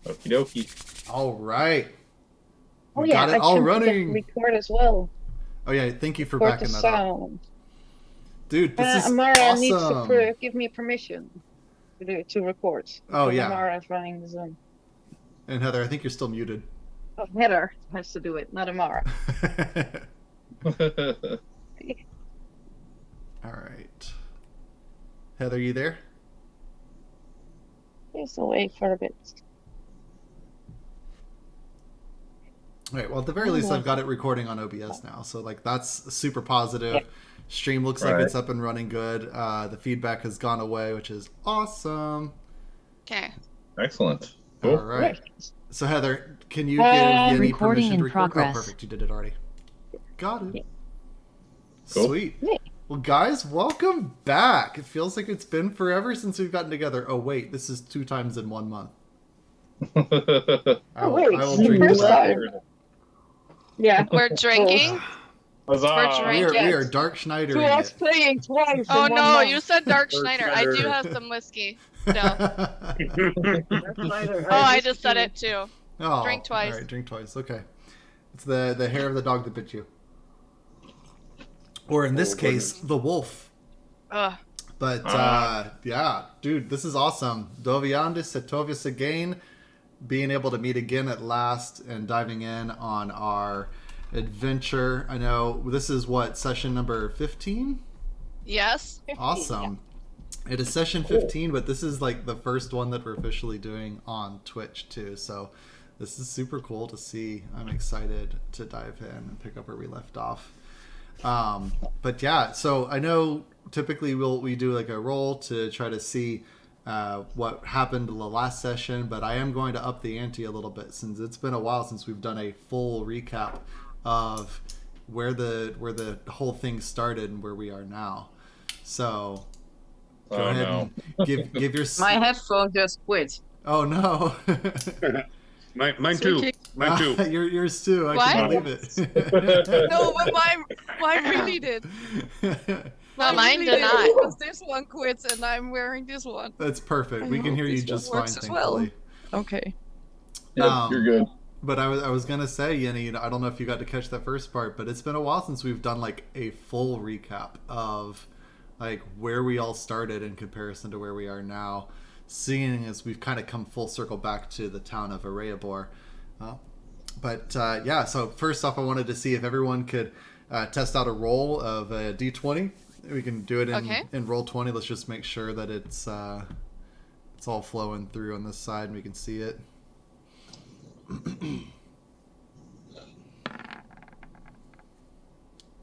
Okie dokie. All right. Oh We yeah, got it all running. record as well. Oh yeah, thank you for Record the backing that up. sound. Dude, this is Amara needs to awesome. give me permission to record. Oh Because yeah. Amara is running the Zoom. And Heather, I think you're still muted. Oh, Heather has to do it, not Amara. All right. Heather, you there? Just wait for a bit. All right. Well, at the very least, I've got it recording on OBS now, so like that's super positive. Yeah. Stream looks like it's up and running good. The feedback has gone away, which is awesome. Okay. Excellent. Cool. All right. So Heather, can you give Yenny recording permission in to record? progress. Oh, perfect. You did it already. Got it. Yeah. Cool. Sweet. Yeah. Well, guys, welcome back. It feels like it's been forever since we've gotten together. Oh wait, this is 2 times in 1 month. I will drink first to that. time. Yeah. We're drinking. Huzzah! We drink. are Dark Schneider. So I was playing twice. Oh in 1 no, month. you said Dark Dark Schneider. I do Schneider. have some whiskey. No. Oh, Oh, I just said it too. Oh, Drink twice. All right, drink twice. Okay. It's the hair of the dog that bit you. Or in this case, the wolf. Ugh. But yeah, dude, this is awesome. Dovie'andi, tovya, sagain, being able to meet again at last and diving in on our adventure. I know this is what, session number 15? Yes. Awesome. It is session 15, but this is like the first one that we're officially doing on Twitch too. So this is super cool to see. I'm excited to dive in and pick up where we left off. But yeah, so I know typically we do like a roll to try to see what happened in the last session, but I am going to up the ante a little bit since it's been a while since we've done a full recap of where the whole thing started and where we are now. So go ahead and give your. My headphone just quit. Oh no. Mine too. Mine too. Yours too. I What? can believe it. No, but mine really did. Well, mine really did not. Because this one quits and I'm wearing this one. That's perfect. I We can hope hear you this one just fine, works as well. thankfully. Okay. Yep, you're good. But I was gonna say, Yenny, I don't know if you got to catch that first part, but it's been a while since we've done like a full recap of like where we all started in comparison to where we are now, seeing as we've kind of come full circle back to the town of Areabor. But yeah, so first off, I wanted to see if everyone could test out a roll of a d20. We can do it in roll 20. Let's just make sure that it's all flowing through on this side and we can see it.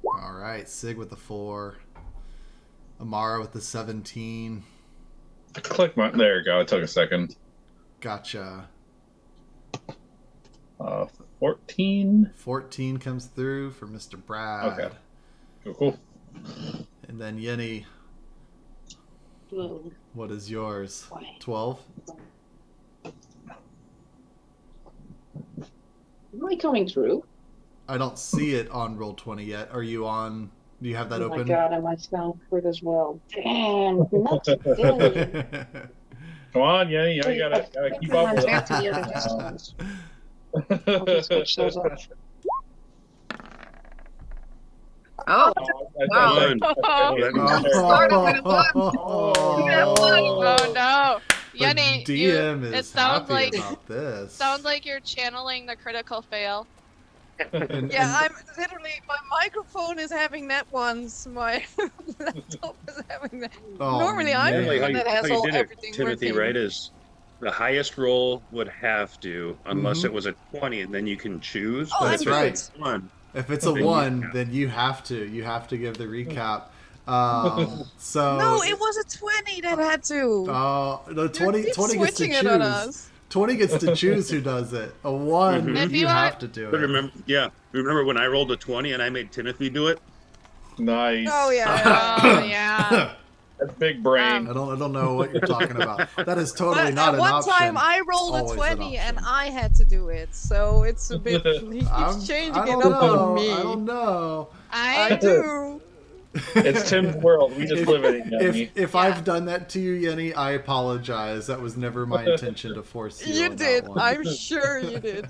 All right, Sig with the 4, Amara with the 17. Click my. There you go. It took a second. Gotcha. 14. 14 comes through for Mr. Brad. Okay. Cool. And then Yenny, what is yours? 12? Am I coming through? I don't see it on roll 20 yet. Are you on? Do you have that open? Oh my god, I might sound quit as well. Damn, not today. Come on, yeah, you gotta keep up with Back it. to the other systems. Okay, switch those off. Oh, wow. Oh, Oh no, the Yenny, DM is it sounds happy like about this. sounds like you're channeling the critical fail. Yeah, I'm literally, my microphone is having that once, my laptop is having that. Oh, Normally I'm man. the one that has how you all did it, everything Timothy, working. right? Is the highest roll would have to, unless Mhm. it was a 20, and then you can choose. Oh, but That's if right. it's one, If it's a Then you 1, have- then you have to give the recap. So No, it was a 20 that had to. no, You 20 keep 20 gets to switching it on choose. us. 20 gets to choose who does it. A 1, Mhm. If you you have are- to do but it. remember when I rolled a 20 and I made Timothy do it? Nice. Oh yeah. Oh yeah. That's big brain. I don't know what you're talking about. That is totally But not at an one option. time I rolled Always a an 20 and option. I had to do it, so it's a bit. He keeps changing I it don't up know. on me. I don't know. I do. It's Tim's world. We just live in it, Yenny. If I've done that to you, Yenny, I apologize. That was never my intention to force you. You on did. That one. I'm sure you did.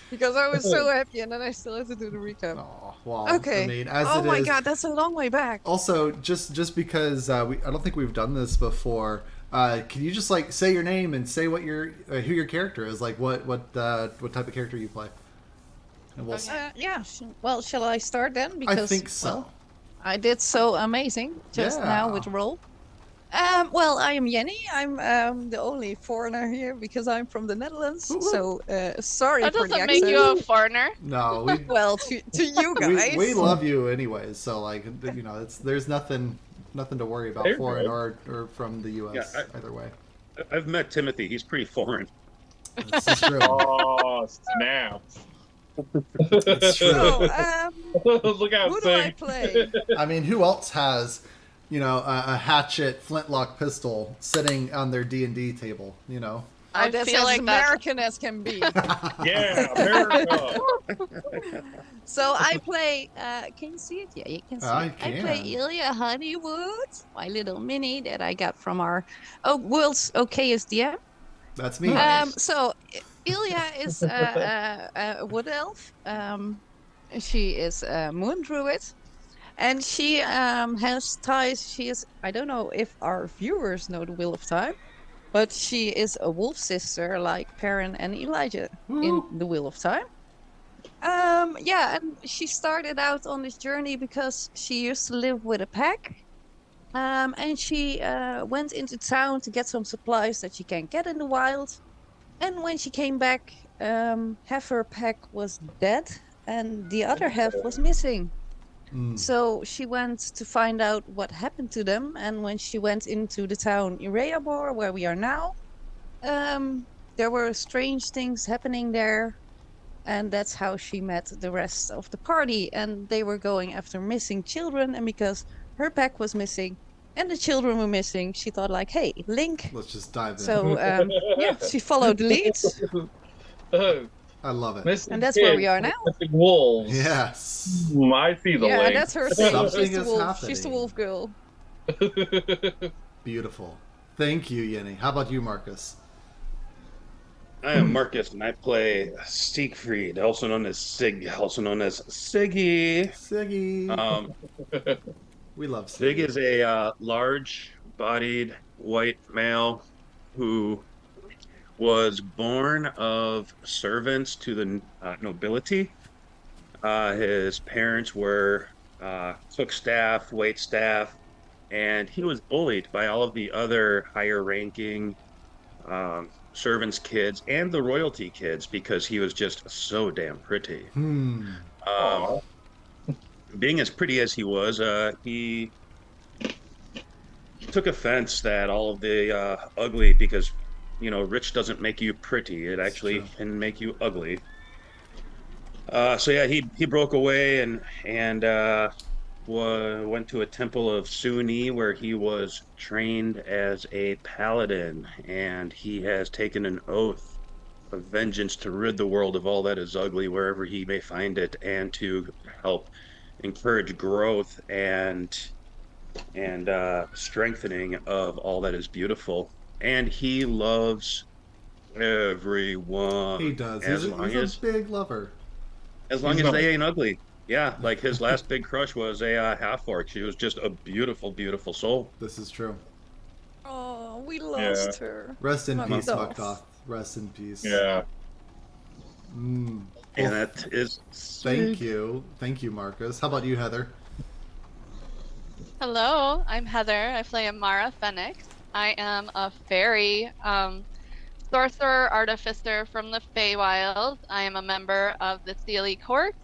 Because I was so happy, and then I still had to do the recap. Oh, well, Okay. I mean, as oh it my is- god, that's a long way back. Also, just because I don't think we've done this before, can you just like say your name and say what your who your character is? Like what type of character you play? And we'll Yeah. Well, shall I start then? Because I think so. well, I did so amazing just now Yeah. with roll. Well, I am Jenny. I'm the only foreigner here because I'm from the Netherlands. Ooh. So sorry That for the doesn't accent. make you a foreigner. No, we Well, to you guys. we love you anyways. So like you know, there's nothing to worry about They're foreign good. or from the U.S. Yeah, either way. I've met Timothy. He's pretty foreign. This is true. Oh, snap. It's true. So, Look out, who do I Sing. play? I mean, who else has, you know, a hatchet flintlock pistol sitting on their D&D table? You know. I That's feel as like that's American as can be. Yeah, America. So I play. Can you see it? Yeah, you can see I it. I play can. Ilya Honeywood, my little mini that I got from our world's okayest DM. That's me. So Ilya is a wood elf. She is a moon druid, and she has ties. She is. I don't know if our viewers know the Wheel of Time, but she is a wolf sister like Perrin and Elijah in the Wheel of Time. Yeah, and she started out on this journey because she used to live with a pack. And she went into town to get some supplies that she can't get in the wild. And when she came back, half her pack was dead and the other half was missing. So she went to find out what happened to them. And when she went into the town Ireabor, where we are now, there were strange things happening there. And that's how she met the rest of the party. And they were going after missing children. And because her pack was missing and the children were missing, she thought like, hey, link. Let's just dive in. So yeah, she followed the lead. I love it. Missing And that's where we kids, are now. missing wolves. Yes. I see the Yeah, link. that's her thing. Something She's the is wolf. She's the happening. wolf girl. Beautiful. Thank you, Yenny. How about you, Marcus? I am Marcus, and I play Siegfried, also known as Sig, also known as Siggy. Siggy. We love Sig Siggy. is a large-bodied white male who was born of servants to the nobility. His parents were cook staff, wait staff, and he was bullied by all of the other higher-ranking servants' kids and the royalty kids because he was just so damn pretty. Being as pretty as he was, he took offense that all of the ugly, because you know, rich doesn't make you pretty; it actually can make you ugly. So yeah, he broke away and went to a temple of Suni where he was trained as a paladin, and he has taken an oath of vengeance to rid the world of all that is ugly wherever he may find it, and to help encourage growth and strengthening of all that is beautiful. And he loves everyone. He does. As He's long a as big lover. they ain't ugly. Yeah, like his last big crush was a half-orc. She was just a beautiful, beautiful soul. This is true. Oh, we lost her. Rest in peace, Macduff. Macduff. Rest in peace. Yeah. Mm. And Well, that is Thank you. Thank you, Marcus. How about you, Heather? Hello, I'm Heather. I play Amara Fenix. I am a fairy sorcerer artificer from the Feywild. I am a member of the Sealy Court,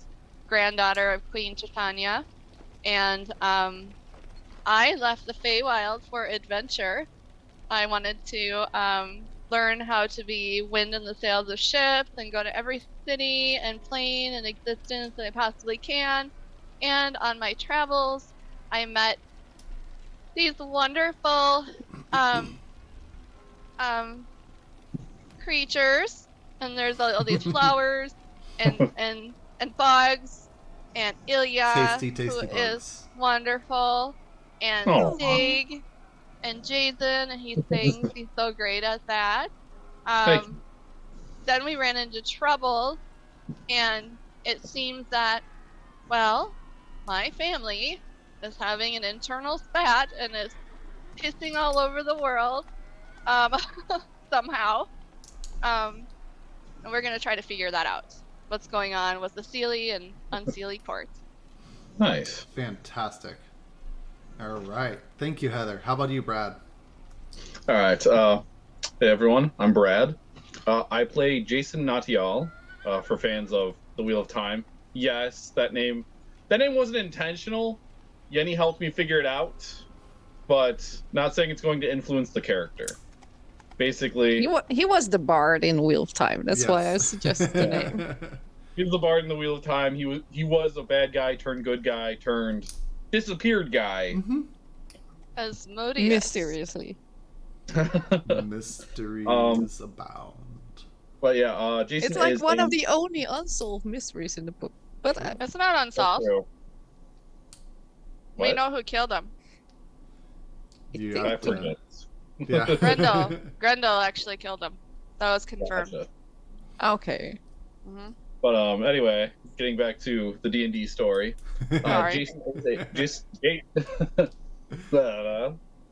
granddaughter of Queen Titania, and I left the Feywild for adventure. I wanted to learn how to be wind in the sails of ships and go to every city and plane and existence that I possibly can. And on my travels, I met these wonderful creatures, and there's all these flowers and bugs and Ilya, Tasty who bugs. is wonderful, and Aw. Sig, and Jason, and he sings. He's so great at that. Thank you. Then we ran into trouble, and it seems that, well, my family is having an internal spat and is pissing all over the world somehow. And we're going to try to figure that out. What's going on with the Sealy and Unsealy courts. Nice. Fantastic. All right. Thank you, Heather. How about you, Brad? All right. Hey, everyone. I'm Brad. I play Jason Natial for fans of The Wheel of Time. Yes, that name wasn't intentional. Yenny helped me figure it out, but not saying it's going to influence the character. Basically, He was the bard in Wheel of Time. That's why I Yes. suggested the name. he was the bard in The Wheel of Time. He was a bad guy turned good guy turned disappeared guy. Asmodeus. Mysteriously. Mysteries abound. But yeah, Jason It's like is one of the only unsolved mysteries in the book. But It's not unsolved. We What? know who killed him. You I have to- forget. Yeah. Grendel actually killed him. That was confirmed. Gotcha. okay. Hmm. But anyway, getting back to the D&D story. Sorry.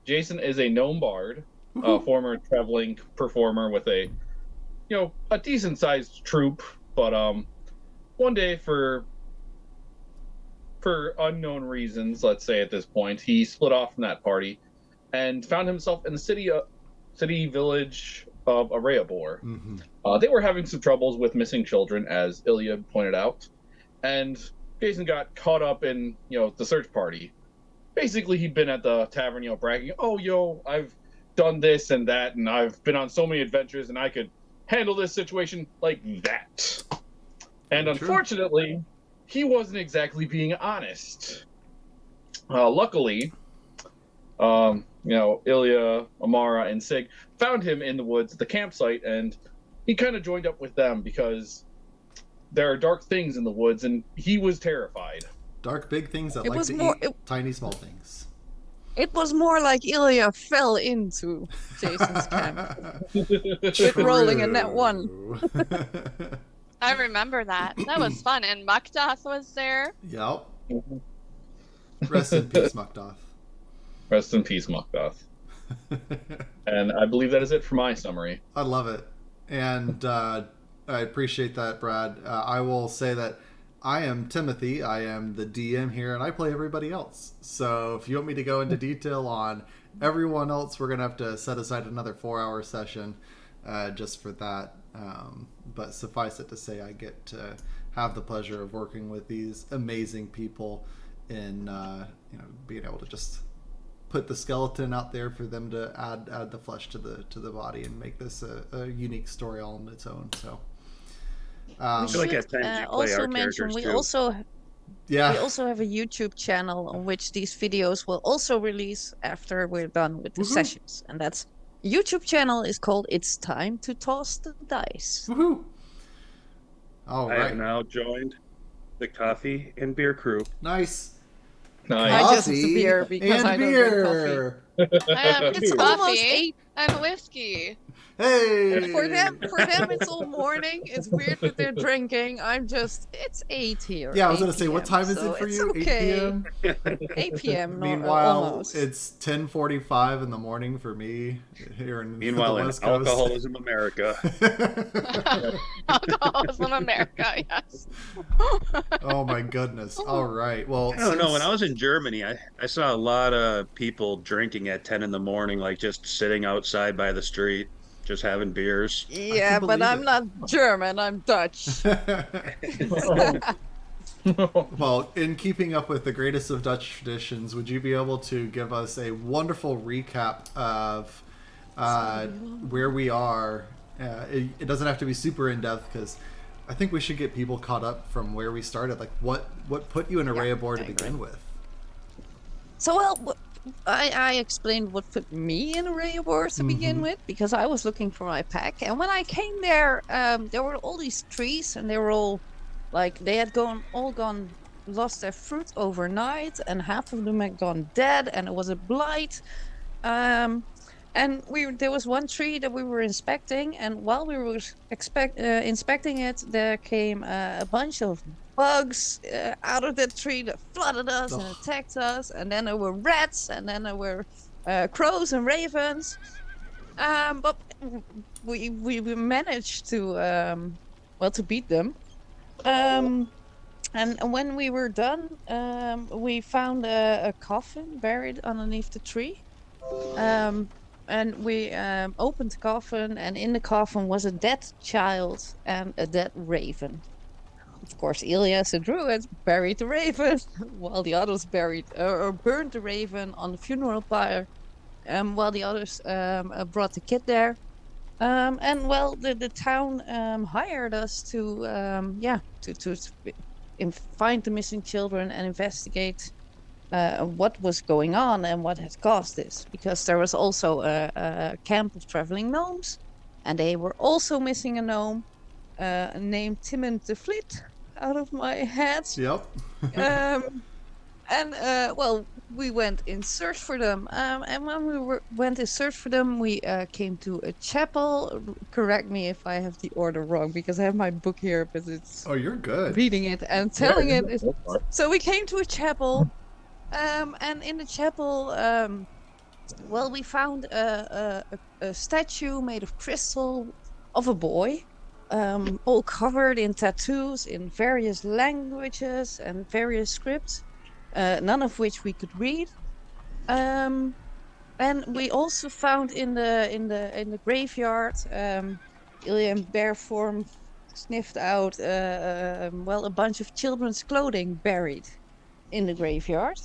Jason is a gnome bard, former traveling performer with a decent sized troupe, but one day for unknown reasons, let's say at this point, he split off from that party and found himself in the city village of Areabor. They were having some troubles with missing children, as Ilya pointed out, and Jason got caught up in the search party. Basically, he'd been at the tavern, bragging, "Oh, I've done this and that, and I've been on so many adventures, and I could handle this situation like that." And True. unfortunately, he wasn't exactly being honest. Luckily, Ilya, Amara, and Sig found him in the woods at the campsite, and he kind of joined up with them because there are dark things in the woods, and he was terrified. Dark big things that It like was to more- eat tiny small things. It was more like Ilya fell into Jason's camp. With rolling a net one. True. I remember that. That was fun. And Makdath was there. Yep. Rest in peace, Mukdoth. Rest in peace, Makdath. And I believe that is it for my summary. I love it. And I appreciate that, Brad. I will say that I am Timothy. I am the DM here, and I play everybody else. So if you want me to go into detail on everyone else, we're going to have to set aside another 4-hour session just for that. But suffice it to say, I get to have the pleasure of working with these amazing people in being able to just put the skeleton out there for them to add the flesh to the body and make this a unique story all on its own. So I feel like at times you play our characters we too. also yeah, we also have a YouTube channel on which these videos will also release after we're done with the Woohoo. sessions, and that's YouTube channel is called It's Time to Toss the Dice. woohoo! All I right, have now joined the coffee and beer crew. nice. Nice. I just have the Coffee beer because and I don't drink beer. It's Coffee almost 8. and whiskey. Hey, For them, it's all morning. It's weird that they're drinking. It's 8 here. Yeah, I was 8 gonna say, what PM, time is so it for it's you? Okay. 8 p.m. 8 p.m. Meanwhile, almost. it's 10:45 in the morning for me here in Meanwhile, the in West Coast. alcoholism America. Alcoholism America, yes. Oh my goodness! All right, well, I don't know. When I was in Germany, I saw a lot of people drinking at 10 in the morning, like just sitting outside by the street, just having beers. Yeah, but believe I'm it. not German. I'm Dutch. Well, in keeping up with the greatest of Dutch traditions, would you be able to give us a wonderful recap of where we are? It doesn't have to be super in depth because I think we should get people caught up from where we started. Like, what put you in Areabor to begin with? So, well, I explained what put me in Areabor to begin with, because I was looking for my pack. And when I came there were all these trees, and they were all, like, they had all gone lost their fruit overnight, and half of them had gone dead, and it was a blight. And there was one tree that we were inspecting, and while we were inspecting it, there came a bunch of bugs out of that tree that flooded us and attacked us. And then there were rats, and then there were crows and ravens. But we managed to to beat them. And when we were done, we found a coffin buried underneath the tree. And we opened the coffin, and in the coffin was a dead child and a dead raven. Of course, Elias, the druid, buried the raven, while the others buried or burned the raven on the funeral pyre, while the others brought the kid there. And well, the town hired us to find the missing children and investigate what was going on and what had caused this, because there was also a camp of traveling gnomes, and they were also missing a gnome named TtTtD, out of my head. Yep. Well, we went in search for them, and when we went in search for them, we came to a chapel. Correct me if I have the order wrong, because I have my book here, but it's you're good reading it and telling Yeah, it. So we came to a chapel. And in the chapel, well, we found a statue made of crystal of a boy, all covered in tattoos in various languages and various scripts, none of which we could read. And we also found in the graveyard, Ilya in bear form sniffed out a bunch of children's clothing buried in the graveyard.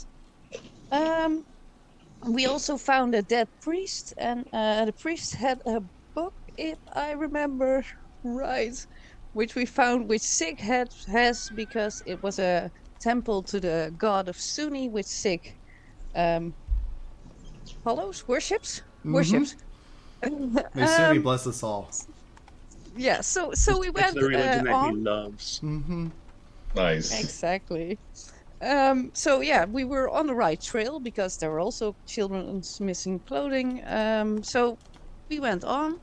We also found a dead priest, and the priest had a book, if I remember right, which we found, which Sig has, because it was a temple to the god of Sunni, which Sig worships. May Sunni bless us all. Yeah, so we went the religion that he on. loves. Nice. Exactly. So yeah, we were on the right trail, because there were also children's missing clothing. So we went on,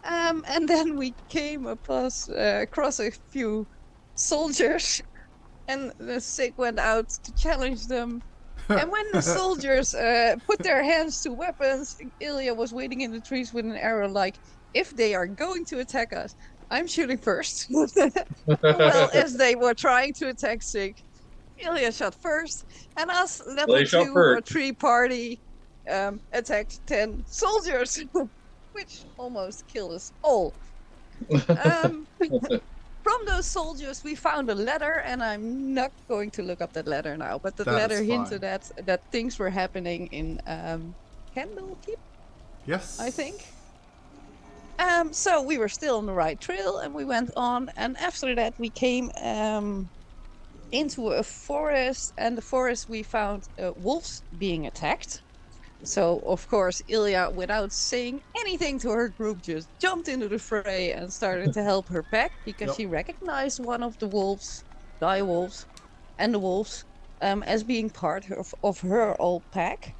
and then we came across a few soldiers, and the Sig went out to challenge them. And when the soldiers put their hands to weapons, Ilya was waiting in the trees with an arrow, like, if they are going to attack us, I'm shooting first. Well, as they were trying to attack Sig, Ilya shot first, and us level 2 or 3 party attacked 10 soldiers, which almost killed us all. From those soldiers, we found a letter, and I'm not going to look up that letter now, but the letter hinted that things were happening in Candlekeep. Yes. I think. So we were still on the right trail, and we went on, and after that we came into a forest, and the forest we found wolves being attacked. So of course Ilya, without saying anything to her group, just jumped into the fray and started to help her pack, because she recognized one of the wolves, die wolves, and the wolves as being part of her old pack.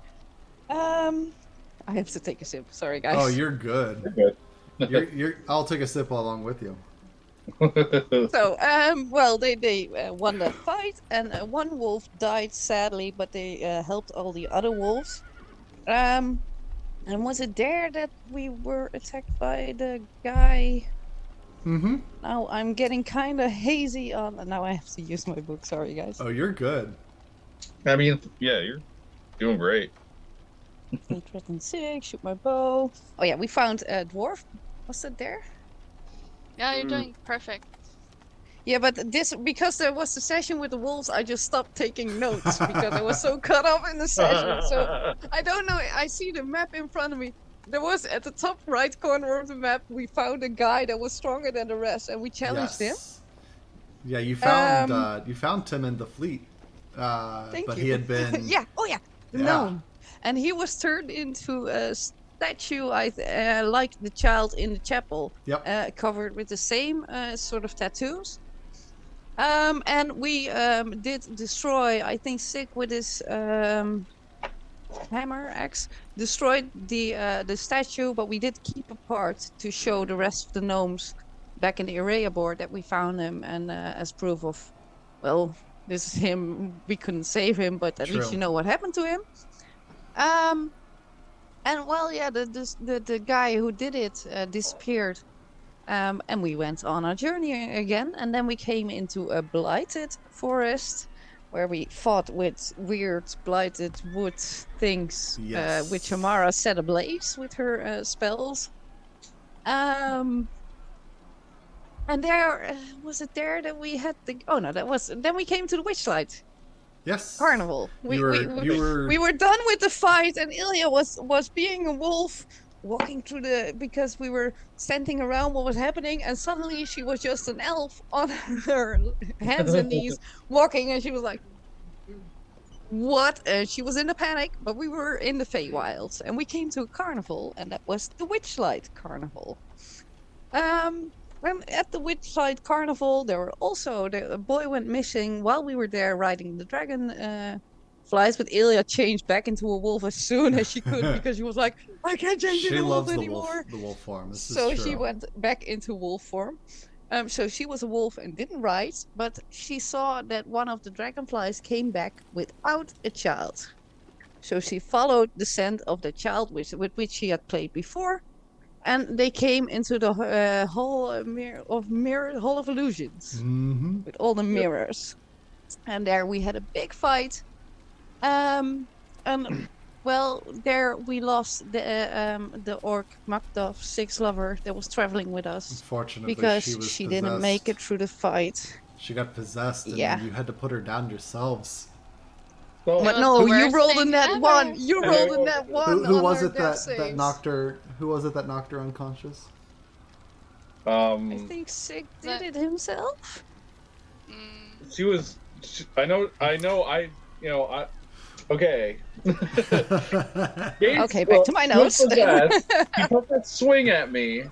I have to take a sip. Sorry, guys. Oh, you're good. You're good. I'll take a sip along with you. So, well, they won that fight, and one wolf died sadly, but they helped all the other wolves. And was it there that we were attacked by the guy? Mm-hmm. Now I'm getting kind of hazy on. Now I have to use my book. Sorry, guys. Oh, you're good. I mean, yeah, you're doing great. Threat and 6, shoot my bow. Oh yeah, we found a dwarf. Was it there? Yeah, you're doing perfect. Yeah, but because there was the session with the wolves, I just stopped taking notes because I was so caught up in the session. So I don't know. I see the map in front of me. There was at the top right corner of the map, we found a guy that was stronger than the rest, and we challenged him. Yeah, you found Tim in the fleet. But he had been No, and he was turned into a statue, like the child in the chapel. Yep. Covered with the same sort of tattoos. And we did destroy, I think, Sig with his hammer axe destroyed the statue, but we did keep a part to show the rest of the gnomes back in the area board that we found him, and as proof of, well, this is him. We couldn't save him, but at least True. you know what happened to him. And well, yeah, the guy who did it disappeared. And we went on our journey again, and then we came into a blighted forest where we fought with weird blighted wood things, Yes. which Amara set ablaze with her spells. And there was it there that we had the then we came to the Witchlight Yes. Carnival. You were We were done with the fight, and Ilya was being a wolf, walking through because we were standing around what was happening, and suddenly she was just an elf on her hands and knees walking, and she was like, "What?" And she was in a panic, but we were in the Feywilds, and we came to a carnival, and that was the Witchlight Carnival. When at the Witchlight Carnival, there were also a boy went missing while we were there riding the dragon flies, but Ilya changed back into a wolf as soon as she could because she was like, I can't change into a wolf anymore. The wolf form. This So is true. she went back into wolf form. So she was a wolf and didn't ride, but she saw that one of the dragonflies came back without a child. So she followed the scent of the child with which she had played before, and they came into the hall of illusions with all the mirrors. And there we had a big fight. And well, there we lost the orc Makdov, Sig's lover, that was traveling with us. Unfortunately, because she didn't make it through the fight. She got possessed, and Yeah. you had to put her down yourselves. Well, But was no, the you worst rolled a thing net ever. one. You rolled a net one. Who on was her it death that saves. knocked her? Who was it that knocked her unconscious? I think Sig did it himself. Mm, she was. Okay. Okay, back to my notes. He took that swing at me,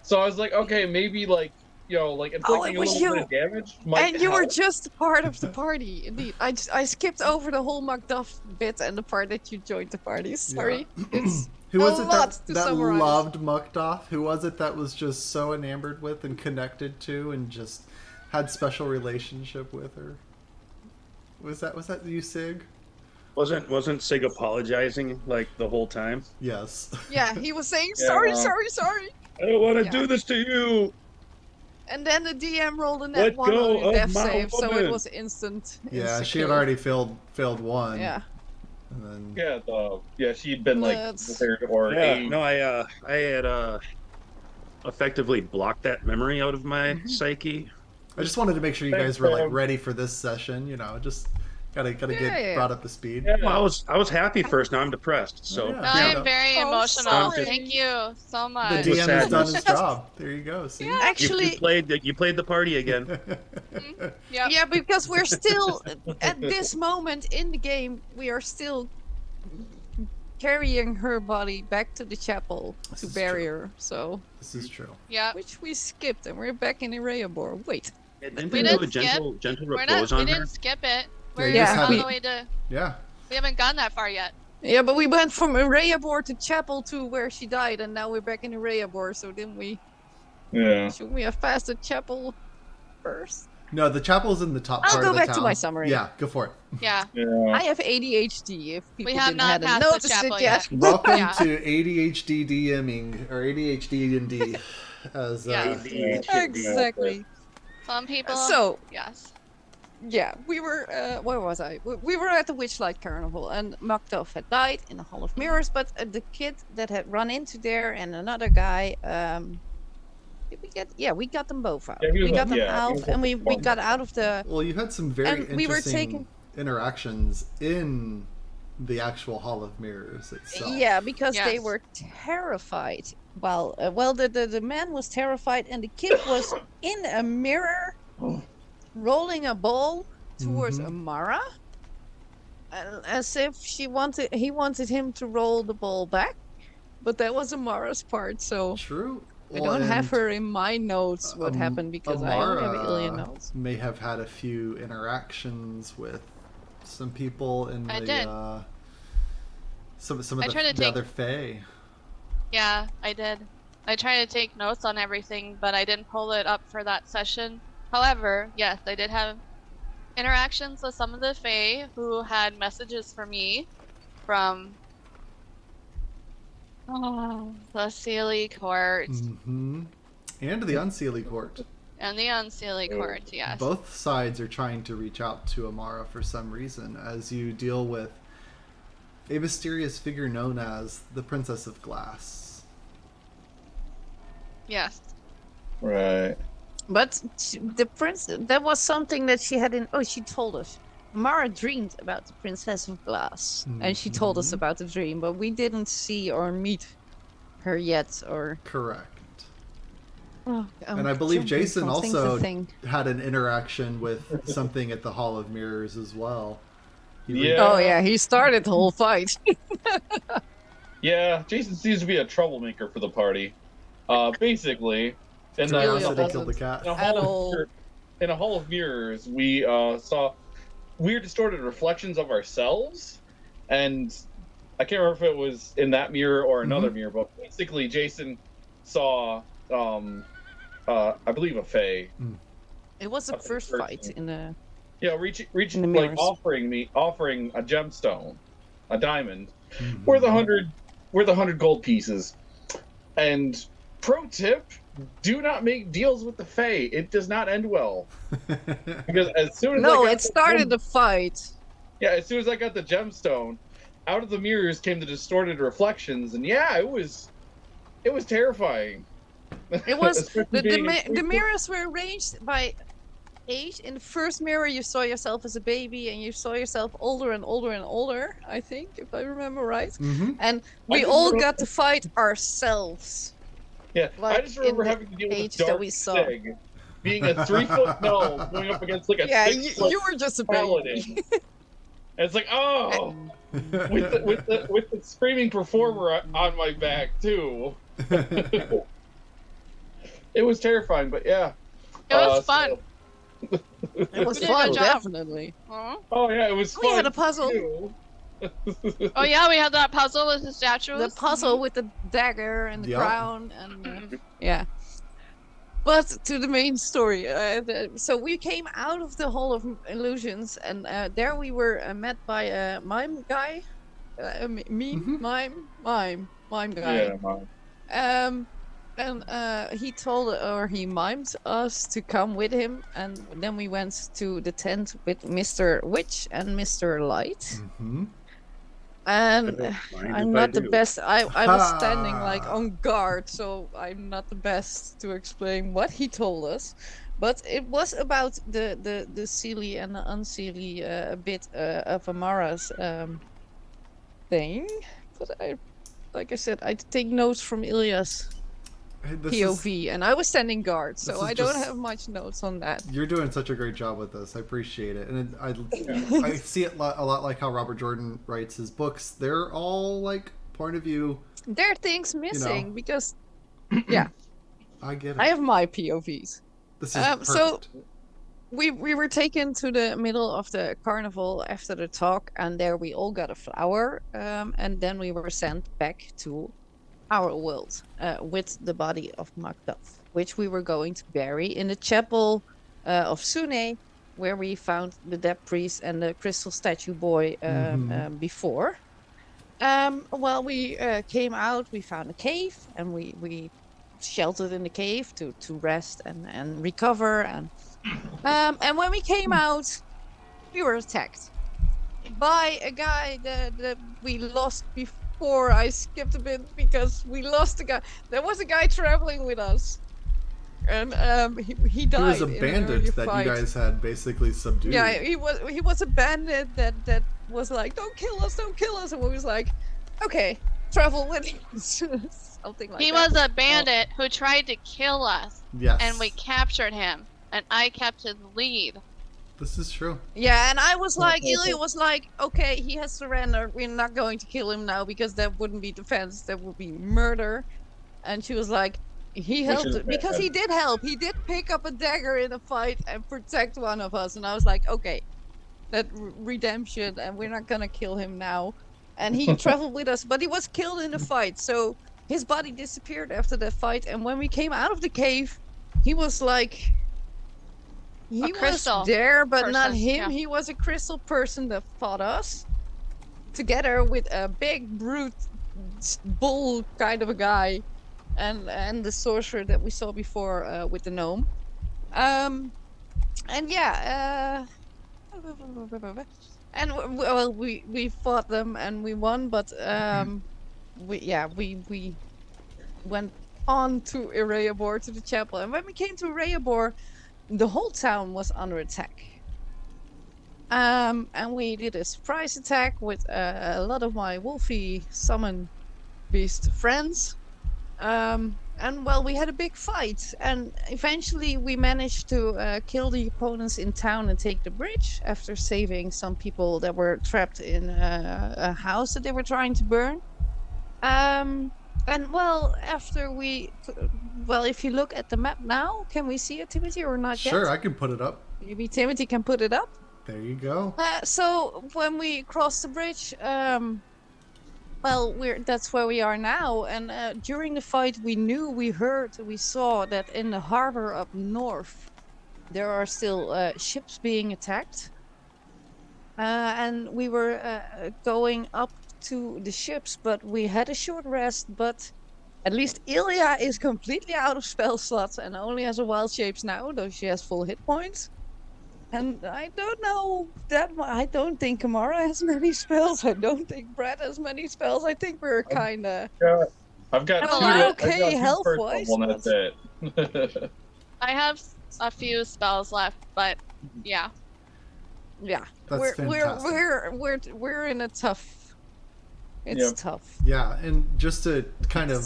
so I was like, okay, maybe like inflicting a was little bit you. of damage might And you were help. just part of the party. Indeed, I skipped over the whole Macduff bit and the part that you joined the party. Sorry, it's Who was a it lot that, to that summarize. loved Mukdoff? Who was it that was just so enamored with and connected to and just had special relationship with her? Was that you, Sig? Wasn't Sig apologizing like the whole time? Yes. Yeah, he was saying Yeah. sorry. I don't want to Yeah. do this to you. And then the DM rolled a net Let one go on your of death my save, so it woman. was instant. Yeah, insta she had kill. already failed one. Yeah. And then She'd been Let's- prepared or Yeah, aged. no, I had effectively blocked that memory out of my psyche. I just wanted to make sure you Thanks, guys were like Sam. ready for this session. Just gotta get Yeah. brought up to speed. Yeah. Well, I was happy first. Now I'm depressed. So Yeah. No, Yeah. I'm very Oh, emotional. sorry. Thank you so The much. DM has done his sadness. job. There you go. See. Yeah, actually, you played the party again. Yep. yeah, because we're still at this moment in the game, we are still carrying her body back to the chapel This to is bury true. her. So, This is true. Yep. which we skipped, and we're back in Ereabor. Wait, Didn't We they do a didn't gentle We repose on her? didn't skip it. We're you just on haven't- the way to. Yeah. We haven't gone that far yet. yeah, but we went from Ereabor to chapel to where she died, and now we're back in Ereabor. So didn't we? Yeah. Should we have passed the chapel first? No, the chapel's in the top I'll part go of the back town. to my summary. Yeah, go for it. Yeah. Yeah. I have ADHD. If people have didn't not hadn't passed the noticed chapel it yet. yet. Welcome Yeah. to ADHD DMing or ADHD and D, as Yeah. Exactly. Some people. So Yes. yeah, we were. Where was I? We were at the Witchlight Carnival, and Macduff had died in the Hall of Mirrors. But the kid that had run into there and another guy. Did we get? Yeah, we got them both out. Yeah, he was We got on- them yeah, he out, was and on we the phone. got out of the. Well, you had some very And we were interesting taking- interactions in the actual Hall of Mirrors itself. Yeah, because they Yes. were terrified. Well, the man was terrified, and the kid was in a mirror, rolling a ball towards Mhm. Amara, as if he wanted him to roll the ball back, but that was Amara's part. So True. I don't have her in my notes what happened because I only have Ilya notes. May have had a few interactions with some people in I the did. some of the other Fae. Yeah, I did. I tried to take notes on everything, but I didn't pull it up for that session. However, yes, I did have interactions with some of the Fae who had messages for me from the Sealy Court Mm-hmm. And the Unseelie Court. and the Unsealy Court, yes. Both sides are trying to reach out to Amara for some reason as you deal with a mysterious figure known as the Princess of Glass. Yes. Right. But the prince, that was something that she had in. Oh, she told us. Mara dreamed about the Princess of Glass, and she told us about the dream, but we didn't see or meet her yet. Or correct. Oh, and I believe Jason also thing. had an interaction with something at the Hall of Mirrors as well. Oh yeah, he started the whole fight. Yeah, Jason seems to be a troublemaker for the party. Basically, in the Hall of Mirrors, we saw weird distorted reflections of ourselves, and I can't remember if it was in that mirror or another mirror, but basically Jason saw I believe a Fae. It was the first fight in the reaching like offering a gemstone, a diamond, worth 100 gold pieces. And pro tip, do not make deals with the Fae. It does not end well. Because as soon as it started the fight. Yeah, as soon as I got the gemstone, out of the mirrors came the distorted reflections, and yeah, it was terrifying. It was the mirrors were arranged by age. In the first mirror, you saw yourself as a baby, and you saw yourself older and older and older. I think, if I remember right. And we all got to fight ourselves. Yeah, I just remember having to deal with Dark Sig, being a 3-foot gnome going up against like a 6-foot you were just a baby. And it's like, oh, with the screaming performer on my back too. It was terrifying, but yeah. It was fun. It was fun, definitely. Oh yeah, it was fun. We had a puzzle. Oh yeah, we had that puzzle with the statues. The puzzle with the dagger and the crown, and yeah. But to the main story. So we came out of the Hall of Illusions, and there we were met by a mime guy. Mime guy. Yeah, and he he mimed us to come with him, and then we went to the tent with Mr. Witch and Mr. Light. And I'm not the best. I was standing like on guard, so I'm not the best to explain what he told us. But it was about the Sealy and the Unsealy bit of Amara's thing. But like I said, I take notes from Ilya's POV, and I was standing guard, so I don't have much notes on that. You're doing such a great job with this. I appreciate it, and I see it a lot like how Robert Jordan writes his books. They're all like point of view. There are things missing because, I get it. I have my POVs. This is perfect. So we were taken to the middle of the carnival after the talk, and there we all got a flower, and then we were sent back to our world with the body of Macduff, which we were going to bury in the chapel of Sune, where we found the dead priest and the crystal statue boy before. Well, we came out, we found a cave, and we sheltered in the cave to rest and recover. And when we came out, we were attacked by a guy that we lost before. I skipped a bit because we lost a guy. There was a guy traveling with us, and he died. He was a bandit that you guys had basically subdued. Yeah, he was a bandit that was like, don't kill us, and we was like, okay, travel with us. Something like that. He was a bandit who tried to kill us. Yes. And we captured him, and I kept his lead. This is true. Yeah, and I was like, Ilya was like, okay, he has surrendered. We're not going to kill him now because that wouldn't be defense. That would be murder. And she was like, He Which is helped because bad. he did help. He did pick up a dagger in a fight and protect one of us. And I was like, okay, that redemption, and we're not gonna kill him now. And he traveled with us, but he was killed in the fight. So his body disappeared after that fight. And when we came out of the cave, he was like, A he was crystal there, but not person, him. yeah. He was a crystal person that fought us together with a big brute bull kind of a guy, and the sorcerer that we saw before with the gnome. And yeah, and well, we fought them and we won, but we went on to Ereabor, to the chapel, and when we came to Ereabor, the whole town was under attack. And we did a surprise attack with a lot of my wolfy summon beast friends. And well, we had a big fight, and eventually we managed to kill the opponents in town and take the bridge after saving some people that were trapped in a house that they were trying to burn. And well, well, if you look at the map now, can we see it, Timothy, or not yet? Sure, I can put it up. Maybe Timothy can put it up. There you go. So when we crossed the bridge, well, that's where we are now. And during the fight, we saw that in the harbor up north, there are still ships being attacked. And we were going up to the ships, but we had a short rest. But at least Ilya is completely out of spell slots and only has a wild shapes now, though she has full hit points. And I don't know that I don't think Kamara has many spells. I don't think Brad has many spells. I think we're kind of... I've got Well, two. I'm Okay, okay health-wise, and that's it. I have a few spells left, but yeah. Yeah, That's fantastic. we're in a tough. It's tough. Yeah, and just to kind of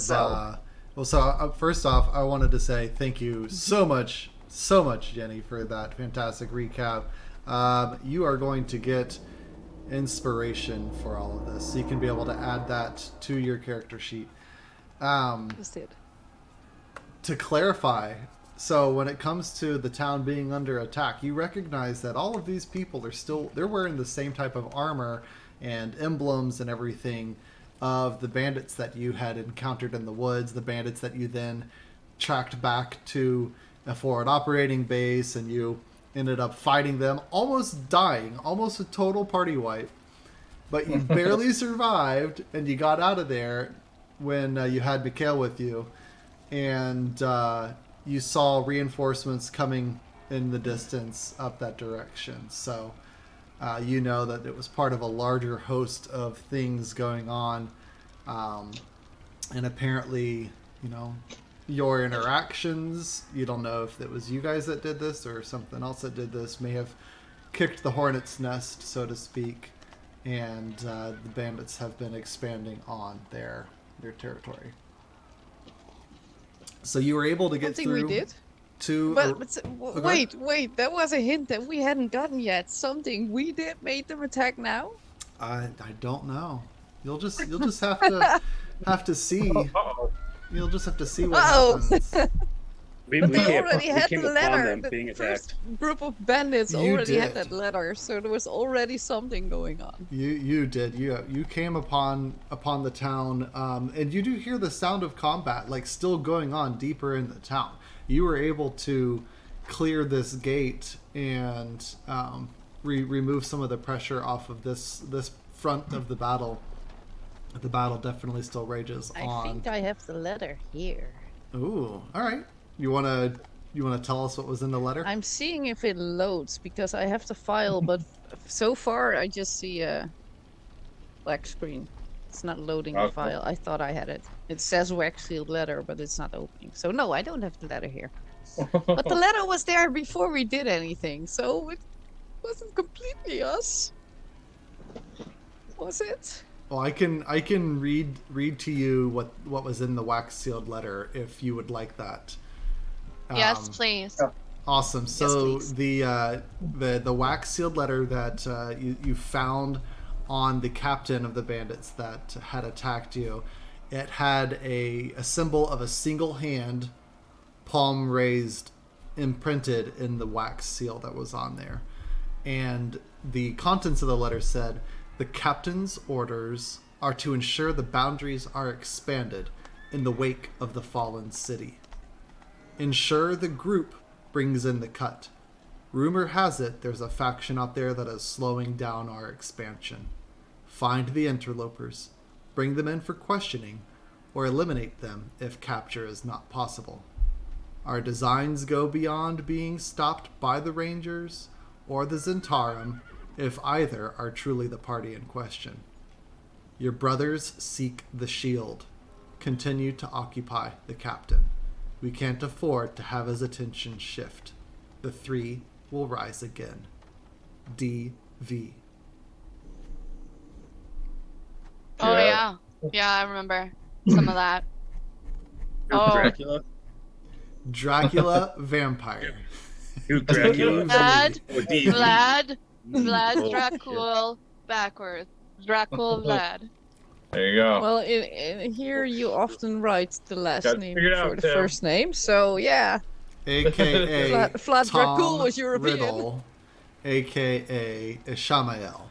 first off, I wanted to say thank you so much, Jenny, for that fantastic recap. You are going to get inspiration for all of this, so you can be able to add that to your character sheet. Just did. To clarify, so when it comes to the town being under attack, you recognize that all of these people they're wearing the same type of armor and emblems and everything of the bandits that you had encountered in the woods, the bandits that you then tracked back to a forward operating base, and you ended up fighting them, almost dying, almost a total party wipe, but you barely survived, and you got out of there when you had Mikhail with you, and you saw reinforcements coming in the distance up that direction. So you know that it was part of a larger host of things going on, and apparently, your interactions, you don't know if it was you guys that did this or something else that did this, may have kicked the hornet's nest, so to speak, and the bandits have been expanding on their territory. So you were able to get Something through. we did. Wait, that was a hint that we hadn't gotten yet. Something we did made them attack now? I don't know. You'll just have to see. You'll just have to see what happens. We They already had came the upon letter. them The being attacked. first group of bandits You already had did. that letter, so there was already something going on. You did. You came upon the town, and you do hear the sound of combat like still going on deeper in the town. You were able to clear this gate and remove some of the pressure off of this front of the battle. The battle definitely still rages on. I think I have the letter here. Ooh, all right. You wanna tell us what was in the letter? I'm seeing if it loads because I have the file, but so far I just see a black screen. It's not loading the Okay. file. I thought I had it. It says wax-sealed letter, but it's not opening. So no, I don't have the letter here. But the letter was there before we did anything, so it wasn't completely us. Was it? Well, I can read to you what was in the wax sealed letter if you would like that. Yes, please. Awesome. So please. the wax sealed letter that you found on the captain of the bandits that had attacked you, it had a symbol of a single hand palm raised, imprinted in the wax seal that was on there. And the contents of the letter said, "The captain's orders are to ensure the boundaries are expanded in the wake of the fallen city. Ensure the group brings in the cut. Rumor has it there's a faction out there that is slowing down our expansion. Find the interlopers, bring them in for questioning, or eliminate them if capture is not possible. Our designs go beyond being stopped by the Rangers or the Zentarum, if either are truly the party in question. Your brothers seek the shield. Continue to occupy the captain. We can't afford to have his attention shift. The three will rise again. D.V." Oh yeah, yeah, I remember some of that. Oh, Dracula. Dracula vampire. Who Dracula? Vlad, Oh, D. Vlad, Oh, Dracul backwards. Dracul Vlad. There you go. Well, in here you often write the last Got name figured before out, the Tim. first name, so yeah. A.K.A. Vlad Tom Dracul was European. Riddle, A.K.A. Ishamael.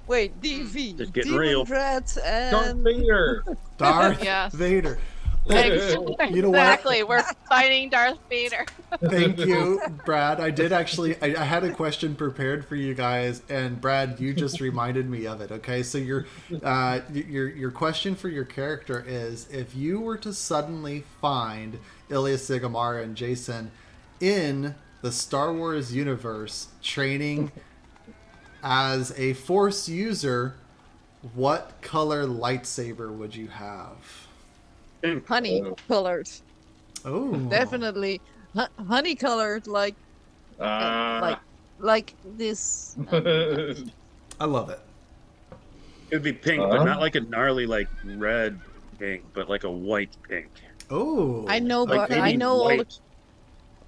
Wait, DV. Just getting Demon real. Dread Darth and... Vader. Darth Yes. Vader. Exactly. You know what? We're fighting Darth Vader. Thank you, Brad. I did actually. I had a question prepared for you guys, and Brad, you just reminded me of it. Okay, so your question for your character is: if you were to suddenly find Ilya Sigamara and Jason in the Star Wars universe training as a Force user, what color lightsaber would you have? honey colored. Oh, Definitely honey colored, like this. I love it. It would be pink, but not like a gnarly like red pink, but like a white pink. Oh, I know, Like but I know all the.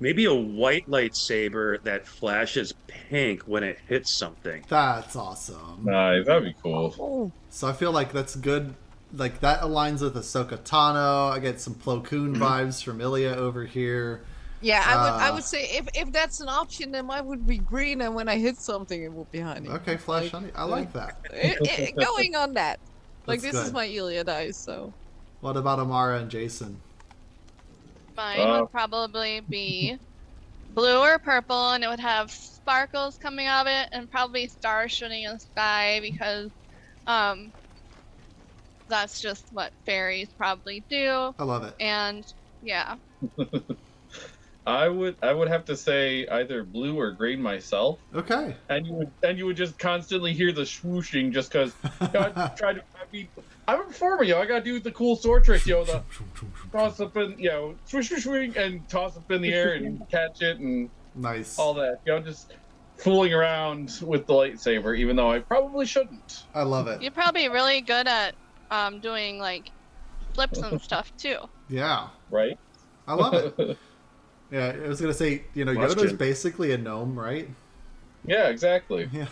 maybe a white lightsaber that flashes pink when it hits something. That's awesome. Nice, that'd be cool. Oh, So I feel like that's good. Like that aligns with Ahsoka Tano. I get some Plo Koon vibes from Ilya over here. yeah. I would say if that's an option, then mine would be green, and when I hit something, it would be honey. Okay, Flash Honey. I like that. Going on that. Like That's this is good. my Ilya dice, so. What about Amara and Jason? Mine would probably be blue or purple, and it would have sparkles coming out of it, and probably stars shooting in the sky because, that's just what fairies probably do. I love it. And yeah, I would have to say either blue or green myself, Okay. and you would just constantly hear the swooshing just because I'm a performer, I gotta do the cool sword trick, the toss up in, swish swish swing and toss up in the air and catch it and Nice. all that, just fooling around with the lightsaber, even though I probably shouldn't. I love it. you're probably really good at doing like flips and stuff too. Yeah. Right? I love it. Yeah, I was gonna say, Yoda's Question. basically a gnome, right? Yeah, exactly. Yeah.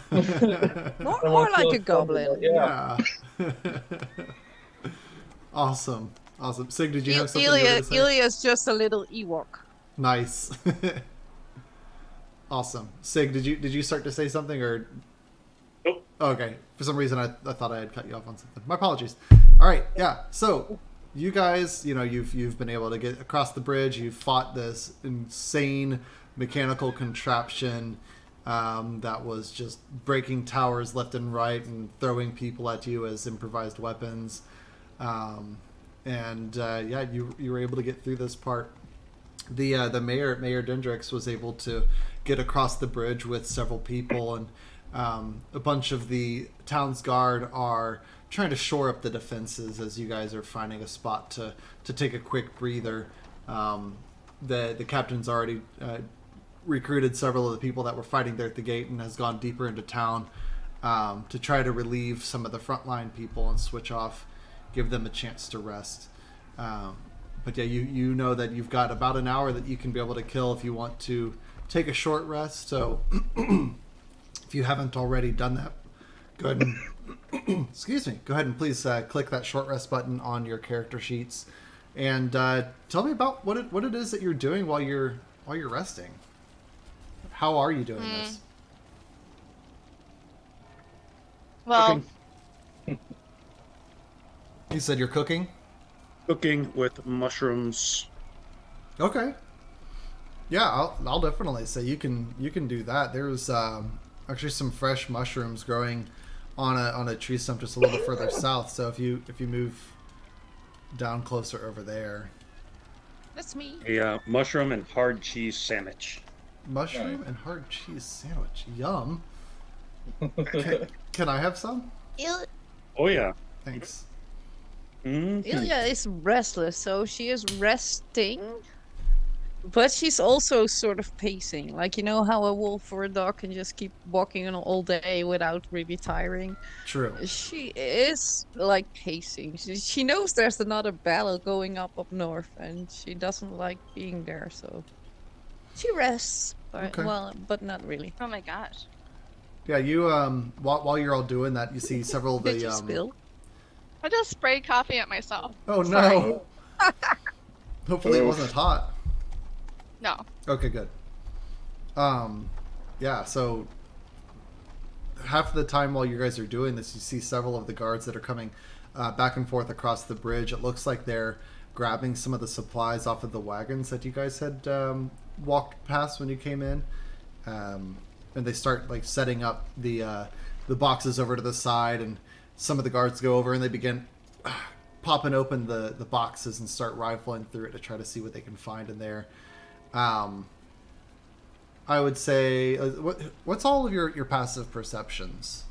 More like a goblin. Yeah. Yeah. Awesome. Sig, did you have something you were gonna say? Ilya's just a little Ewok. Nice. Awesome. Sig, did you start to say something or? Nope. Okay. For some reason, I thought I had cut you off on something. My apologies. All right. Yeah. So, you guys, you've been able to get across the bridge. You've fought this insane mechanical contraption that was just breaking towers left and right and throwing people at you as improvised weapons. You were able to get through this part. The Mayor Dendrix was able to get across the bridge with several people, and a bunch of the town's guard are trying to shore up the defenses as you guys are finding a spot to take a quick breather. The captain's already recruited several of the people that were fighting there at the gate and has gone deeper into town to try to relieve some of the frontline people and switch off, give them a chance to rest. But yeah, you know that you've got about an hour that you can be able to kill if you want to take a short rest. So if you haven't already done that, go ahead and excuse me. Go ahead and please click that short rest button on your character sheets. And tell me about what it is that you're doing while you're resting. How are you doing this? Well, You said you're cooking? Cooking with mushrooms. Okay. Yeah, I'll definitely say you can do that. There's actually some fresh mushrooms growing on a tree stump just a little further south. So if you move down closer over there, That's me. A mushroom and hard cheese sandwich. mushroom and hard cheese sandwich. Yum. Can I have some? Oh yeah. Thanks. Ilya is restless, so she is resting. But she's also sort of pacing. Like, you know how a wolf or a dog can just keep walking on all day without really tiring? True. She is, like, pacing. She knows there's another battle going up north, and she doesn't like being there, so... She rests, but, Okay. well, but not really. oh my gosh. Yeah, you while you're all doing that, you see several of Did you the spill? I just sprayed coffee at myself. Oh no. Sorry. Hopefully it wasn't hot. No. Okay, good. Yeah, so half of the time while you guys are doing this, you see several of the guards that are coming back and forth across the bridge. It looks like they're grabbing some of the supplies off of the wagons that you guys had walked past when you came in. And they start like setting up the boxes over to the side, and some of the guards go over and they begin popping open the boxes and start rifling through it to try to see what they can find in there. I would say, what's all of your passive perceptions?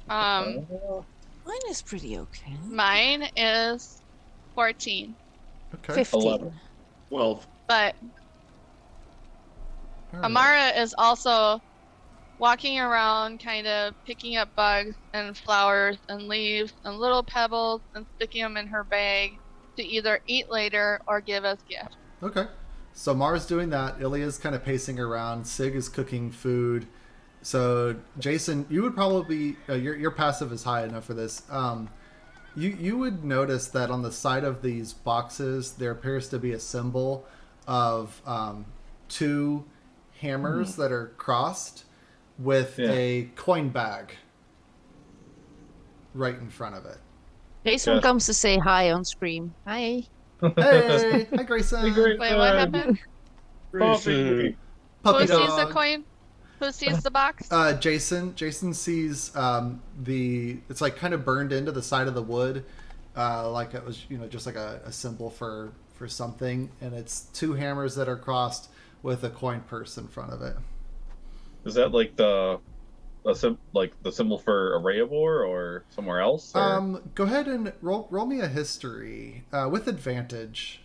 Um, Mine is pretty okay. mine is 14, Okay. 15. 11. 12. but All right. Amara is also walking around, kind of picking up bugs and flowers and leaves and little pebbles and sticking them in her bag to either eat later or give as gifts. Okay. So Mara's doing that. Ilya's kind of pacing around. Sig is cooking food. So Jason, you would probably your passive is high enough for this. You would notice that on the side of these boxes there appears to be a symbol of two hammers that are crossed with a coin bag right in front of it. Jason Yeah. comes to say hi on screen. Hi. Hey, hi Grayson. Hey, Grayson. Wait, what happened? Coffee. Puppy Who dog. sees the coin? Who sees the box? Jason sees it's like kind of burned into the side of the wood, like it was just like a symbol for something, and it's two hammers that are crossed with a coin purse in front of it. Is that like the symbol for Arrayabor or somewhere else? Or? Go ahead and roll me a history with advantage.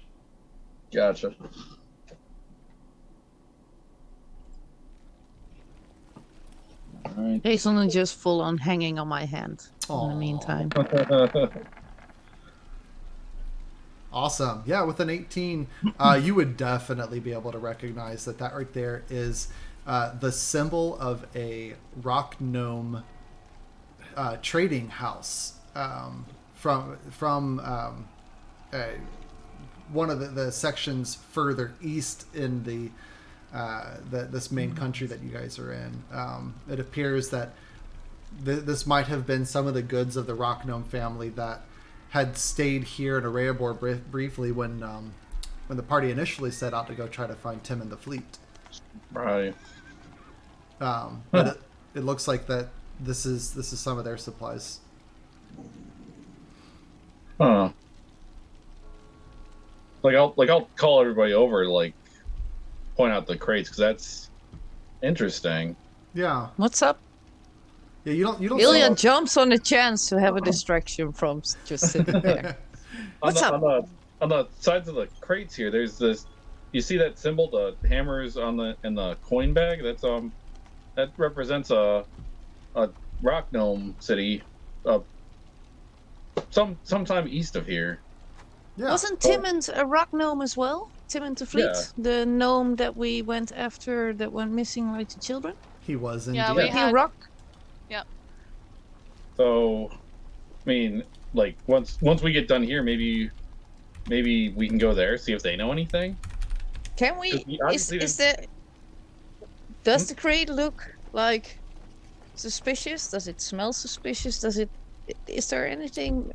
Gotcha. All right. Jason is just full on hanging on my hand in the Aw. meantime. Awesome. Yeah, with an 18, you would definitely be able to recognize that right there is the symbol of a rock gnome trading house from one of the sections further east in this main country that you guys are in. It appears that this might have been some of the goods of the rock gnome family that had stayed here in Arrayabor briefly when the party initially set out to go try to find Tim and the fleet. Right. But it looks like that this is some of their supplies. Huh. I'll call everybody over, like point out the crates, because that's interesting. Yeah. What's up? Yeah, you don't Ilya jumps on the chance to have a distraction from just sitting there. What's up? On the sides of the crates here, there's this. You see that symbol, the hammers in the coin bag? That's that represents a rock gnome city, sometime east of here. Yeah. Wasn't Timmons a rock gnome as well? Timon the Fleet, Yeah. the gnome that we went after that went missing like the children? He was indeed. Yeah, we He had- rock? So, I mean, like once we get done here, maybe maybe we can go there, see if they know anything. Can we? 'Cause we Is obviously is the does the crate look like suspicious? Does it smell suspicious? Is there anything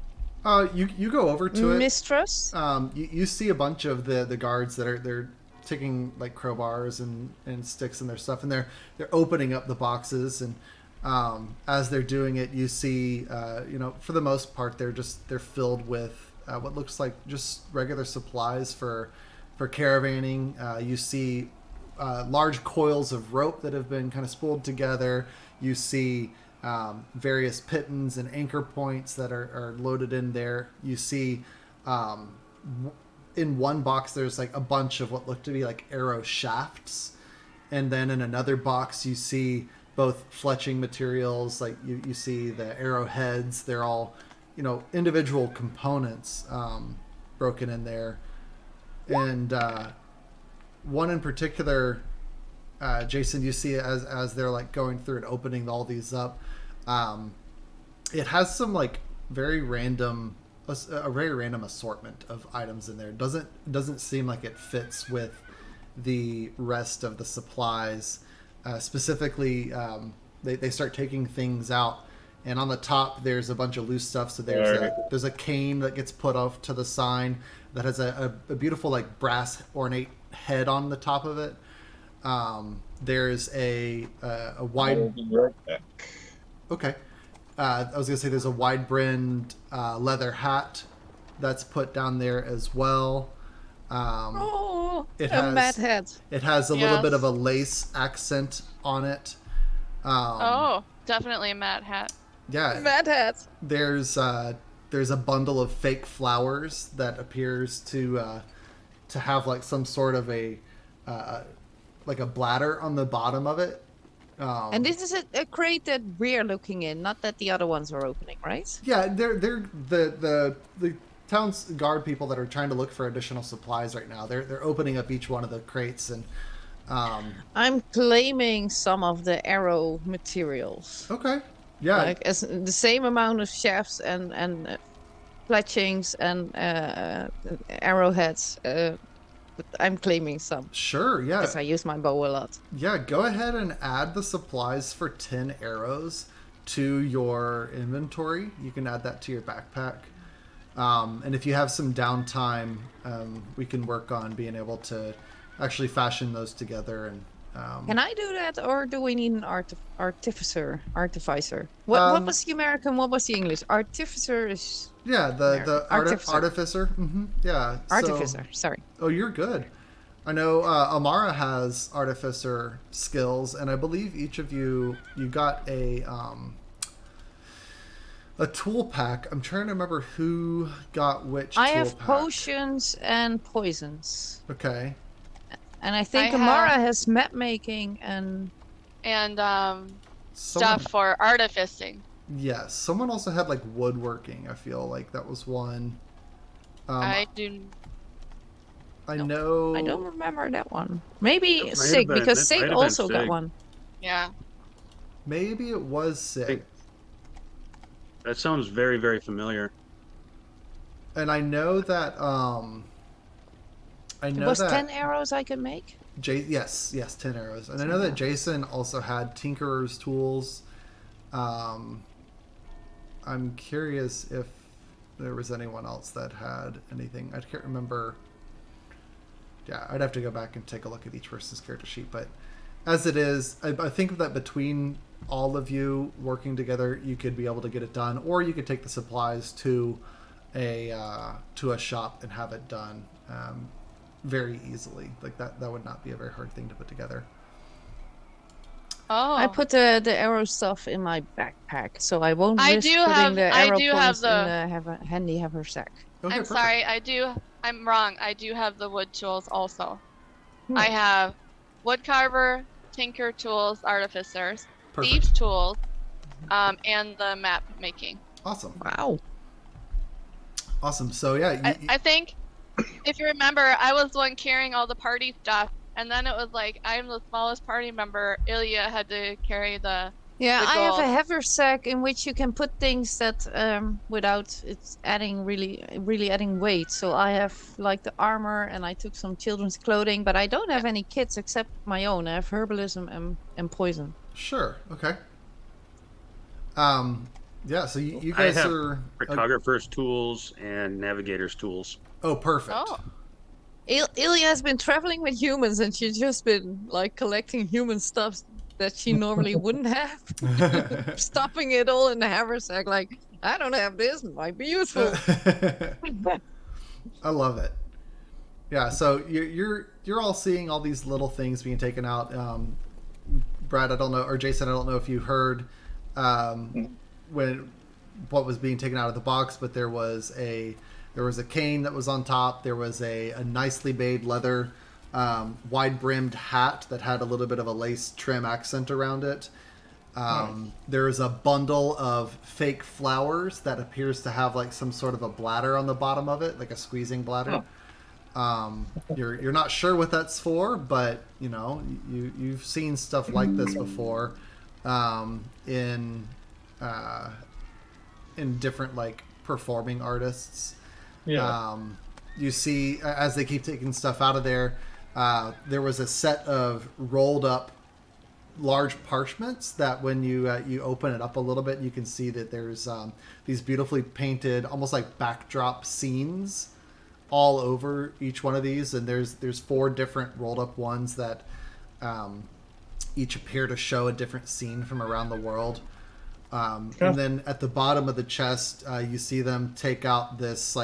You go over to it. mistrust? You see a bunch of the guards that they're taking like crowbars and sticks and their stuff, and they're opening up the boxes, and as they're doing it, you see for the most part they're filled with what looks like just regular supplies for caravanning. You see large coils of rope that have been kind of spooled together. You see various pittons and anchor points that are loaded in there. You see in one box there's like a bunch of what look to be like arrow shafts, and then in another box you see both fletching materials, like you see the arrowheads. They're all individual components broken in there, and one in particular, Jason, you see as they're like going through and opening all these up, it has some like a very random assortment of items in there. It doesn't seem like it fits with the rest of the supplies. Specifically, they start taking things out, and on the top there's a bunch of loose stuff. So there's a cane that gets put off to the sign that has a beautiful like brass ornate head on the top of it. There's a wide. Okay. I was gonna say there's a wide brimmed leather hat that's put down there as well. It has a mad hat. It has a little bit of a lace accent on it. Definitely a mad hat. Yeah, mad hat. There's a bundle of fake flowers that appears to have like some sort of a like a bladder on the bottom of it. And this is a crate that we're looking in, not that the other ones are opening, right? Yeah, they're the town's guard people that are trying to look for additional supplies right now. They're opening up each one of the crates, and I'm claiming some of the arrow materials. Okay. Yeah. Like as the same amount of shafts and fletchings and arrowheads. But I'm claiming some. Sure, yeah. Because I use my bow a lot. Yeah, go ahead and add the supplies for 10 arrows to your inventory. You can add that to your backpack. And if you have some downtime, we can work on being able to actually fashion those together. And can I do that, or do we need an artificer? What was the American? What was the English? Artificer is. Yeah, the artificer. Mm-hmm. Yeah. Artificer. Sorry. Oh, you're good. I know Amara has artificer skills, and I believe each of you got a tool pack. I'm trying to remember who got which. I have potions and poisons. Okay. And I think Amara has map making and stuff for artificing. Yes, someone also had like woodworking. I feel like that was one. I know. I don't remember that one. Maybe Sig, because Sig also got one. Yeah. Maybe it was Sig. That sounds very, very familiar. And I know that. I know was that 10 arrows I could make. Yes, 10 arrows, and I know that Jason also had tinkerer's tools. I'm curious if there was anyone else that had anything. I can't remember. Yeah, I'd have to go back and take a look at each person's character sheet. But as it is, I think that between all of you working together, you could be able to get it done, or you could take the supplies to a shop and have it done very easily. Like that would not be a very hard thing to put together. Oh. I put the arrow stuff in my backpack, so I won't risk putting the arrow points in the handy haversack. Okay, I'm sorry, I'm wrong. I do have the wood tools also. Hmm. I have wood carver, tinker tools, artificers, Perfect. thieves tools, and the map making. Awesome. Wow. Awesome. So yeah, I think if you remember, I was the one carrying all the party stuff, and then it was like I'm the smallest party member. Ilya had to carry the Yeah, the I have a gold. haversack in which you can put things that without it's adding really adding weight. So I have like the armor and I took some children's clothing, but I don't Yeah. have any kits except my own. I have herbalism and poison. Sure. Okay. Um, yeah. So you I guys have are. cartographer's tools and navigator's tools. Oh, perfect. Oh, Ilya has been traveling with humans and she's just been like collecting human stuff that she normally wouldn't have. Stuffing it all in the haversack, like, I don't have this, might be useful. I love it. Yeah. So you're all seeing all these little things being taken out. Brad, I don't know, or Jason, I don't know if you heard when what was being taken out of the box, but there was a cane that was on top. There was a nicely made leather wide brimmed hat that had a little bit of a lace trim accent around it. There's a bundle of fake flowers that appears to have like some sort of a bladder on the bottom of it, like a squeezing bladder. You're not sure what that's for, but you know you've seen stuff like this before in different like performing artists. Yeah. You see as they keep taking stuff out of there. There was a set of rolled up large parchments that when you open it up a little bit, you can see that there's these beautifully painted, almost like backdrop scenes all over each one of these, and there's 4 different rolled up ones that each appear to show a different scene from around the world. And then at the bottom of the chest, you see them take out this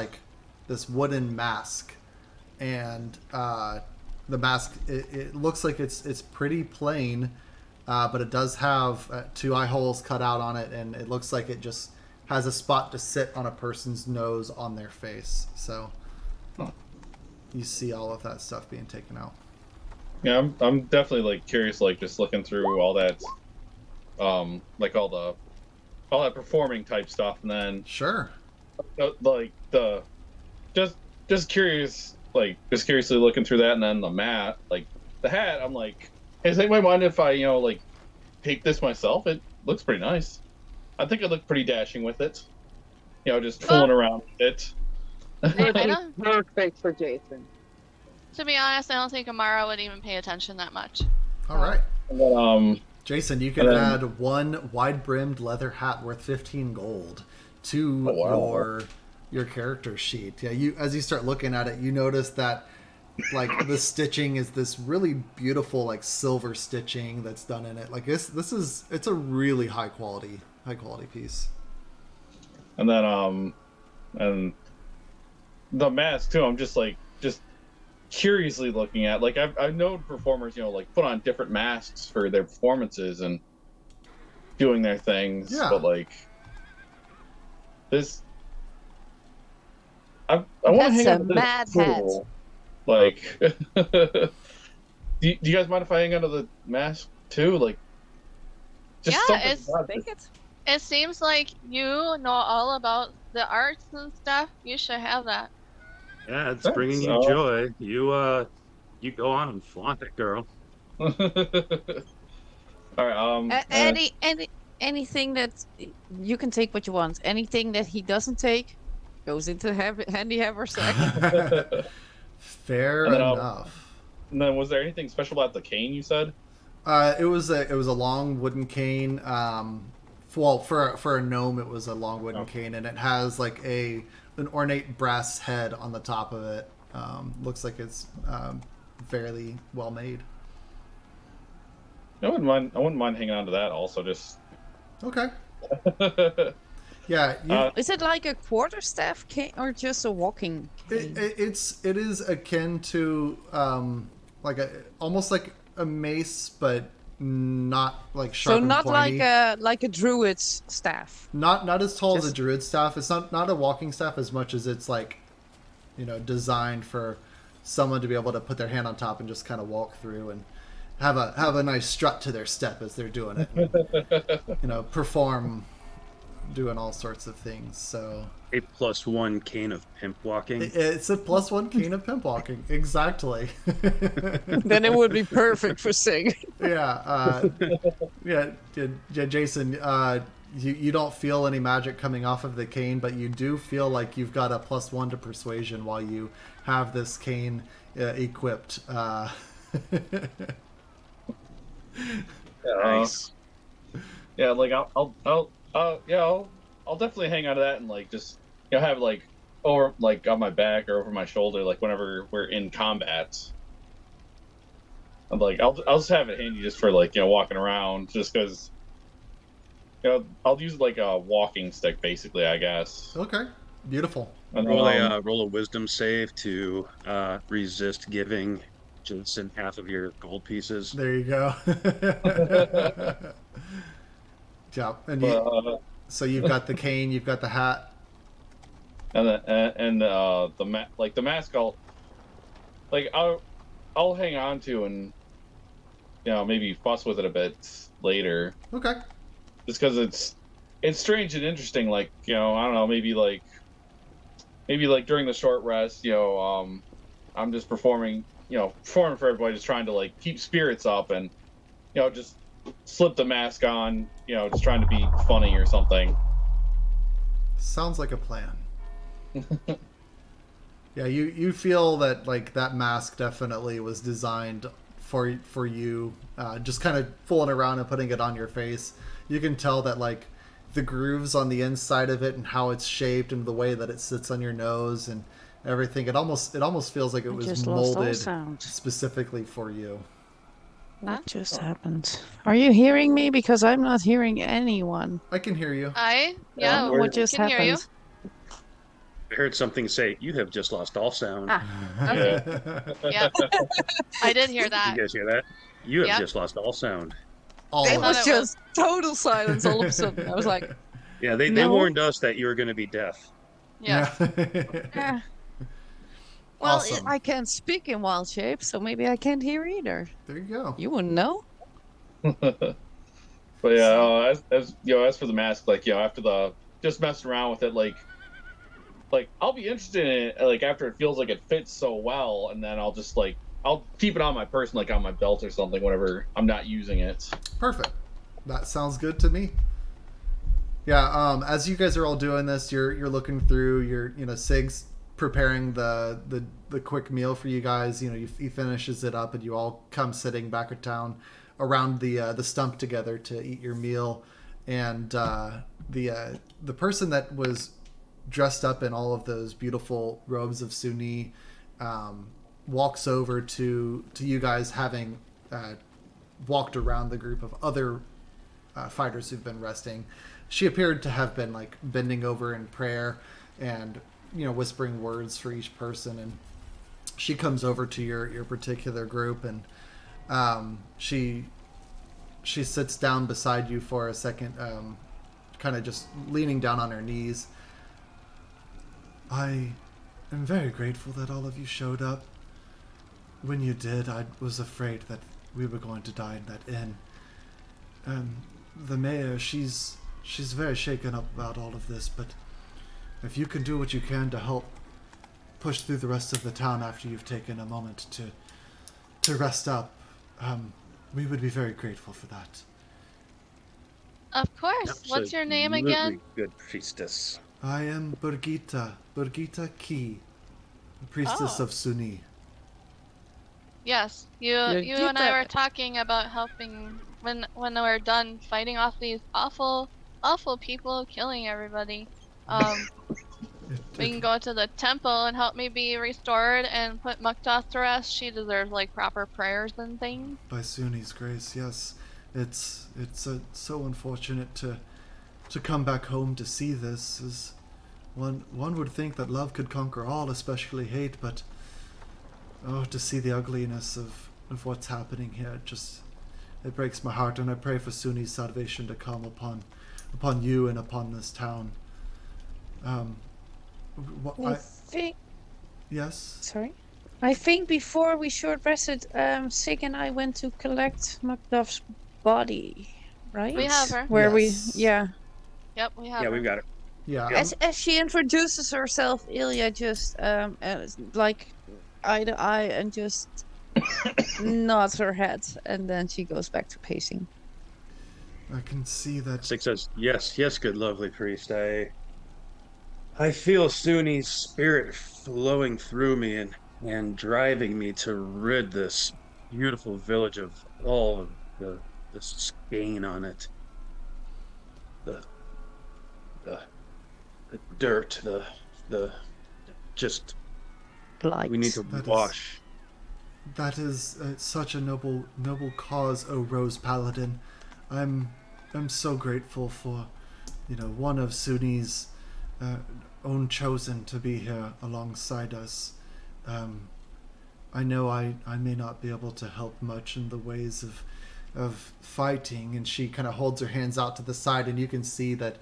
wooden mask, and the mask it looks like it's pretty plain, but it does have 2 eye holes cut out on it, and it looks like it just has a spot to sit on a person's nose on their face. So you see all of that stuff being taken out. Yeah, I'm definitely like curious, like just looking through all that, like all that performing type stuff, and then Sure. like the just curious, like just curiously looking through that, and then the mat, like the hat. I'm like, hey, does anybody mind if I like take this myself? It looks pretty nice. I think I look pretty dashing with it. Just fooling around with it. I don't. Perfect for Jason. To be honest, I don't think Amara would even pay attention that much. All right. But, Jason, you can add 1 wide-brimmed leather hat worth 15 gold to your character sheet. Yeah, as you start looking at it, you notice that like the stitching is this really beautiful like silver stitching that's done in it. Like it's a really high quality piece. and then and the mask too. I'm just curiously looking at, like, I've known performers, like put on different masks for their performances and doing their things. Yeah. But like this, I want to hang out with this Mad tool. Like, do you guys mind if I hang out of the mask too? Like, just Yeah, something about Take it. it. It seems like you know all about the arts and stuff. You should have that. Yeah, it's Thanks. bringing you joy. You go on and flaunt it, girl. All right. Anything that you can take what you want. Anything that he doesn't take goes into handy haversack. Fair And then, enough. And then, was there anything special about the cane you said? It was a long wooden cane. Well, for a gnome, it was a long wooden cane, and it has like an ornate brass head on the top of it. Looks like it's fairly well made. I wouldn't mind hanging on to that. Also, just Okay. Yeah. Is it like a quarterstaff cane or just a walking cane? It is akin to like almost like a mace, but not like sharp. So and not pointy. like a druid's staff. Not as tall as a Just- druid staff. It's not a walking staff as much as it's like, designed for someone to be able to put their hand on top and just kind of walk through and have a nice strut to their step as they're doing it. And, perform doing all sorts of things. So A +1 cane of pimp walking. it's a +1 cane of pimp walking. Exactly. Then it would be perfect for Sig. Yeah. Yeah. Jason, you don't feel any magic coming off of the cane, but you do feel like you've got a +1 to persuasion while you have this cane equipped. Nice. Yeah, like I'll definitely hang on to that and like just have like over like on my back or over my shoulder like whenever we're in combat. I'm like I'll just have it handy just for like walking around just because I'll use like a walking stick basically I guess. Okay. Beautiful. And Roll a wisdom save to resist giving Jason half of your gold pieces. There you go. Yeah, and so you've got the cane, you've got the hat, and the mask I'll hang on to and maybe fuss with it a bit later. Okay. Just because it's strange and interesting. Like I don't know, maybe like during the short rest, I'm just performing for everybody, just trying to like keep spirits up and just slip the mask on, just trying to be funny or something. Sounds like a plan. Yeah, you feel that like that mask definitely was designed for you, just kind of fooling around and putting it on your face. You can tell that like the grooves on the inside of it and how it's shaped and the way that it sits on your nose and everything. It almost feels like it was molded specifically for you. What just happened? Are you hearing me? Because I'm not hearing anyone. I can hear you. What just can happened? Hear you. I heard something say, "You have just lost all sound." Okay. Yep. I did hear that. You guys hear that? You have just lost all sound. It was just total silence all of a sudden. I was like, yeah, they warned us that you were going to be deaf. Yeah. Yeah. Well, Awesome. I can't speak in wild shape, so maybe I can't hear either. There you go. You wouldn't know. But yeah, as for the mask, like after the just messing around with it, like I'll be interested in it like after it feels like it fits so well, and then I'll just like I'll keep it on my person, like on my belt or something, whenever I'm not using it. Perfect. That sounds good to me. Yeah. As you guys are all doing this, you're looking through. Sig's preparing the quick meal for you guys. He finishes it up, and you all come sitting back at town around the stump together to eat your meal. And the person that was dressed up in all of those beautiful robes of Sunni walks over to you guys, having walked around the group of other fighters who've been resting. She appeared to have been like bending over in prayer and whispering words for each person, and she comes over to your particular group, and she sits down beside you for a second, kind of just leaning down on her knees. I am very grateful that all of you showed up. When you did, I was afraid that we were going to die in that inn. The mayor, she's very shaken up about all of this, but if you can do what you can to help push through the rest of the town after you've taken a moment to rest up, we would be very grateful for that. Of course. What's your name again? Good priestess. I am Birgitta Key, a priestess of Sunni. Yes, you and I were talking about helping when we're done fighting off these awful people killing everybody. We can go to the temple and help me be restored and put Muktas to rest. She deserves like proper prayers and things. By Sunni's grace, yes. It's so unfortunate to come back home to see this. As one would think that love could conquer all, especially hate, but to see the ugliness of what's happening here, it breaks my heart, and I pray for Sunni's salvation to come upon you and upon this town. Yes? Sorry? I think before we short rested, Sig and I went to collect Macduff's body, right? We have her. Where Yes. yeah. Yep, we have Yeah, her. we've got it. Yeah. Yeah. As she introduces herself, Ilya just like eye to eye and just nods her head, and then she goes back to pacing. I can see that. Six says, "Yes, yes, good, lovely priest. I feel Suni's spirit flowing through me and driving me to rid this beautiful village of all of the stain on it, the the the dirt, the just we need Blight. to That is wash." that is such a noble cause, O Rose Paladin. I'm so grateful for one of Suni's own chosen to be here alongside us. I know I may not be able to help much in the ways of fighting, and she kind of holds her hands out to the side, and you can see that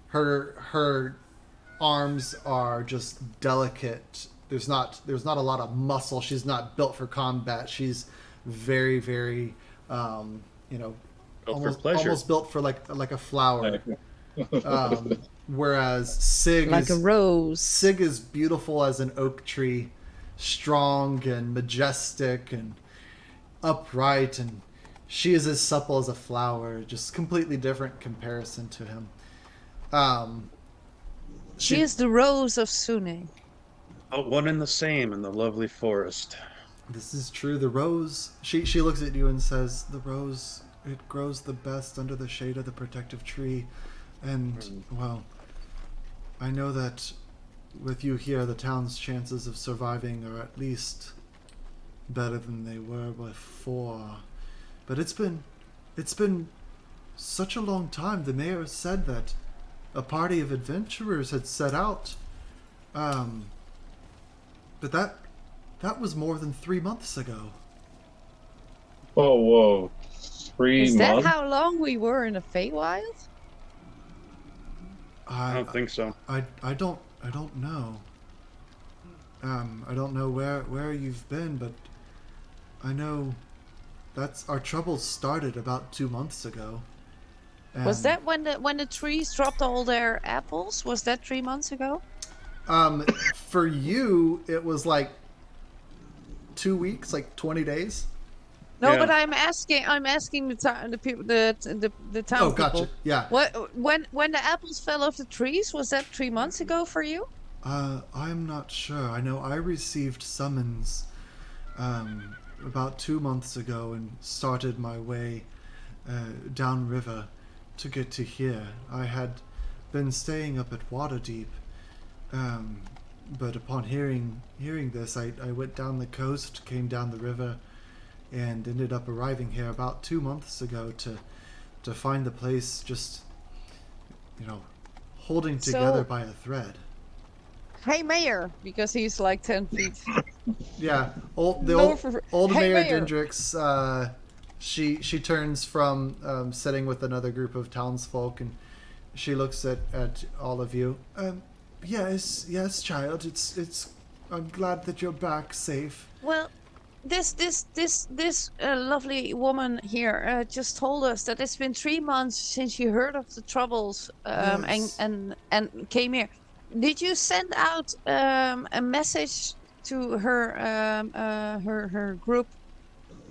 her arms are just delicate. There's not a lot of muscle. She's not built for combat. She's very, very Built for pleasure. almost built for like a flower. Whereas Sig Like a rose. Sig is beautiful as an oak tree, strong and majestic and upright, and she is as supple as a flower. Just completely different comparison to him. She is the rose of Sune. Oh, one and the same in the lovely forest. This is true. The rose. She looks at you and says, "The rose, it grows the best under the shade of the protective tree, and well, I know that with you here, the town's chances of surviving are at least better than they were before. But it's been such a long time. The mayor said that a party of adventurers had set out, but that was more than 3 months ago." Whoa. 3 Is that months? how long we were in the Feywild? I don't think so. I don't know. I don't know where you've been, but I know that's our troubles started about 2 months ago. Was that when the trees dropped all their apples? Was that 3 months ago? For you, it was like 2 weeks, like 20 days. No, Yeah. but I'm asking the people, the town Oh, gotcha. people. Yeah. When the apples fell off the trees, was that 3 months ago for you? I'm not sure. I know I received summons about 2 months ago and started my way downriver to get to here. I had been staying up at Waterdeep, but upon hearing this, I went down the coast, came down the river, and ended up arriving here about 2 months ago to find the place just holding together So- by a thread. Hey, Mayor, because he's like 10 feet. Yeah, old Hey, Mayor Mayor. Dendrix. She turns from sitting with another group of townsfolk, and she looks at all of you. Yes, child. It's. I'm glad that you're back safe. Well, this lovely woman here just told us that it's been 3 months since you heard of the troubles Yes. and came here. Did you send out a message to her group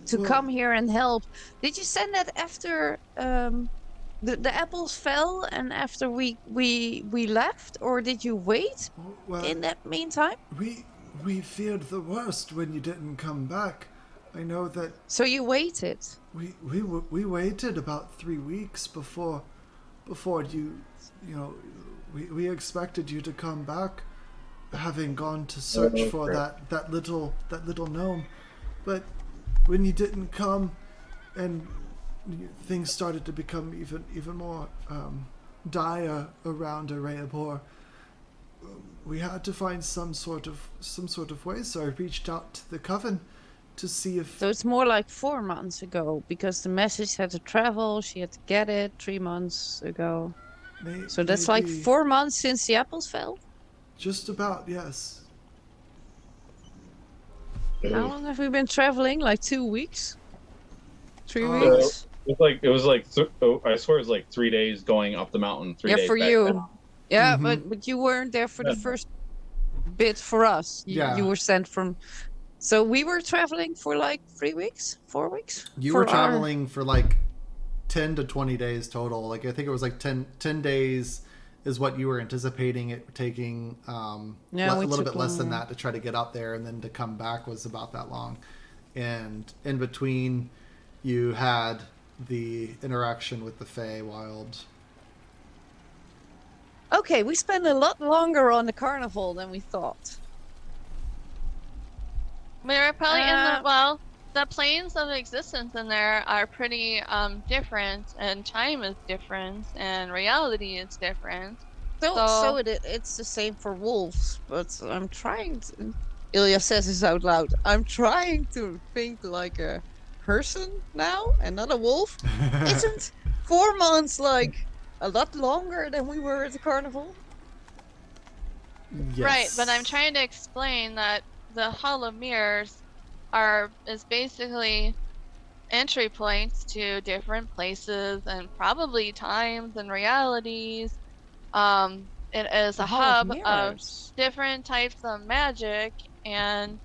to Well- come here and help? Did you send that after the apples fell and after we left, or did you wait Well, in that meantime? we feared the worst when you didn't come back. I know that So you waited. we waited about 3 weeks before we expected you to come back, having gone to search for that little gnome, but when you didn't come, and things started to become even more dire around Erebor, we had to find some sort of way. So I reached out to the coven to see if So it's more like 4 months ago because the message had to travel. She had to get it 3 months ago. So that's like maybe 4 months since the apples fell. just about, yes. How long have we been traveling? Like 2 weeks? 3 Uh, weeks? I swear it was like 3 days going up the mountain, three Yeah, days for back you. down. Yeah, Mhm. but you weren't there for the Yeah. first bit for us. You Yeah. were sent from. So we were traveling for like 3 weeks, 4 weeks You were for our. traveling for like 10 to 20 days total. Like I think it was like 10 days is what you were anticipating it taking. Yeah, A we little took bit less than longer. that to try to get up there, and then to come back was about that long. And in between, you had the interaction with the Feywild. Okay, we spent a lot longer on the carnival than we thought. We were probably in Uh, the well, the planes of existence in there are pretty different, and time is different, and reality is different. So So it's the same for wolves, but I'm trying to. Ilya says this out loud. I'm trying to think like a person now and not a wolf. Isn't 4 months like a lot longer than we were at the carnival? Yes. right, but I'm trying to explain that the Hall of Mirrors is basically entry points to different places and probably times and realities. It is The a Hall of hub of Mirrors. different types of magic, and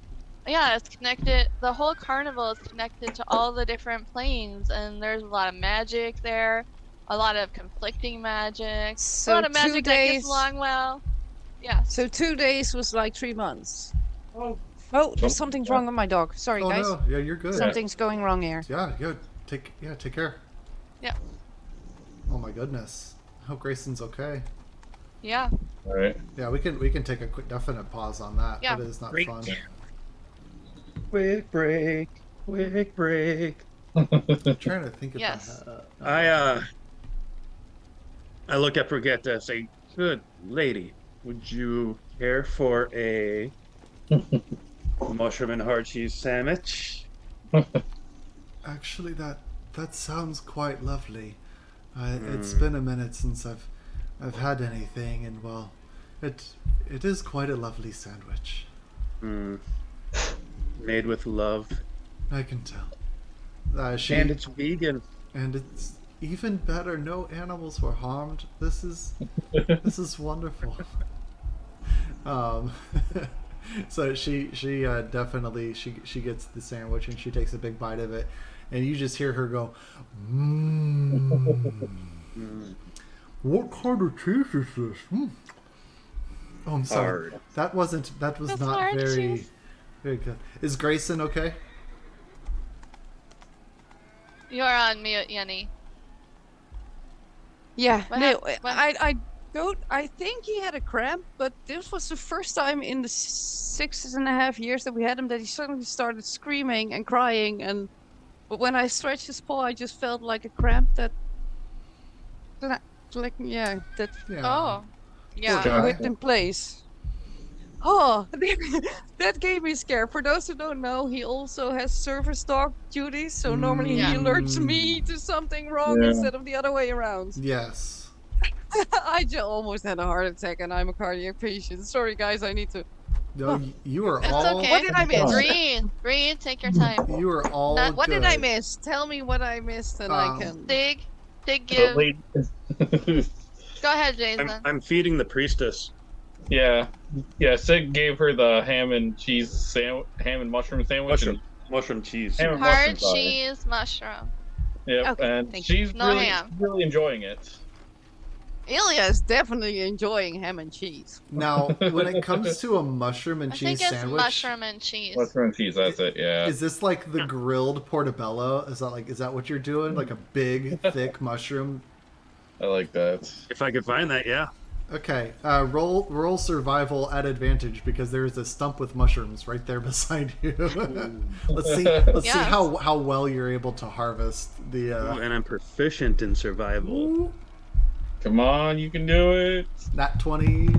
yeah, it's connected. The whole carnival is connected to all the different planes, and there's a lot of magic there, a lot of conflicting magic, a So lot of two magic that gets days. along well. Yes. So 2 days was like 3 months. Oh, there's something's wrong with my dog. Sorry, Oh guys. no, yeah, you're good. Something's going wrong here. Yeah, take care. Yeah. Oh my goodness. I hope Grayson's okay. Yeah. All right. Yeah, we can take a quick definite pause on that. Yeah. That is not Great. fun. Quick break. Quick break. I'm trying to think if Yes. I look at Brigitte, say, "Good lady, would you care for a mushroom and hard cheese sandwich?" Actually, that sounds quite lovely. It's been a minute since I've had anything, and well, it is quite a lovely sandwich. Made with love, I can tell. and it's vegan. And it's even better. No animals were harmed. This is wonderful. Um, so she definitely she gets the sandwich and she takes a big bite of it, and you just hear her go, mmm. What kind of cheese is this? Mm. Oh, I'm sorry. Hard. That was That's not hard very cheese. very good. Is Grayson okay? You're on mute, Yenny. Yeah, What no, hap- what- I don't. I think he had a cramp, but this was the first time in the 6.5 years that we had him that he suddenly started screaming and crying. But when I stretched his paw, I just felt like a cramp that like Yeah. Oh. Yeah. guy. whipped in place. Oh, that gave me scared. For those who don't know, he also has service dog duties, so normally he Yeah. alerts me to something wrong Yeah. instead of the other way around. Yes. I just almost had a heart attack, and I'm a cardiac patient. Sorry, guys, I need to. No, you are It's all. okay. What did I miss? Breathe, take your time. You are all. Not- What did I good. miss? Tell me what I missed, and I can. Dig, The give. lady- Go ahead, Jason. I'm feeding the priestess. yeah, Sig gave her the ham and mushroom sandwich. Mushroom cheese. Ham and Hard mushroom, sorry. cheese mushroom. Yep, Okay, and thank you. she's No really ham. really enjoying it. Ilya is definitely enjoying ham and cheese. Now, when it comes to a mushroom and I cheese think it's sandwich, mushroom and cheese. Mushroom and cheese, that's it. Yeah. is this like the grilled portobello? Is that what you're doing? Like a big, thick mushroom? I like that. If I could find that, yeah. Okay, roll survival at advantage because there is a stump with mushrooms right there beside you. let's see Yes. how well you're able to harvest the. Ooh, and I'm proficient in survival. Come on, you can do it. Nat 20.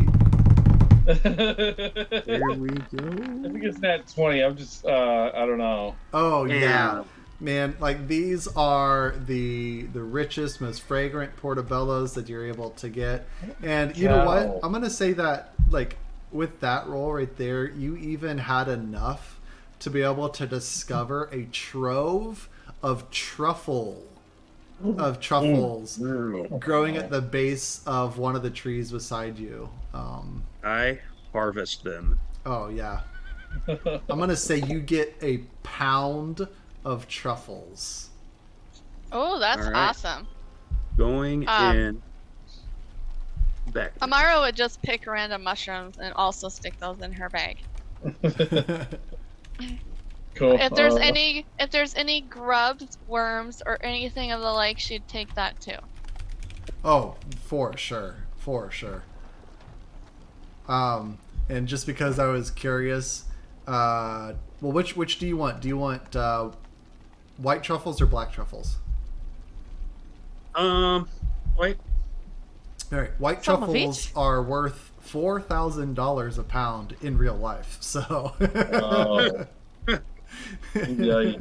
I There we go. think it's nat 20. I'm just I don't know. Oh yeah. Yeah. Man, like these are the richest, most fragrant portobellos that you're able to get. And you know what? Wow. I'm gonna say that like with that roll right there, you even had enough to be able to discover a trove of truffle of truffles growing at the base of one of the trees beside you. I harvest them. Oh yeah, I'm gonna say you get a pound of truffles. Oh, that's All right. awesome. Going in back. Amara would just pick random mushrooms and also stick those in her bag. Cool. If there's any grubs, worms, or anything of the like, she'd take that too. Oh, for sure. And just because I was curious, well, which do you want? Do you want white truffles or black truffles? Wait. All right, white Some of truffles each. are worth $4,000 a pound in real life. So Yeah.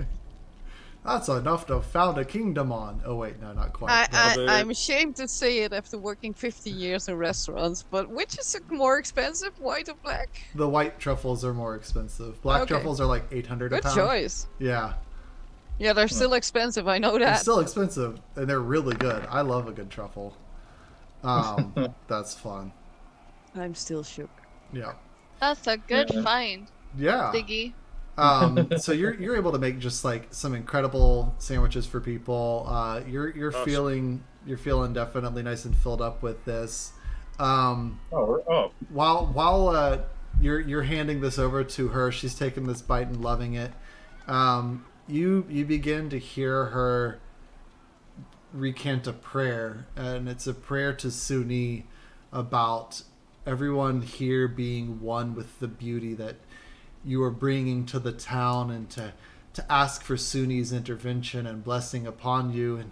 that's enough to found a kingdom on. Oh wait, no, not quite. I'm ashamed to say it after working 50 years in restaurants, but which is more expensive, white or black? The white truffles are more expensive. Black Okay. truffles are like 800 a Good pound. choice. Yeah. Yeah, they're still expensive. I know They're that. still expensive, and they're really good. I love a good truffle. That's fun. I'm still shook. Yeah. That's a good Yeah. find, Yeah. Diggy. So you're able to make just like some incredible sandwiches for people. You're Awesome. feeling definitely nice and filled up with this. We're up. While you're handing this over to her, she's taking this bite and loving it. You begin to hear her recant a prayer, and it's a prayer to Suni about everyone here being one with the beauty that you are bringing to the town, and to ask for Suni's intervention and blessing upon you, and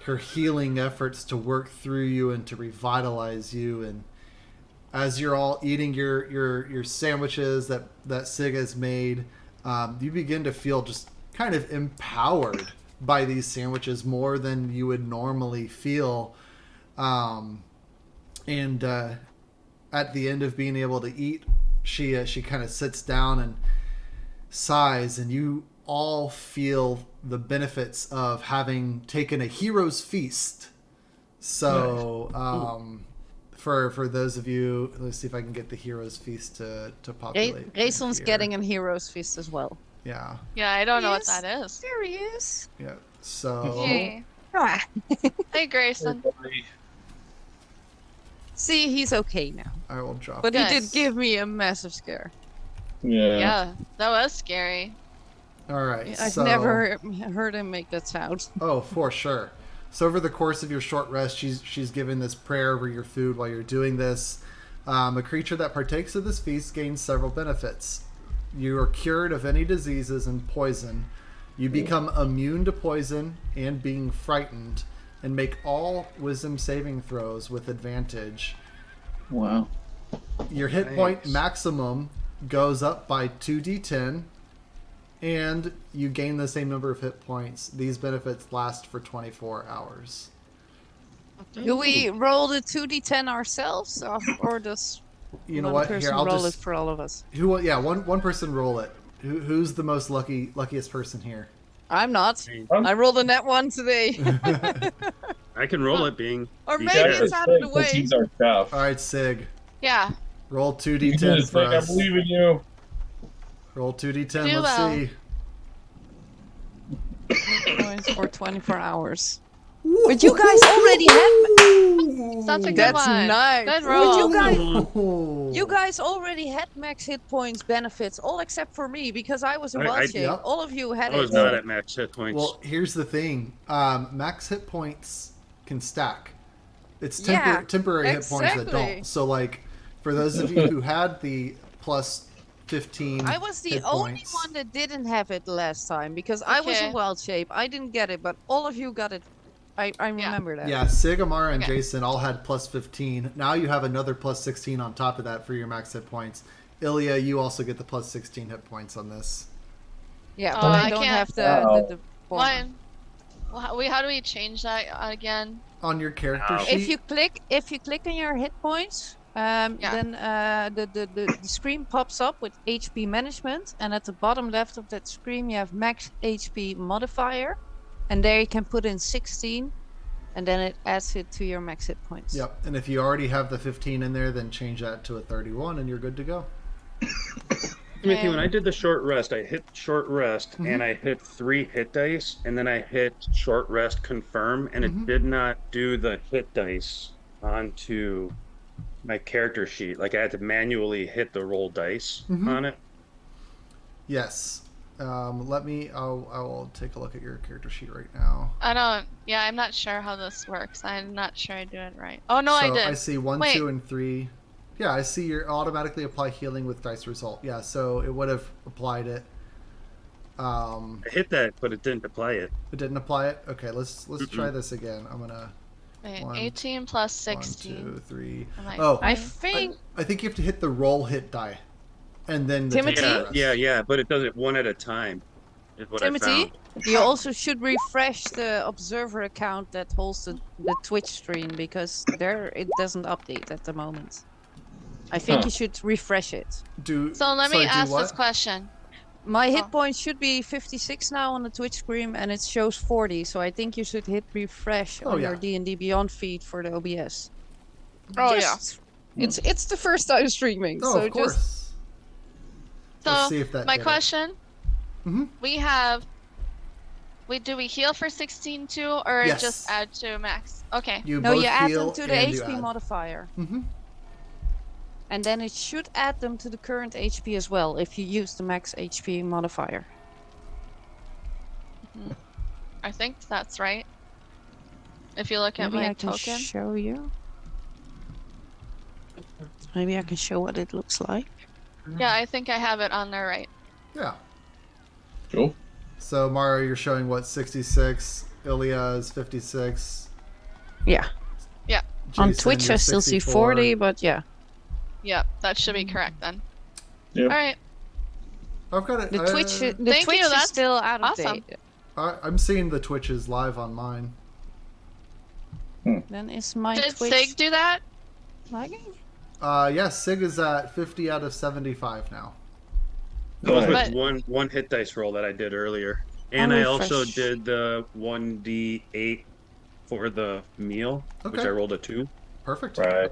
her healing efforts to work through you and to revitalize you. And as you're all eating your sandwiches that Sig has made, you begin to feel just kind of empowered by these sandwiches more than you would normally feel. And at the end of being able to eat, she kind of sits down and sighs, and you all feel the benefits of having taken a hero's feast. So, for those of you, let's see if I can get the hero's feast to populate. Raison's here. getting a hero's feast as well. Yeah, Yeah, I don't know what Yes. that is. There he is. yeah. So, Yay. Ah. Hey, Grayson. See, he's okay now. I will drop. But he did Yes. give me a massive scare. Yeah, that was scary. All right. I've so, never heard him make that sound. Oh, for sure. So over the course of your short rest, she's given this prayer over your food while you're doing this. A creature that partakes of this feast gains several benefits. You are cured of any diseases and poison. You become immune to poison and being frightened, and make all wisdom saving throws with advantage. Wow. Your hit point Nice. maximum goes up by 2d10, and you gain the same number of hit points. These benefits last for 24 hours. Do we roll the 2d10 ourselves, or does You know one what? person Here, I'll roll just it for all of us? one person roll it. Who's the most luckiest person here? I'm not. I'm- I rolled a net one today. I can roll it being. Or the maybe chef. it's out of the way. He's our chef. All right, Sig, Yeah. roll You 2d10 just for think I us. believe in you. Roll 2d10. Do Let's well. see. Points for 24 hours. But you guys already had. Such a good That's one. nice. Good But roll. you guys already had max hit points benefits, all except for me, because I was in I- wild I- shape. Yep. All of you had I was it. not at max hit points. Well, here's the thing. Max hit points can stack. It's Yeah, temporary hit points that exactly. don't. So, like, for those of you who had the plus 15 I was the hit only points, one that didn't have it last time because I was in Okay. wild shape. I didn't get it, but all of you got it. I remember that. Yeah, Sig, Amara, and Okay. Jason all had plus 15. Now you have another plus 16 on top of that for your max hit points. Ilya, you also get the plus 16 hit points on this. Yeah, Oh, but I I don't can't- have the former. One. Well, how do we change that again? On your character Ow. sheet, If you click on your hit points, then the screen pops up with HP management, and at the bottom left of that screen you have max HP modifier, and there you can put in 16, and then it adds it to your max hit points. Yep. And if you already have the 15 in there, then change that to a 31, and you're good to go. Timothy, when I did the short rest, I hit short rest and I hit 3 hit dice, and then I hit short rest confirm, and it did not do the hit dice onto my character sheet. Like I had to manually hit the roll dice on it. Yes. I will take a look at your character sheet right now. I'm not sure how this works. I'm not sure I do it right. Oh, no, I So did. I see 1, Wait. 2, and 3. Yeah, I see you automatically apply healing with dice result. Yeah, so it would have applied it. I hit that, but it didn't apply it. It didn't apply it? Okay, let's try this again. I'm gonna... Wait, 1, 18 plus 16. 1, 2, 3. Am I Oh, I fine? think I think you have to hit the roll hit die. And then the Timothy? Yeah, but it does it one at a time. Is what I Timothy, found. you also should refresh the observer account that holds the Twitch stream, because there it doesn't update at the moment. I think you should refresh it. So let me ask this question. My hit points should be 56 now on the Twitch screen, and it shows 40. So I think you should hit refresh on your D&D Beyond feed for the OBS. Oh, It's the first time streaming, Oh, so of course. just Let's So see if that my did it. question, Mhm. do we heal for 16 too, or Yes. just add to max? Okay. You no, both you add heal them to the and you HP add. modifier. Mm-hmm. And then it should add them to the current HP as well, if you use the max HP modifier. I think that's right. If you look at Maybe my I can token. show you. Maybe I can show what it looks like. Yeah, I think I have it on there right. Yeah. Cool. So Mario, you're showing what, 66. Ilya is 56. Yeah. Yeah. On Jason, Twitch you're I still see 64. 40, but yeah. Yep, that should be correct then. Yep. All right. I've got it. The Twitch, Thank Twitch you, is that's still out of awesome. date. I'm seeing the Twitches live on mine. Then is my Did Twitch Sig do that? lagging? Yes, Sig is at 50 out of 75 now. That was But- with one hit dice roll that I did earlier. And I also refresh. did the 1d8 for the meal, which Okay. I rolled a 2. Perfect. Right.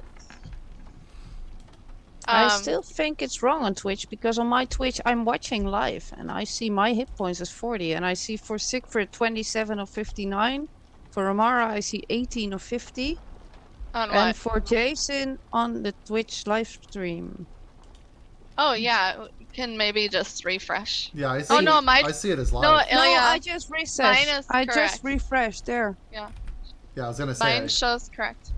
I still think it's wrong on Twitch, because on my Twitch I'm watching live and I see my hit points as 40, and I see for Siegfried 27 of 59. For Amara I see 18 of 50. On And what? for Jason on the Twitch live stream. Oh yeah, can maybe just refresh. Yeah, I see. Oh, no, my- I see it as live. No, No, Ilya, I just refreshed. mine is I correct. just refreshed there. Yeah, I was gonna say. Mine shows correct.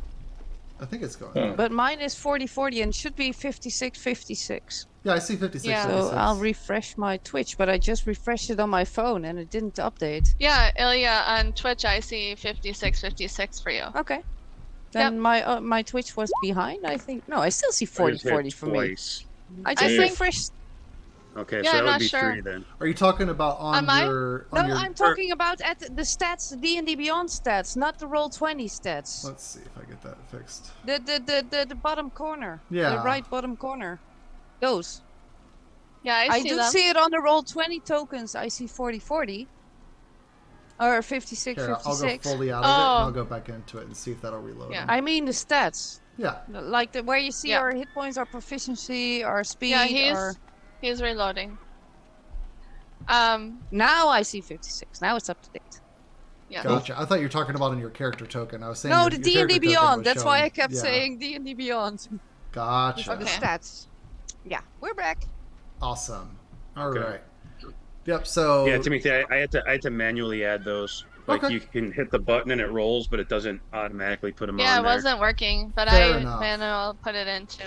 I think it's going. Oh. But mine is 40-40 and should be 56-56. Yeah, I see 56. Yeah. So 56. I'll refresh my Twitch, but I just refreshed it on my phone and it didn't update. Yeah, Ilya, on Twitch I see 56 for you. Okay. Then my Twitch was behind, I think. No, I still see I just hit 40-40 for me. twice. I I just think- refreshed. Okay, Yeah, so I'm that would not be sure. 3 then. Are you talking about on Am I? your? No, On your... I'm talking about at the stats, the D&D Beyond stats, not the Roll20 stats. Let's see if I get that fixed. The bottom corner. Yeah. The right bottom corner. Those. Yeah, I I see do them. see it on the Roll20 tokens. I see 40-40. Or 56-56. Here, I'll go fully out of it, and I'll go back into it and see if that'll reload. Yeah. them. I mean the stats. Yeah. Like where you see Yeah. our hit points, our proficiency, our speed, Yeah, he's reloading. Now I see 56. Now it's up to date. Yeah. Gotcha. I thought you were talking about on your character token. I was saying. No, your the character D&D token Beyond. was That's why showing- I kept yeah. saying D&D Beyond. Gotcha. The Okay. stats. Yeah, we're back. Awesome. All Okay. right. Yep. So. Yeah, Timothy, I had to manually add those. Like Okay. you can hit the button and it rolls, but it doesn't automatically put them Yeah, on it there. wasn't working, but Fair I enough. manual put it in too.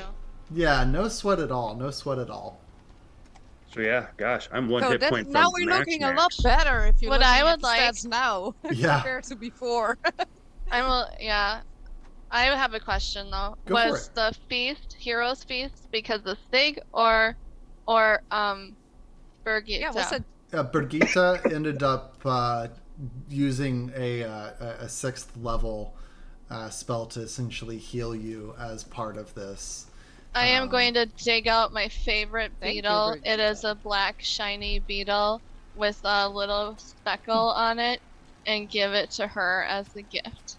Yeah. No sweat at all. No sweat at all. So yeah, gosh, I'm one So hit that, point from now we're max looking a lot max. better if you're What looking I at would the like- stats now Yeah. compared to before. Yeah. I have a question though. Go for Was it. the feast Heroes Feast because of Sig or Birgit? Yeah, what's that? Birgitta ended up using a sixth level spell to essentially heal you as part of this. I am going to dig out my favorite Thank you, beetle. Birgit. It is a black shiny beetle with a little speckle on it. and give it to her as a gift.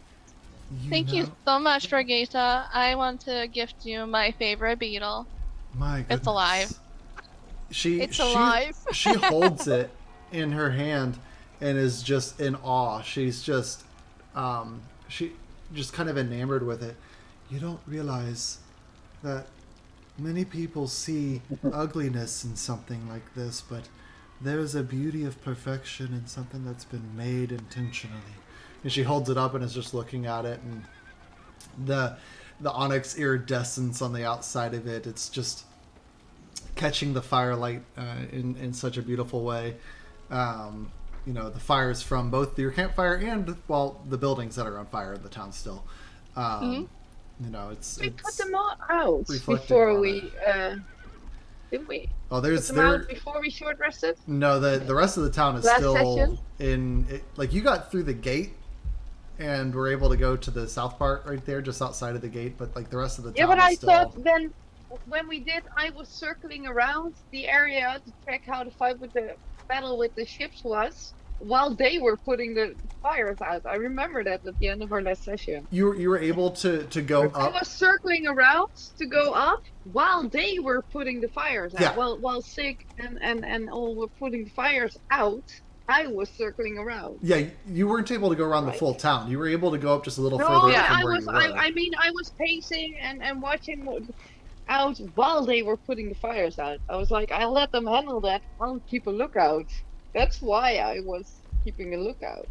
Thank you know, so much, Brigitte. I want to gift you my favorite beetle. my goodness. It's alive. It's alive. She holds it in her hand and is just in awe. She's just she just kind of enamored with it. You don't realize that many people see ugliness in something like this, but there is a beauty of perfection in something that's been made intentionally. And she holds it up and is just looking at it, and the onyx iridescence on the outside of it, it's just catching the firelight in such a beautiful way. The fires from both your campfire and, well, the buildings that are on fire in the town still. It's We put them all out reflecting before on we. Didn't we? Oh, Put them out before we short rested? No, the rest of the town is Last still session? in. Like, you got through the gate and were able to go to the south part right there, just outside of the gate. But like the rest of the town, Yeah, but is I still... thought then when we did, I was circling around the area to check how the fight with the battle with the ships was, while they were putting the fires out. I remember that at the end of our last session. You were able to go I up. was circling around to go up while they were putting the fires out. Yeah. While Sig and all were putting the fires out, I was circling around. Yeah, you weren't able to go around the full town. You were able to go up just a little No, further yeah, up from I where was. you were. I was pacing and watching out while they were putting the fires out. I was like, I'll let them handle that. I'll keep a lookout. That's why I was keeping a lookout.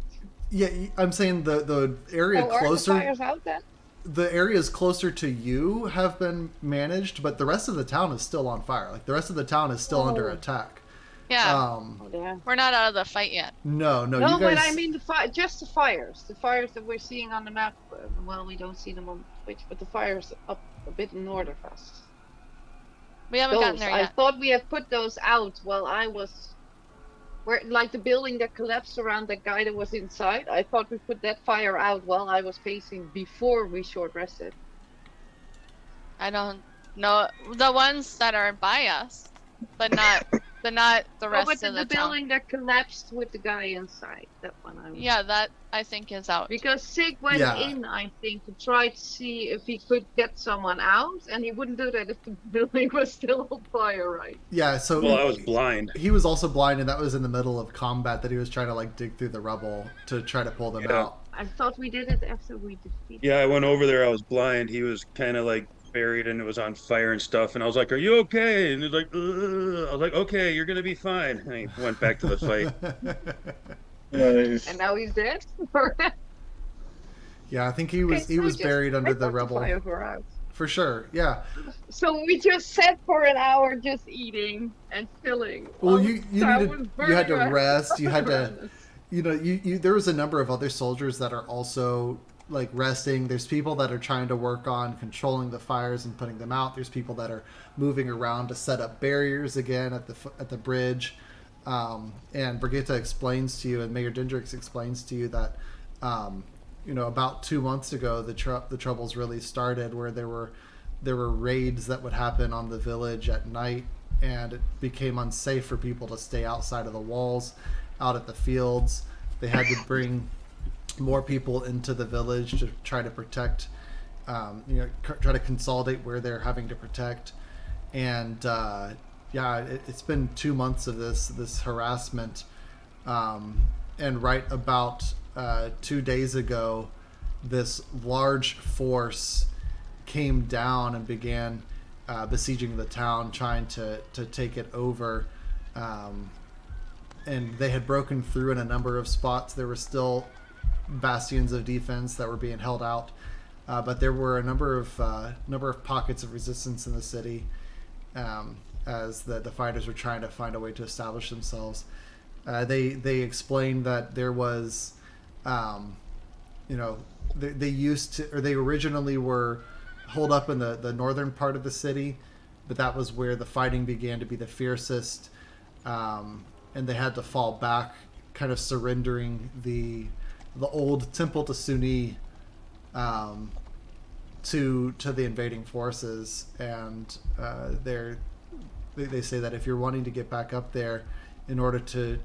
Yeah, I'm saying the area closer. Are the fires out then? The areas closer to you have been managed, but the rest of the town is still on fire. Like, the rest of the town is still under attack. Yeah. Yeah. We're not out of the fight yet. No, No, you guys... but I mean just the fires. The fires that we're seeing on the map. Well, we don't see them on Twitch, but the fires up a bit north of us. We haven't gotten there I yet. thought we had put those out while I was... Where, like the building that collapsed around that guy that was inside. I thought we put that fire out while I was pacing before we short rested. I don't know the ones that are by us, but not the rest but of the the town. building that collapsed with the guy inside. That one I was... Yeah, that I think is out. Because Sig went in, I think, to try to see if he could get someone out, and he wouldn't do that if the building was still on fire, right? Yeah, so... Well, I was blind. He was also blind, and that was in the middle of combat that he was trying to, like, dig through the rubble to try to pull them out. I thought we did it after we defeated... Yeah, I went over there. I was blind. He was kind of like buried and it was on fire and stuff. And I was like, "Are you okay?" And he's like, "Ugh." I was like, "Okay, you're gonna be fine." And he went back to the fight. Nice. And now he's dead? Yeah, I think he was buried under the rubble. The fires were out. For sure, yeah. So we just sat for an hour just eating and chilling. Well, you had to rest. You had to, there was a number of other soldiers that are also like resting. There's people that are trying to work on controlling the fires and putting them out. There's people that are moving around to set up barriers again at the bridge. And Brigitte explains to you, and Mayor Dendrix explains to you that, about 2 months ago, the troubles really started, where there were raids that would happen on the village at night, and it became unsafe for people to stay outside of the walls, out at the fields. They had to bring more people into the village to try to protect, try to consolidate where they're having to protect. And it's been 2 months of this harassment, and right about 2 days ago, this large force came down and began besieging the town, trying to take it over. And they had broken through in a number of spots. There were still bastions of defense that were being held out, but there were a number of pockets of resistance in the city, as the fighters were trying to find a way to establish themselves. They explained that there was, they originally were holed up in the northern part of the city, but that was where the fighting began to be the fiercest, and they had to fall back, kind of surrendering the old Temple to Suni to the invading forces. And they say that if you're wanting to get back up there in order to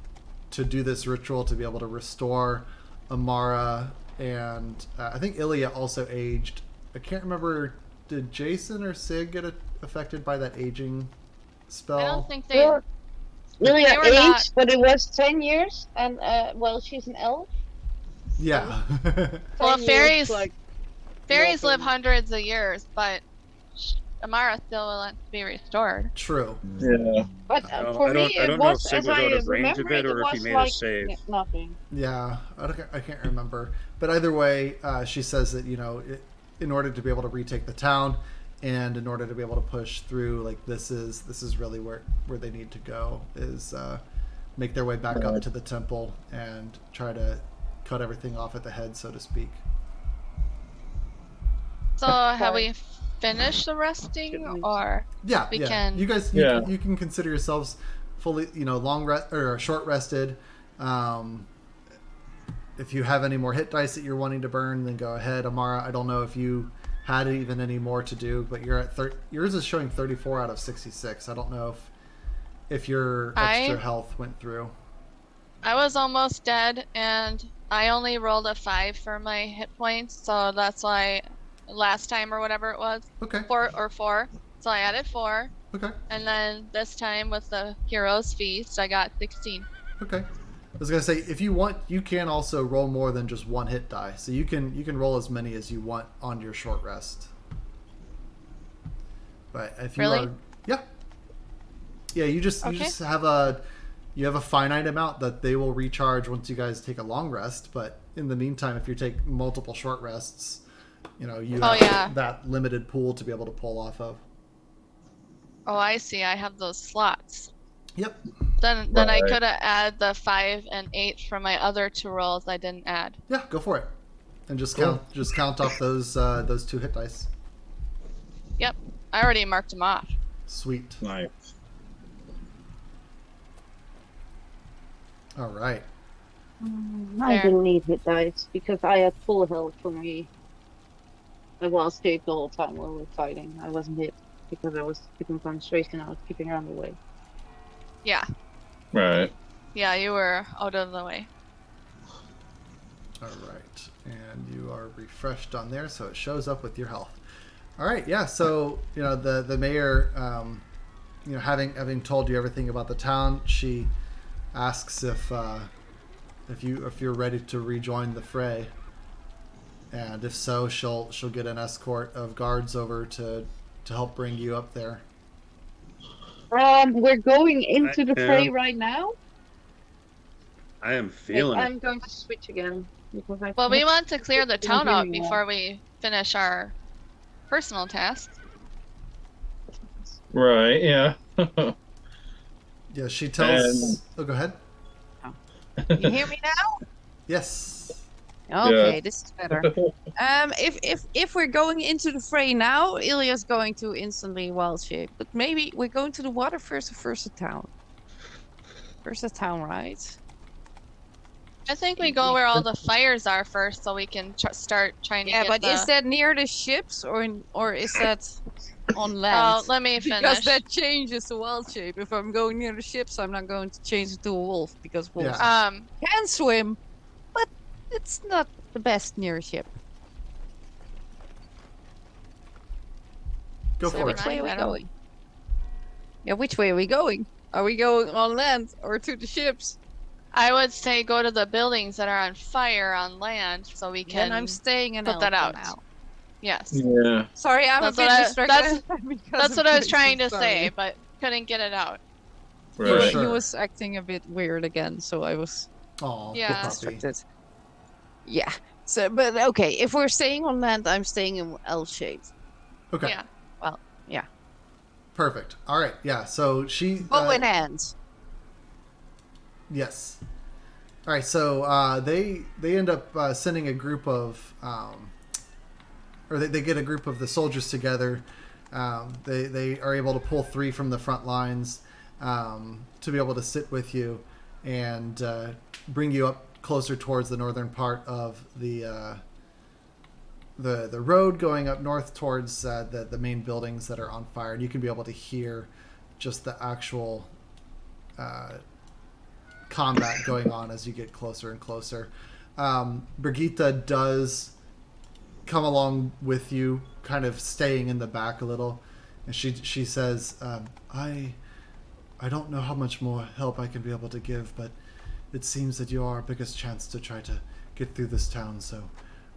do this ritual, to be able to restore Amara, and I think Ilya also aged. I can't remember. Did Jason or Sig get affected by that aging spell? I don't think they. Well, Lilia were aged, not- but it was 10 years, and well, she's an elf. Yeah. Well, 10 years, fairies like, fairies live nothing. hundreds of years, but Amara still wants to be restored. True. Yeah. But No, for me, I it don't know if was, Sig as was I out of range of remember it it, or if he was made a like save. nothing. Yeah, I can't remember. But either way, she says that in order to be able to retake the town, and in order to be able to push through, like this is really where they need to go, is make their way back up to the temple and try to cut everything off at the head, so to speak. So have we finished the resting, or Yeah, we yeah. can? You guys, Yeah. you can consider yourselves fully, long rest or short rested. If you have any more hit dice that you're wanting to burn, then go ahead. Amara, I don't know if you had even any more to do, but you're at yours is showing 34 out of 66. I don't know if your extra health went through. I was almost dead, and I only rolled a 5 for my hit points, so that's why last time or whatever it was, Okay. 4. So I added 4, Okay. and then this time with the Hero's Feast, I got 16. Okay. I was gonna say, if you want, you can also roll more than just one hit die. So you can roll as many as you want on your short rest. But if you Really? are, yeah, you just have a finite amount that they will recharge once you guys take a long rest. But in the meantime, if you take multiple short rests, you have that limited pool to be able to pull off of. Oh, I see. I have those slots. Yep. Then I could have added the 5 and 8 from my other 2 rolls I didn't add. Yeah, go for it, and just count off those 2 hit dice. Yep, I already marked them off. Sweet. Nice. All right. I There. didn't need hit dice because I had full health for me. I was safe the whole time while we were fighting. I wasn't hit because I was keeping concentration. I was keeping her on the way. Yeah. Right. Yeah, you were out of the way. All right, and you are refreshed on there, so it shows up with your health. All right, yeah. So the mayor, having told you everything about the town, she asks if you're ready to rejoin the fray, and if so, she'll get an escort of guards over to help bring you up there. We're going into the fray am. right now. I am feeling it. I'm going to switch again because I. Well, we want to clear the Didn't town hear out me well. before we finish our personal tasks. Right. Yeah. Yeah, she tells. Oh, go ahead. You hear me now? Yes. Okay, Yeah. this is better. If we're going into the fray now, Ilya's going to instantly wild shape. But maybe we're going to the water first or first the town? First the town, right? I think we go where all the fires are first, so we can start trying to Yeah, get but the... is that near the ships or is that on land? Oh, let me finish. Because that changes the wild shape. If I'm going near the ships, I'm not going to change it to a wolf because wolves Yeah. can swim, but it's not the best near a ship. Go So for which it. way are we I don't- going? Yeah, which way are we going? Are we going on land or to the ships? I would say go to the buildings that are on fire on land, so we can... Then I'm staying in put that Elf out. for now. Yes. Yeah. Sorry, I'm That's a bit what I- distracted. because That's of what I was Jason, trying to sorry. say, but couldn't get it out. For Right. sure. He was acting a bit weird again, so I was Aw, Yeah. poor puppy. distracted. Yeah. So, but okay, if we're staying on land, I'm staying in L shape. Okay. Yeah. Well, yeah. Perfect. All right. Yeah. So she. Bow in hand. Yes. All right. So they end up sending a group of, or they get a group of the soldiers together. They are able to pull 3 from the front lines to be able to sit with you and bring you up closer towards the northern part of the road going up north towards the main buildings that are on fire, and you can be able to hear just the actual combat going on as you get closer and closer. Brigitte does come along with you, kind of staying in the back a little, and she says, I don't know how much more help I can be able to give, but it seems that you are our biggest chance to try to get through this town, so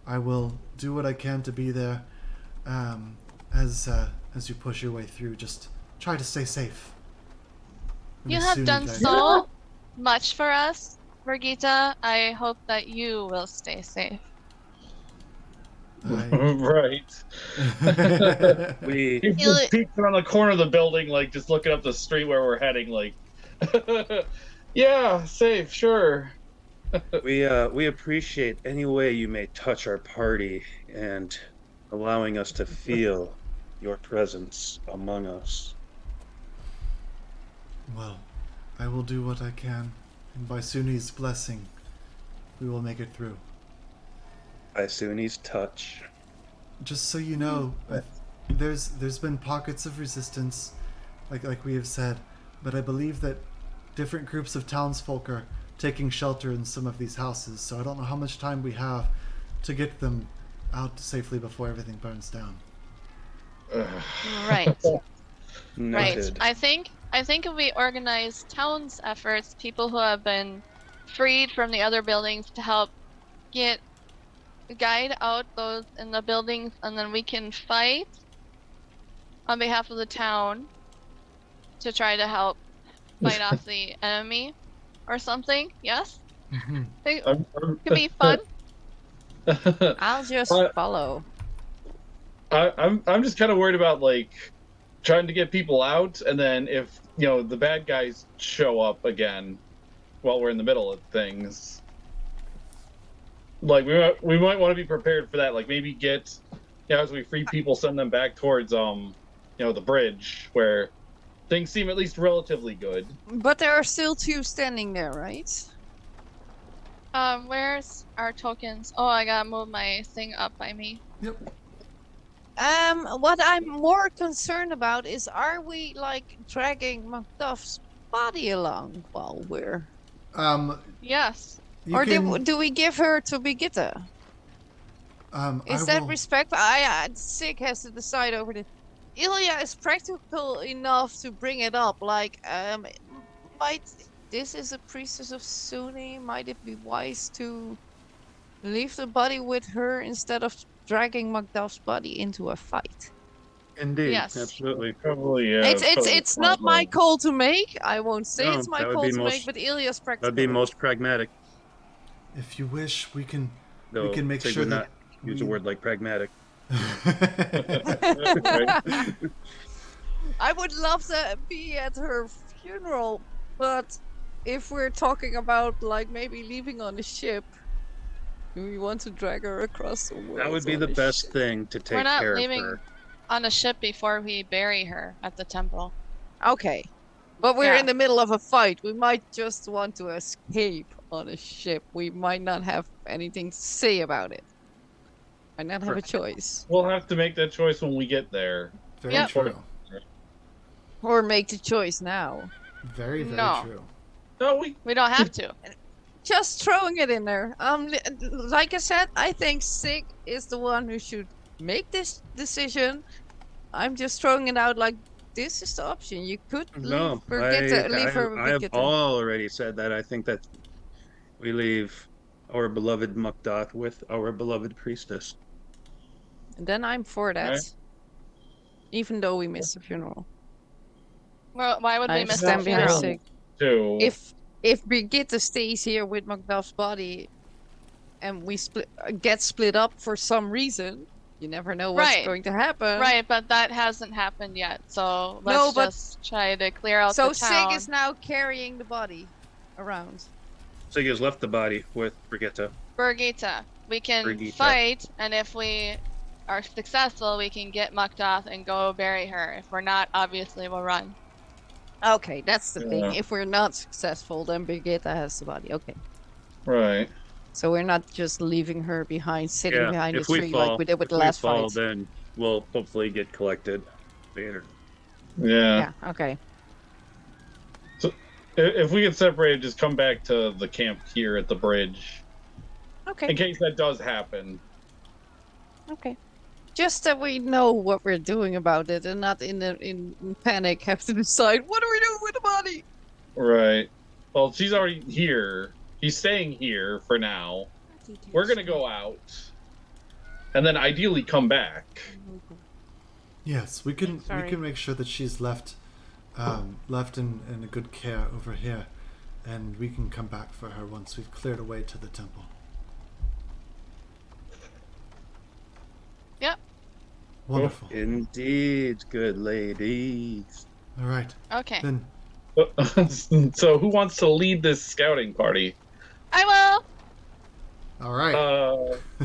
I will do what I can to be there as you push your way through. Just try to stay safe. And You as have soon done as I- so much for us, Brigitte. I hope that you will stay safe. Right. We He's just peeking around the corner of the building, like just looking up the street where we're heading, like, yeah, safe, sure. we appreciate any way you may touch our party and allowing us to feel your presence among us. Well, I will do what I can, and by Suni's blessing, we will make it through. By Suni's touch. Just so you know, there's been pockets of resistance, like we have said, but I believe that different groups of townsfolk are taking shelter in some of these houses, so I don't know how much time we have to get them out safely before everything burns down. Right. Right. Noted. I think if we organize town's efforts, people who have been freed from the other buildings to help guide out those in the buildings, and then we can fight on behalf of the town to try to help fight off the enemy or something. Yes? Mm-hmm. It could be fun. I'll just follow. I'm just kind of worried about like trying to get people out, and then if the bad guys show up again while we're in the middle of things. Like we might want to be prepared for that. Like maybe get as we free people, send them back towards the bridge where things seem at least relatively good. But there are still two standing there, right? Where's our tokens? Oh, I gotta move my thing up by me. Yep. What I'm more concerned about is, are we like dragging Macduff's body along while we're? Yes. Or do we give her to Brigitte? Is that respect? Sig has to decide over this. Ilya is practical enough to bring it up. Like, this is a priestess of Suni. Might it be wise to leave the body with her instead of dragging Macduff's body into a fight? Indeed, Yes. absolutely. Probably, yeah. It's not my call to make. I won't say No, it's my that would call be to most- make, but Ilya's practical. That'd be most pragmatic. If you wish, we can Though make Sig sure would that not use a word like pragmatic. I would love to be at her funeral, but if we're talking about like maybe leaving on a ship, do we want to drag her across the world? That would be the best thing to take We're not care leaving of her. on a ship before we bury her at the temple. Okay, but we're Yeah. in the middle of a fight. We might just want to escape on a ship. We might not have anything to say about it. Might not have a choice. We'll have to make that choice when we get there. Very Yep. true. Or make the choice now. Very, very No. true. No, We don't have to. Just throwing it in there. Like I said, I think Sig is the one who should make this decision. I'm just throwing it out like this is the option. You could No, leave her I have Brigitte. already said that. I think that we leave our beloved Macduff with our beloved priestess. And then I'm for that. Okay. Even though we missed the funeral. Well, why would we I miss stand that behind funeral? Sig. too. If Brigitte stays here with Macduff's body and we get split up for some reason, you never know what's Right. going to happen. Right, but that hasn't happened yet. So let's just try to clear out So the town. Sig is now carrying the body around. Sig has left the body with Brigitte. Brigitte, we can Brigitte. fight, and if we are successful, we can get Macduff and go bury her. If we're not, obviously we'll run. Okay, that's the thing. Yeah. If we're not successful, then Brigitte has the body. Okay. Right. So we're not just leaving her behind, sitting behind if the we tree fall, like we did with if the we last fall, fight. then we'll hopefully get collected later. Yeah. Yeah, okay. If we get separated, just come back to the camp here at the bridge. Okay. in case that does happen. Okay. Just that we know what we're doing about it and not in panic have to decide what do we do with the body. Right. Well, she's already here. She's staying here for now. We're gonna go out, and then ideally come back. Yes, we can Sorry. make sure that she's left in a good care over here, and we can come back for her once we've cleared a way to the temple. Yep. Wonderful. Indeed, good ladies. All right. Okay. Then So, who wants to lead this scouting party? I will. all right.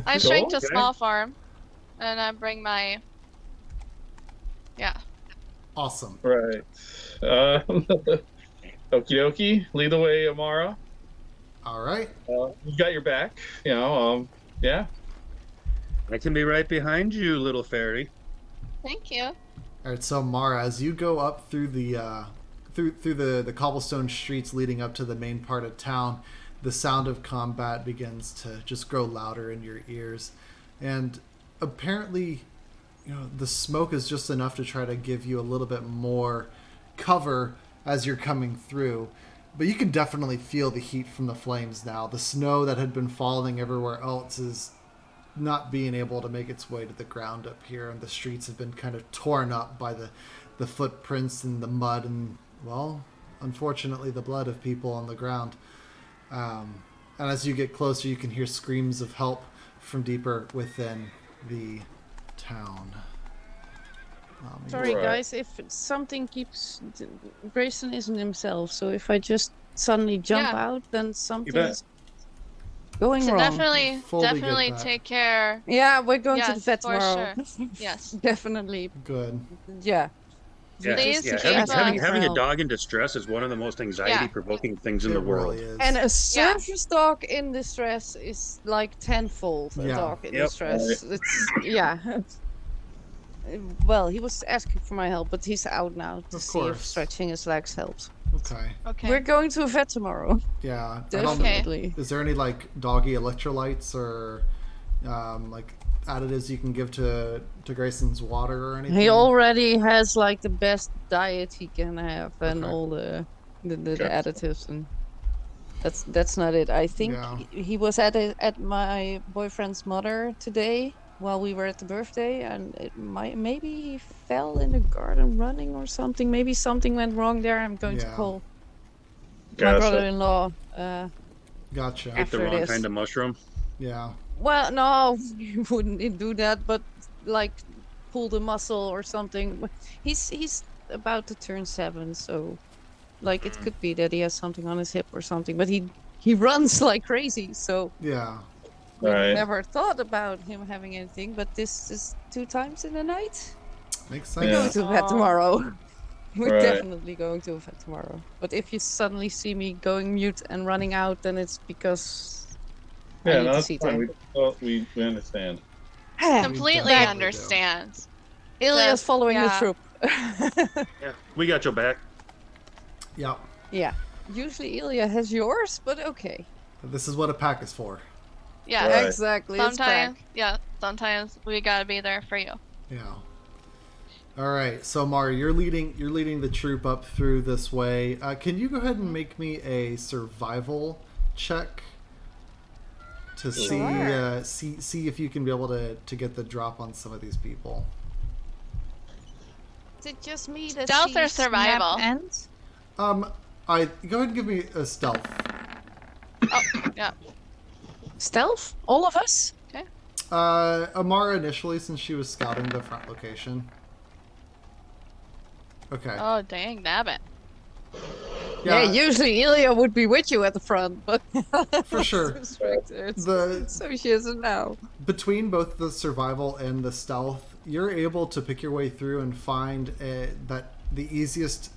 I Cool, shrink to okay. small form, and I bring my. Yeah. Awesome. Right. Okie dokie. Lead the way, Amara. All right. You got your back. Yeah. I can be right behind you, little fairy. Thank you. All right. So Mara, as you go up through the through the cobblestone streets leading up to the main part of town, the sound of combat begins to just grow louder in your ears, and apparently, the smoke is just enough to try to give you a little bit more cover as you're coming through. But you can definitely feel the heat from the flames now. The snow that had been falling everywhere else is not being able to make its way to the ground up here, and the streets have been kind of torn up by the footprints and the mud and, well, unfortunately, the blood of people on the ground. And as you get closer, you can hear screams of help from deeper within the town. Sorry, Right. guys, if something keeps... Grayson isn't himself, so if I just suddenly jump Yeah. out, then bet. something's going So wrong. definitely, Fully get definitely that. take care. Yeah, we're going to the Yes, vet for tomorrow. sure. Yes. Definitely. Good. Yeah. Yeah, Please yeah. keep Having a us- dog in distress is one of the most anxiety-provoking things in It the world. really is. And a service dog in distress is like tenfold a Yeah. dog in Yep. distress. It's yeah. Well, he was asking for my help, but he's out now to Of see if course. stretching his legs helps. Okay. Okay. We're going to a vet tomorrow. Yeah. Definitely. Is there any like doggy electrolytes or like additives you can give to Grayson's water or anything? He already has like the best diet he can have, and Okay. all the Okay. additives, and that's not it. I think Yeah. he was at my boyfriend's mother today while we were at the birthday, and maybe he fell in the garden running or something. Maybe something went wrong there. I'm going to Yeah. call my Gotcha. brother-in-law. Gotcha. Eat the After wrong this. kind of mushroom. Yeah. Well, no, you wouldn't do that, but like pull the muscle or something. He's about to turn 7, so like it could be that he has something on his hip or something. But he runs like crazy, so Yeah. we Right. never thought about him having anything. But this is 2 times in the night. Makes We're sense. Yeah. going to a vet Aw. tomorrow. We're Right. definitely going to a vet tomorrow. But if you suddenly see me going mute and running out, then it's because I Yeah, need no, to that's see fine. time. We understand. Completely definitely do. understand. Ilya's Just- following yeah. the troop. Yeah, we got your back. Yeah. Yeah. Usually Ilya has yours, but okay. This is what a pack is for. Yeah. Right. Exactly. it's Sometimes, back. yeah. Sometimes we gotta be there for you. Yeah. All right. So Mara, you're leading the troop up through this way. Can you go ahead and make me a survival check to Sure. see if you can be able to get the drop on some of these people? Is it just me that Stealth or sees map survival? ends? I go ahead and give me a stealth. Oh, yeah. Stealth? All of us? Amara initially, since she was scouting the front location. Okay. Oh, dang, nabbit. Yeah, usually Ilya would be with you at the front, but For sure. So she isn't now. Between both the survival and the stealth, you're able to pick your way through and find that the easiest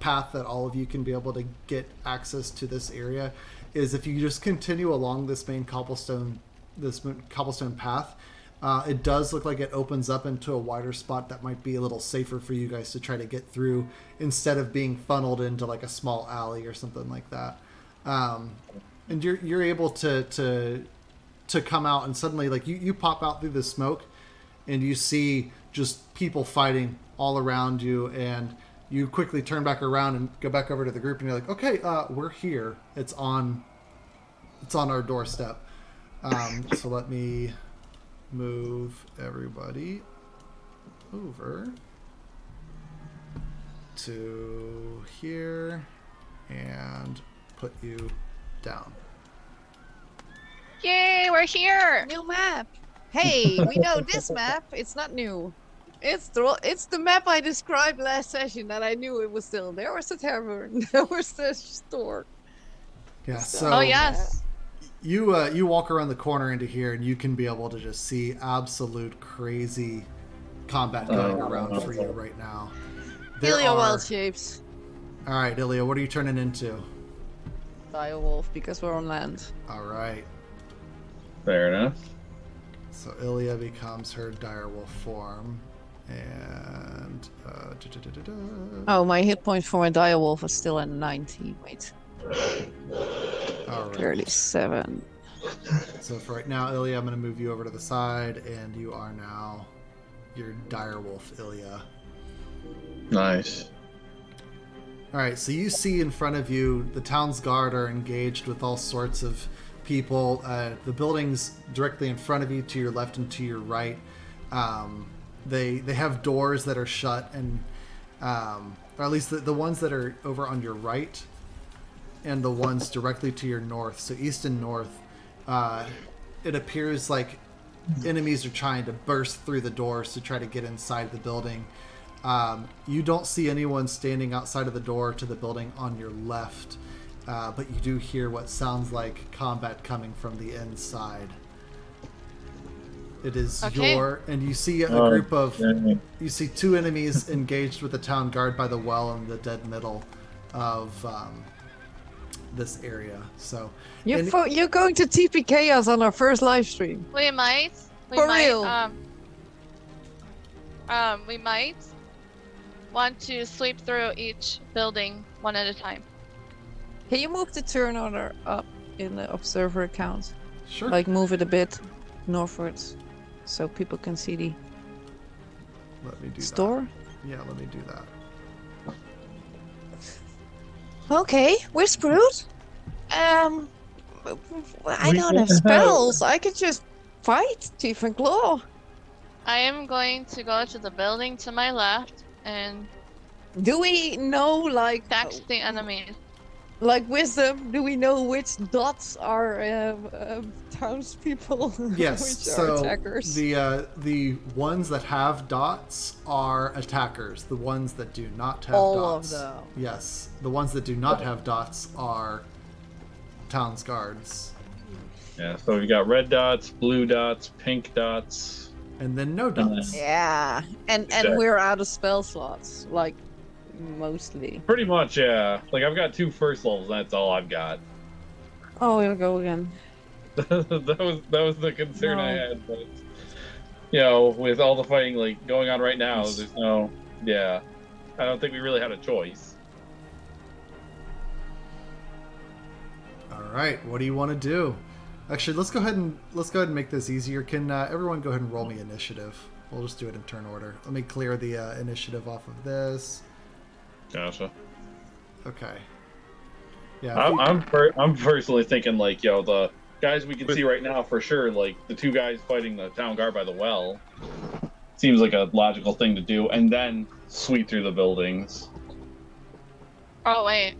path that all of you can be able to get access to this area is if you just continue along this main cobblestone path. It does look like it opens up into a wider spot that might be a little safer for you guys to try to get through instead of being funneled into like a small alley or something like that. And you're able to to come out, and suddenly, like, you pop out through the smoke, and you see just people fighting all around you, and you quickly turn back around and go back over to the group, and you're like, okay, we're here. It's on our doorstep. So let me move everybody over to here and put you down. Yay, we're here! New map. Hey, we know this map. It's not new. It's the map I described last session that I knew it was still. There was the tavern. There was the store. Yeah. So Oh yes. you walk around the corner into here, and you can be able to just see absolute crazy combat going around for you right now. Ilya wild shapes. All right, Ilya, what are you turning into? Direwolf, because we're on land. All right. Fair enough. So Ilya becomes her direwolf form, and Oh, my hit point for my direwolf is still at 90. Wait, all right. 37. So for right now, Ilya, I'm going to move you over to the side, and you are now your direwolf, Ilya. Nice. All right, so you see in front of you, the town's guard are engaged with all sorts of people. The buildings directly in front of you, to your left and to your right, they have doors that are shut, and or at least the ones that are over on your right, and the ones directly to your north, so east and north. It appears like enemies are trying to burst through the doors to try to get inside the building. You don't see anyone standing outside of the door to the building on your left, but you do hear what sounds like combat coming from the inside. It is and you see a group of, you see two enemies engaged with the town guard by the well in the dead middle of this area. So You're going to TPK us on our first live stream. We might. Real. We might want to sweep through each building one at a time. Can you move the turn order up in the observer account? Sure. Like move it a bit northwards so people can see the Let me do store? that. Yeah, let me do that. Okay, we're screwed. I don't have spells. I could just fight Teeth and Claw. I am going to go to the building to my left and Do we know, like, attack the enemies. like wisdom? Do we know which dots are townspeople? Yes, which are so attackers? the ones that have dots are attackers. The ones that do not have All dots. of them. Yes, the ones that do not have dots are town's guards. Yeah, so we got red dots, blue dots, pink dots. And then no dots. Yeah, and Exactly. we're out of spell slots, like, mostly. Pretty much, yeah. Like, I've got 2 first levels, and that's all I've got. Oh, here we go again. that was the concern I No. had, but you know, with all the fighting like going on right now, there's no, yeah, I don't think we really had a choice. All right, what do you want to do? Actually, let's go ahead and make this easier. Can everyone go ahead and roll me initiative? We'll just do it in turn order. Let me clear the initiative off of this. Gotcha. Okay. Yeah. I'm personally thinking like, yo, the guys we can see right now for sure, like the 2 guys fighting the town guard by the well, seems like a logical thing to do, and then sweep through the buildings. Oh wait.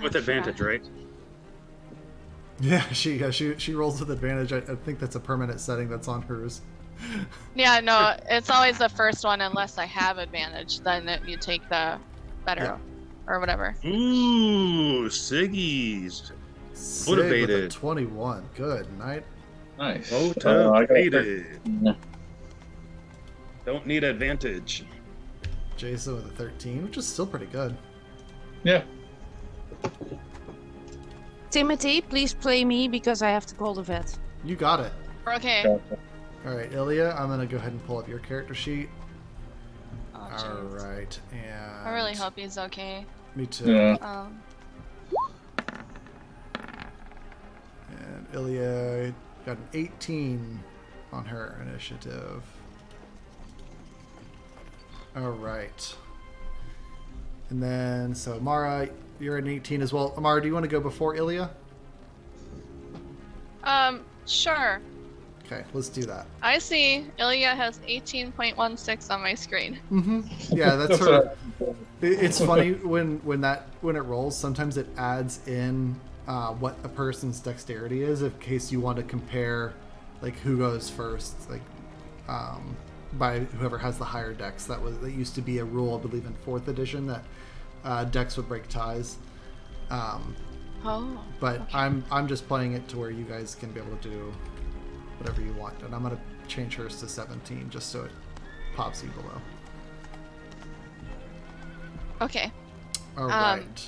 With advantage, right? Yeah, she rolls with advantage. I think that's a permanent setting that's on hers. Yeah, no, it's always the first one unless I have advantage. Then you take the better Yeah. or whatever. Ooh, Siggy's Sig with a motivated. 21. Good night. Nice. Motivated. Don't need advantage. Jason with a 13, which is still pretty good. Yeah. Timothy, please play me because I have to call the vet. You got it. Okay. Gotcha. All right, Ilya, I'm gonna go ahead and pull up your character sheet. Oh, All jeez. right, and I really hope he's okay. me too. Yeah. And Ilya, Got an 18 on her initiative. All right. And then, so Amara, you're an 18 as well. Amara, do you want to go before Ilya? Sure. Okay, let's do that. I see Ilya has 18.16 on my screen. Yeah, that's her. It's funny when it rolls. Sometimes it adds in what a person's dexterity is, in case you want to compare, like who goes first, like by whoever has the higher dex. That used to be a rule, I believe, in 4th edition that dex would break ties. But okay. I'm just playing it to where you guys can be able to do whatever you want, and I'm gonna change hers to 17 just so it pops you below. Okay. All right.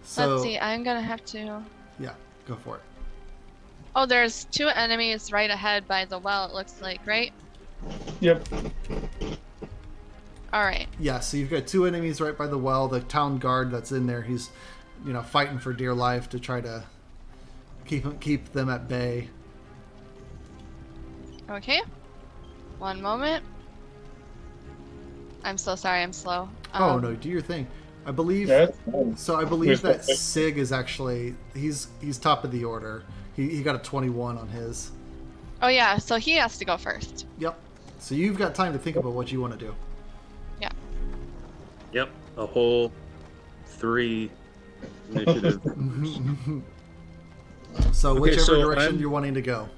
So, let's see. I'm gonna have to. Yeah, go for it. Oh, there's 2 enemies right ahead by the well. It looks like, right? Yep. All right. Yeah. So you've got 2 enemies right by the well. The town guard that's in there, he's, fighting for dear life to try to keep them at bay. Okay. One moment. I'm so sorry. I'm slow. Oh no, do your thing. I believe. Yeah, so I believe that Sig is actually he's top of the order. He got a 21 on his. Oh yeah, so he has to go first. Yep. So you've got time to think about what you want to do. Yeah. Yep. A whole 3 initiative. So Okay, whichever so direction you're wanting to go.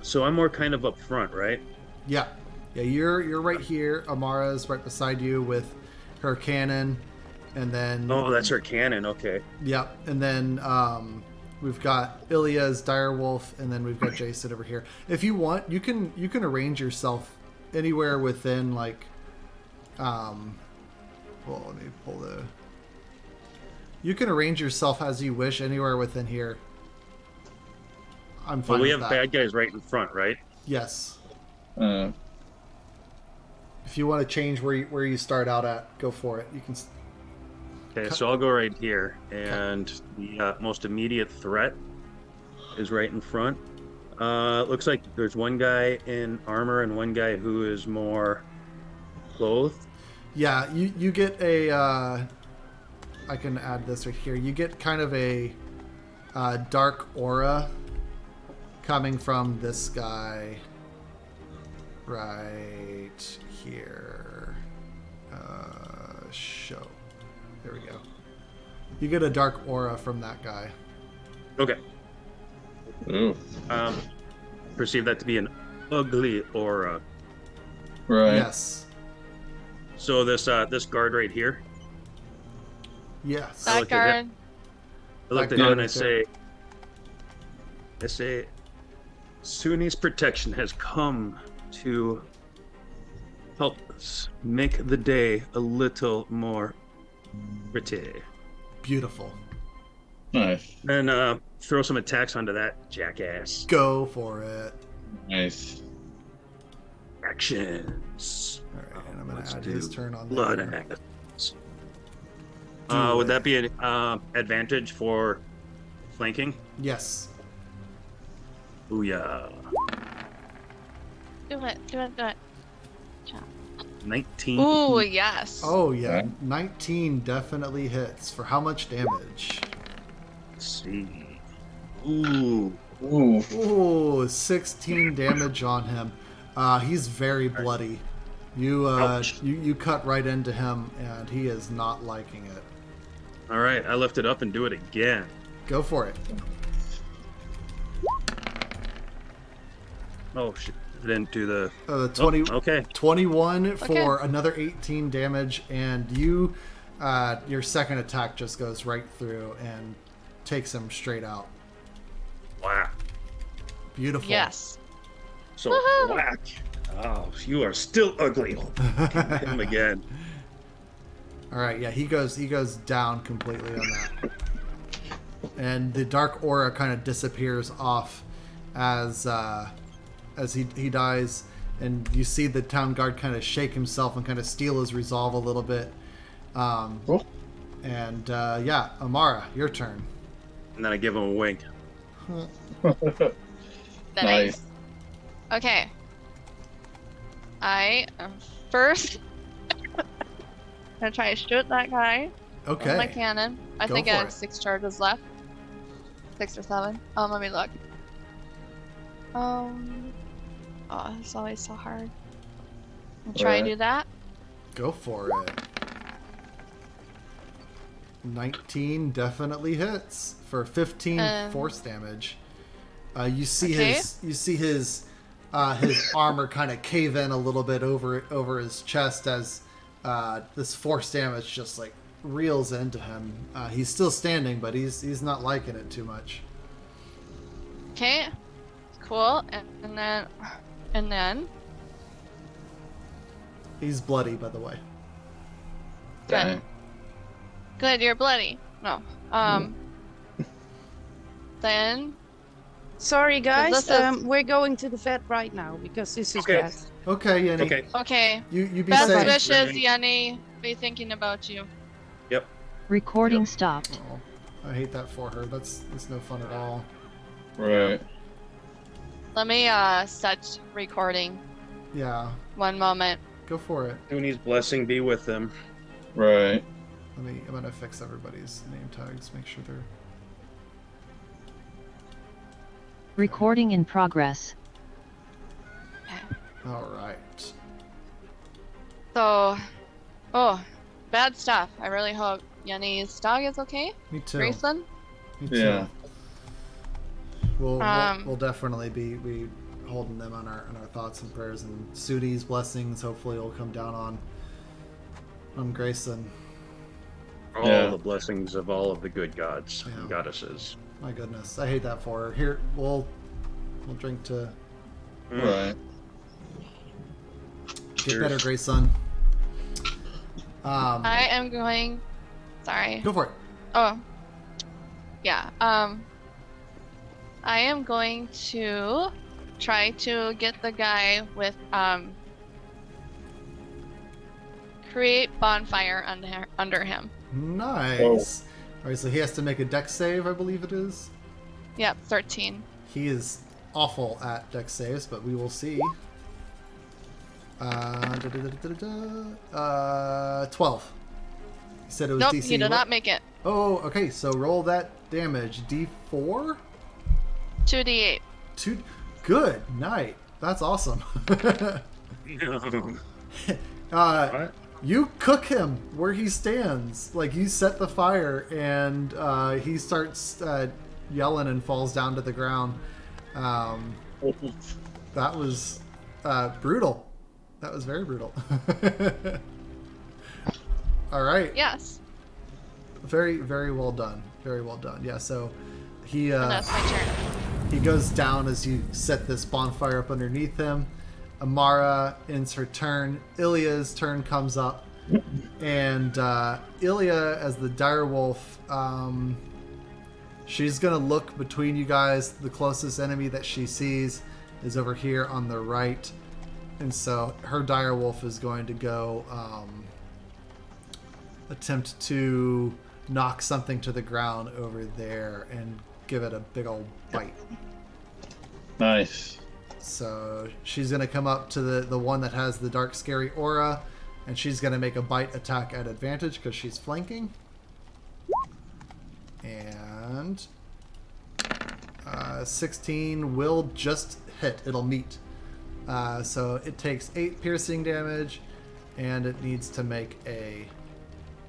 So I'm more kind of up front, right? Yeah. Yeah, you're right here. Amara's right beside you with her cannon, and then. Oh, that's her cannon. Okay. Yep, and then we've got Ilya's direwolf, and then we've got Jason over here. If you want, you can arrange yourself anywhere within like. Well, let me pull the. You can arrange yourself as you wish anywhere within here. I'm fine. Well, we with have that. bad guys right in front, right? Yes. If you want to change where you start out at, go for it. You can. Okay, so I'll go right here, and the most immediate threat is right in front. Looks like there's one guy in armor and one guy who is more clothed. Yeah, you get a. I can add this right here. You get kind of a dark aura coming from this guy right here. Show. There we go. You get a dark aura from that guy. Okay. Ooh. Perceive that to be an ugly aura. Right. Yes. So this guard right here. Yes. I That look at guard. him. I look That at him guard and I right say, Sunni's protection has come to help us make the day a little more pretty. Beautiful. Nice. And throw some attacks onto that jackass. Go for it. Nice. Actions. All right, and I'm going Let's to add do his turn on blood there. acts. Do Would it. that be an advantage for flanking? Yes. Booyah. Do it. Do it. Do it. 19. Ooh, yes. Oh, yeah. Okay. 19 definitely hits. For how much damage? Let's see. Ooh. Ooh. Ooh, 16 damage on him. He's very bloody. Ouch. You cut right into him, and he is not liking it. All right, I lift it up and do it again. Go for it. Oh shit! I didn't do the. 20, Okay. 21 for Okay. another 18 damage, and you, your second attack just goes right through and takes him straight out. Wow. Beautiful. Yes. So Woohoo! whack. Oh, you are still ugly. Hit him again. All right, yeah, he goes down completely on that, and the dark aura kind of disappears off as he dies, and you see the town guard kind of shake himself and kind of steal his resolve a little bit. Cool. And yeah, Amara, your turn. And then I give him a wink. Nice. Okay. I am first gonna try to shoot that guy with my Okay. cannon. I Go think I for have it. 6 charges left. 6 or 7. Let me look. Oh, it's always so hard. I'll try to Right. do that. Go for it. 19 definitely hits for 15 force damage. You see Okay. his armor kind of cave in a little bit over his chest as this force damage just like reels into him. He's still standing, but he's not liking it too much. Okay. Cool. And then He's bloody, by the way. Dang. good, you're bloody. No. Then Sorry, guys. this is- We're going to the vet right now because this is Okay. bad. Okay, Yenny. Okay. okay. You be Best safe. wishes, Yenny. Be thinking about you. Yep. Recording Yep. stopped. Oh, I hate that for her. That's no fun at all. Right. Let me set recording. Yeah, One moment. go for it. Dooney's blessing be with them. Right. I'm gonna fix everybody's name tags. Make sure they're. Recording in progress. All right. So, bad stuff. I really hope Yenny's dog is okay. Me too. Grayson. Me too. Yeah. We'll definitely be holding them on our thoughts and prayers, and Sudi's blessings hopefully will come down on Grayson. All Yeah. the blessings of all of the good gods Yeah. and goddesses. My goodness, I hate that for her. Here, we'll drink to Right. get better, Cheers. Grayson. I am going. Sorry. Go for it. Oh. Yeah. I am going to try to get the guy with create bonfire under him. Nice. All right, so he has to make a dex save, I believe it is. Yep, 13. He is awful at dex saves, but we will see. 12. He said it was Nope, DC. he did what? not make it. Oh, okay. So roll that damage. D4? 2d8. 2. Good night. That's awesome. What? You cook him where he stands. Like, you set the fire, and he starts yelling and falls down to the ground. That was brutal. That was very brutal. All right. Yes. Very, very well done. Very well done. Yeah, so he And that's my turn. he goes down as you set this bonfire up underneath him. Amara ends her turn. Ilya's turn comes up. And Ilya, as the direwolf, she's going to look between you guys. The closest enemy that she sees is over here on the right. And so her direwolf is going to go attempt to knock something to the ground over there and give it a big old bite. Nice. So she's going to come up to the one that has the dark, scary aura, and she's going to make a bite attack at advantage because she's flanking. And 16 will just hit. It'll meet. So it takes 8 piercing damage, and it needs to make a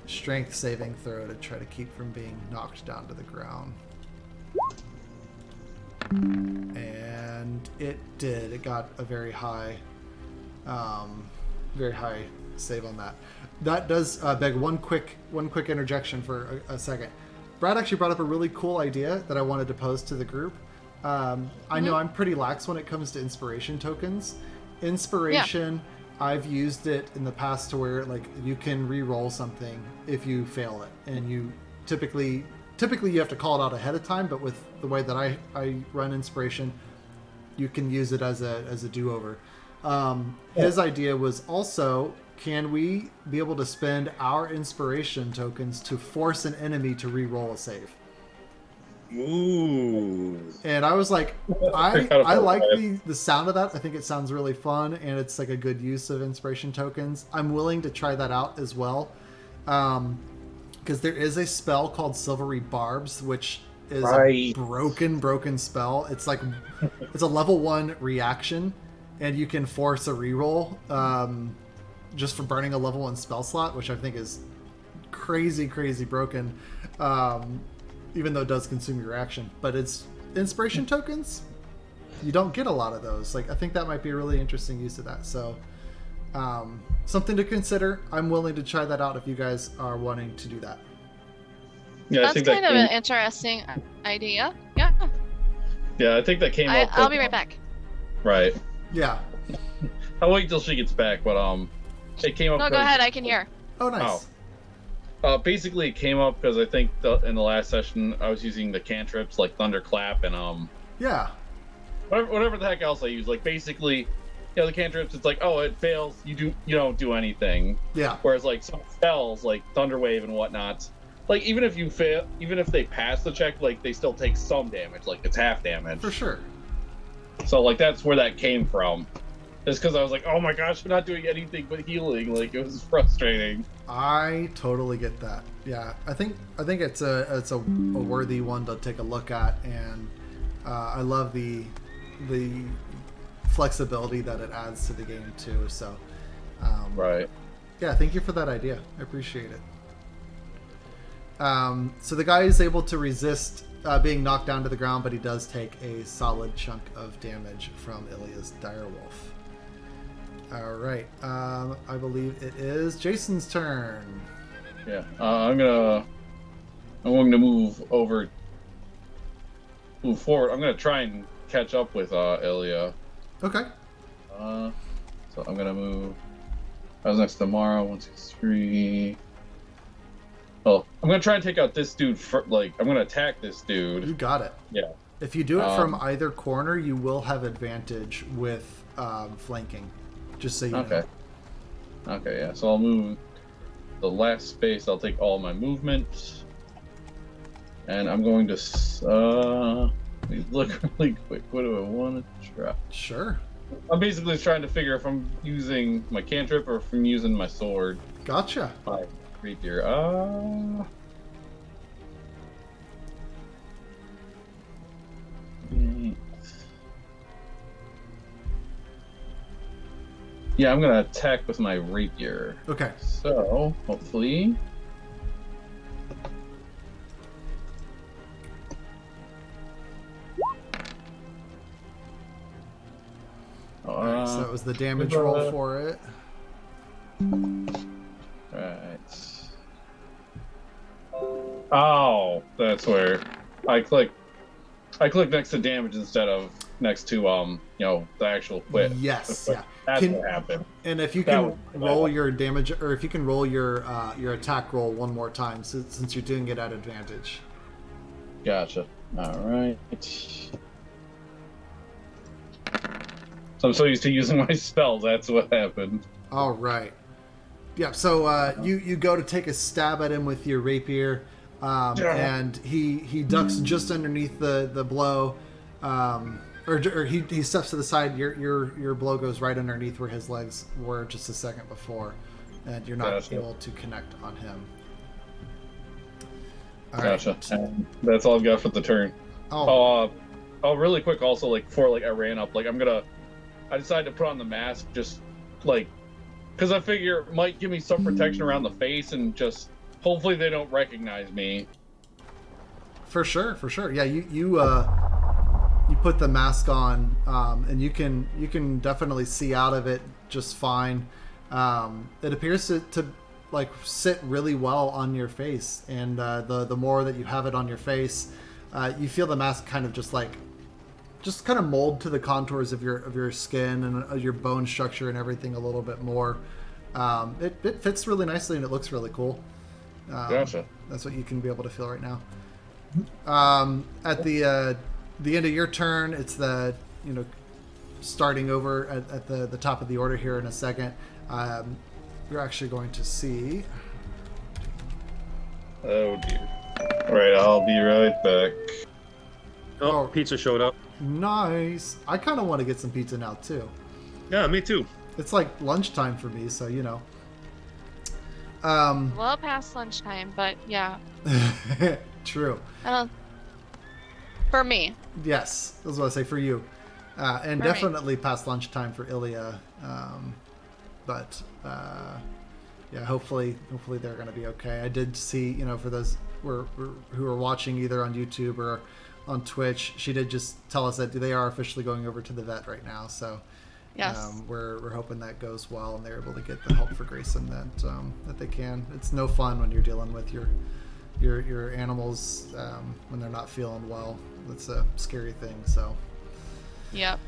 strength saving throw to try to keep from being knocked down to the ground. And it did. It got a very high save on that. That does beg one quick interjection for a second. Brad actually brought up a really cool idea that I wanted to pose to the group. I know I'm pretty lax when it comes to inspiration tokens. Inspiration, I've used it in the past to where like you can re-roll something if you fail it, and you typically you have to call it out ahead of time. But with the way that I run inspiration, you can use it as a do-over. His idea was also, can we be able to spend our inspiration tokens to force an enemy to re-roll a save? Ooh. And I was like, I like the sound of that. I think it sounds really fun, and it's like a good use of inspiration tokens. I'm willing to try that out as well, because there is a spell called Silvery Barbs, which is a broken spell. It's like it's a level 1 reaction, and you can force a reroll just for burning a level 1 spell slot, which I think is crazy broken. Even though it does consume your action, but it's inspiration tokens. You don't get a lot of those. Like, I think that might be a really interesting use of that. So something to consider. I'm willing to try that out if you guys are wanting to do that. Yeah, that's kind of an interesting idea. Yeah. Yeah, I think that came up. I'll be right back. Right. Yeah. I'll wait till she gets back, but it came up. No, go ahead. I can hear. Oh, nice. Basically, it came up because I think in the last session I was using the cantrips like Thunderclap and yeah, whatever the heck else I use. Like basically, the cantrips. It's like, oh, it fails. You don't do anything. Yeah. Whereas like some spells like Thunderwave and whatnot, like even if you fail, even if they pass the check, like they still take some damage. Like it's half damage. For sure. So like that's where that came from. Just because I was like, oh my gosh, I'm not doing anything but healing. Like, it was frustrating. I totally get that. Yeah, I think it's a worthy one to take a look at, and I love the flexibility that it adds to the game too. So, right. Yeah, thank you for that idea. I appreciate it. So the guy is able to resist being knocked down to the ground, but he does take a solid chunk of damage from Ilya's Direwolf. All right. I believe it is Jason's turn. Yeah. I'm going to move forward. I'm going to try and catch up with Ilya. Okay. So I'm going to move. I was next to Mara. 1, 2, 3. Well, I'm going to try and take out this dude. I'm going to attack this dude. You got it. Yeah. If you do it from either corner, you will have advantage with flanking. Just so you know. Okay, yeah. So I'll move the last space. I'll take all my movement. And I'm going to let me look really quick. What do I want to try? Sure. I'm basically just trying to figure if I'm using my cantrip or if I'm using my sword. Gotcha. My rapier. Yeah, I'm gonna attack with my rapier. Okay. So hopefully. Alright, so that was the damage roll for it. Right. Oh, that's where I click next to damage instead of next to the actual quit. Yes, yeah. That's what happened. And if you can roll your damage, or if you can roll your attack roll one more time, since you're doing it at advantage. Gotcha. All right. So I'm so used to using my spells. That's what happened. All right. Yeah. So you go to take a stab at him with your rapier, and he ducks just underneath the blow, or he steps to the side. Your blow goes right underneath where his legs were just a second before, and you're not able to connect on him. All gotcha. right. And that's all I've got for the turn. Oh, really quick. Also, before I ran up, I decided to put on the mask just because I figure it might give me some protection around the face and just hopefully they don't recognize me. For sure. Yeah, you put the mask on, and you can definitely see out of it just fine. It appears to sit really well on your face, and the more that you have it on your face, you feel the mask kind of just kind of mold to the contours of your skin and your bone structure and everything a little bit more. It fits really nicely and it looks really cool. Gotcha. That's what you can be able to feel right now. At the end of your turn, it's starting over at the top of the order here in a second. You're actually going to see. Oh dear. All right, I'll be right back. Oh, pizza showed up. Nice. I kind of want to get some pizza now too. Yeah, me too. It's like lunchtime for me, so you know. Well past lunchtime, but yeah. True. For me. Yes, that's what I say for you, and For me. definitely past lunchtime for Ilya. But yeah, hopefully they're going to be okay. I did see, you know, for those who are watching either on YouTube or on Twitch, she did just tell us that they are officially going over to the vet right now. So Yes. we're hoping that goes well and they're able to get the help for Grayson that they can. It's no fun when you're dealing with your animals when they're not feeling well. That's a scary thing. So. Yep.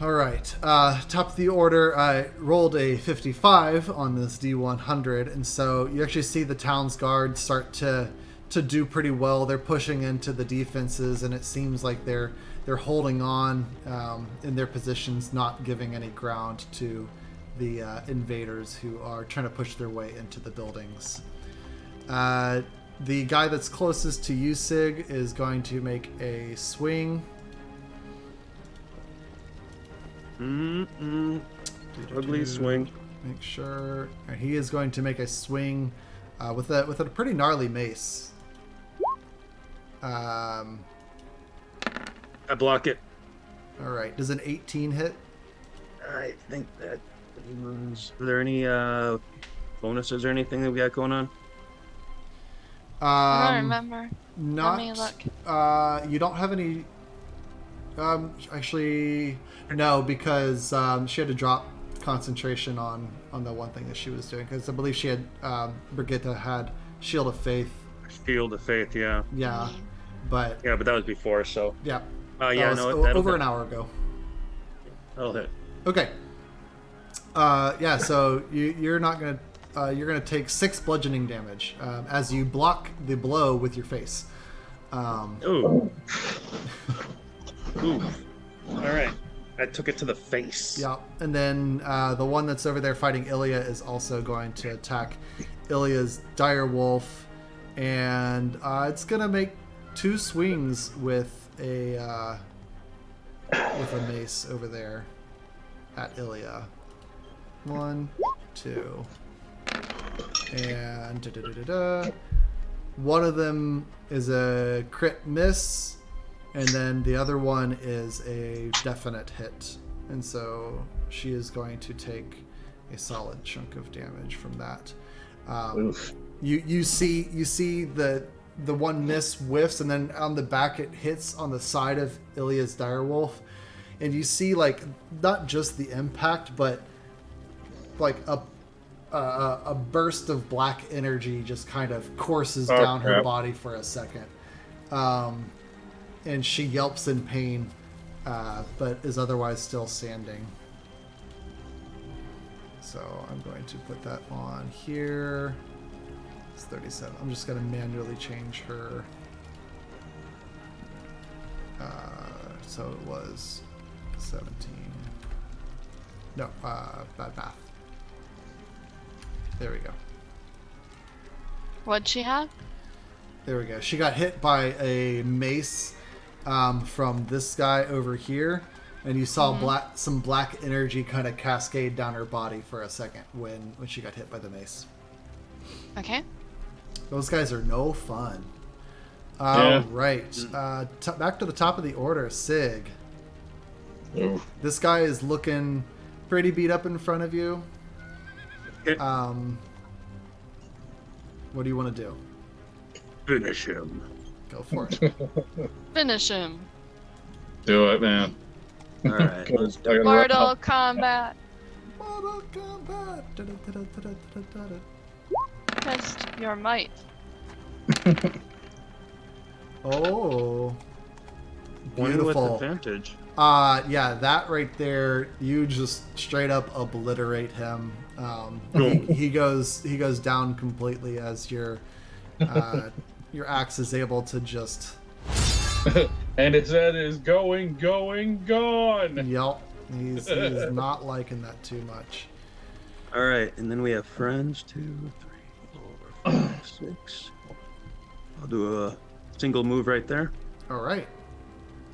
All right. Top of the order, I rolled a 55 on this D100, and so you actually see the town's guard start to do pretty well. They're pushing into the defenses, and it seems like they're holding on in their positions, not giving any ground to the invaders who are trying to push their way into the buildings. The guy that's closest to you, Sig, is going to make a swing. Ugly swing. Make sure. And he is going to make a swing with a pretty gnarly mace. I block it. All right. Does an 18 hit? I think that was... Are there any bonuses or anything that we got going on? I don't remember. Not. Let me look. You don't have any. Actually, no, because she had to drop concentration on the one thing that she was doing, because I believe she had Brigitte had Shield of Faith. Shield of Faith, yeah. Yeah, but that was before, so yeah. yeah, that was no, over an hour ago. That'll hit. Okay. Yeah, so you're not gonna you're gonna take 6 bludgeoning damage as you block the blow with your face. Ooh. Ooh. All right. I took it to the face. Yeah, and then the one that's over there fighting Ilya is also going to attack Ilya's dire wolf, and it's gonna make 2 swings with a mace over there at Ilya. 1, 2, and one of them is a crit miss. And then the other one is a definite hit. And so she is going to take a solid chunk of damage from that. You see the one miss whiffs, and then on the back it hits on the side of Ilya's direwolf. And you see, like, not just the impact, but like a burst of black energy just kind of courses down her body for a second. And she yelps in pain, but is otherwise still standing. So I'm going to put that on here. It's 37. I'm just going to manually change her. So it was 17. No, bad math. There we go. What'd she have? There we go. She got hit by a mace from this guy over here, and you saw some black energy kind of cascade down her body for a second when she got hit by the mace. Okay. Those guys are no fun. Yeah. Right. Back to the top of the order, Sig. Oof. This guy is looking pretty beat up in front of you. Okay. What do you want to do? Finish him. Go for it. Finish him. Do it, man. All right. Let's I gotta Mortal run. Kombat. Mortal Kombat. Test your might. Oh. One with Beautiful. advantage. Yeah, that right there, you just straight up obliterate him. He goes down completely as your axe is able to just. And its head is going, gone. Yep, he's not liking that too much. All right, and then we have friends. 2, 3, 4, 5, 6. I'll do a single move right there. All right.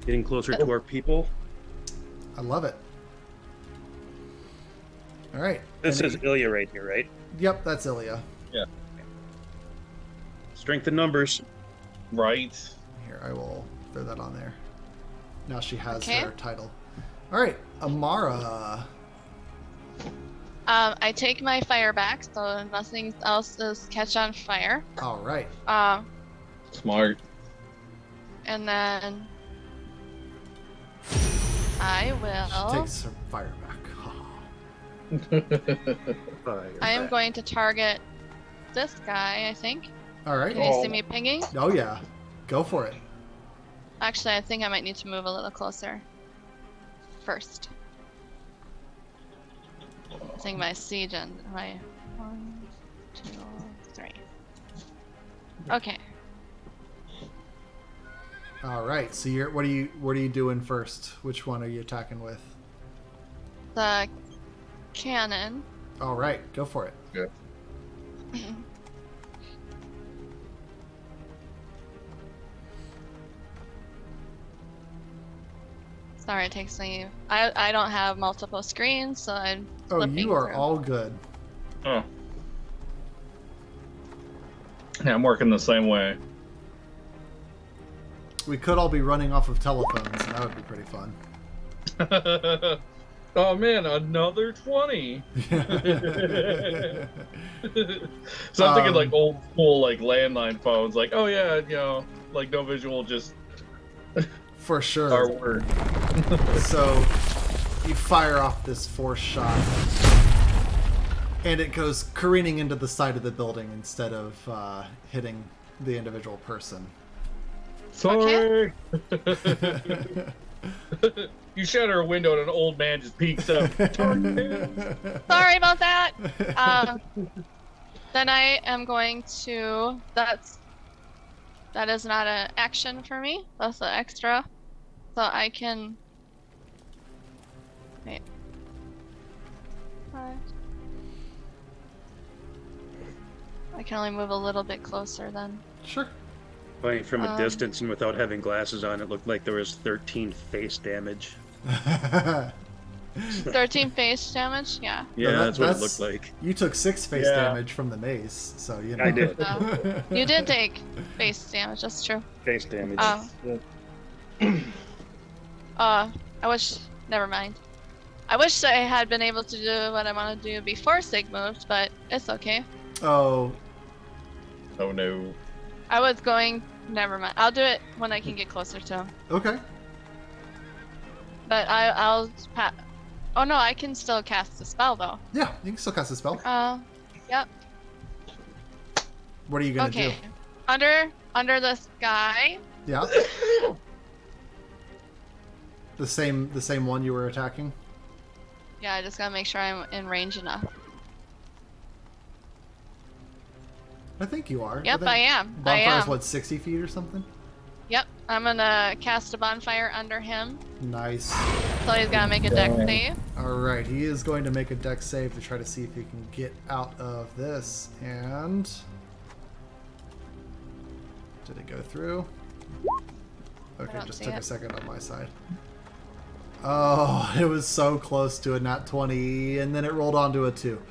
Getting closer to our people. I love it. All right. This is Ilya right here, right? Yep, that's Ilya. Yeah. Strength in numbers. Right. Here, I will throw that on there. Now she has Okay. her title. All right, Amara. I take my fire back, so nothing else is catch on fire. All right. Smart. And then I will. She takes her fire back. I am going to target this guy, I think. All right. Can you see me pinging? Oh yeah, go for it. Actually, I think I might need to move a little closer first. I think my siege and my 1, 2, 3. Okay. All right. So you're what are you doing first? Which one are you attacking with? The cannon. All right, go for it. Yeah. Sorry, it takes me. I don't have multiple screens, so I'm. Oh, flipping you are through. all good. Oh. Yeah, I'm working the same way. We could all be running off of telephones, and that would be pretty fun. Oh man, another 20. So I'm thinking like old school like landline phones, like, oh yeah, you know, like no visual, just For sure. our word. So you fire off this force shot, and it goes careening into the side of the building instead of hitting the individual person. Sorry. You shatter a window and an old man just peeks up. Sorry about that. Then I am going to. That is not an action for me. That's an extra. So I can. Wait. 5. I can only move a little bit closer then. Sure. Playing from a distance and without having glasses on, it looked like there was 13 face damage. 13 face damage? Yeah. Yeah, No, that's what it looked like. You took 6 face Yeah. damage from the mace, so you know. I did. You did take face damage, that's true. Face damage. I wish. Never mind. I wish I had been able to do what I want to do before Sig moved, but it's okay. Oh, Oh no. I was going. Never mind. I'll do it when I can get closer to him. okay. But I'll. Oh no, I can still cast the spell though. Yeah, you can still cast a spell. Yep. What are you gonna Okay. do? Under this guy. Yeah. The same one you were attacking? Yeah, I just gotta make sure I'm in range enough. I think you are. Yep, think I am. Bonfire's what, 60 feet or something? Yep, I'm gonna cast a bonfire under him. Nice. So he's gotta make a dex save. Alright, he is going to make a dex save to try to see if he can get out of this. And did it go through? Okay, don't just see took it. a second on my side. Oh, it was so close to a nat 20, and then it rolled onto a 2.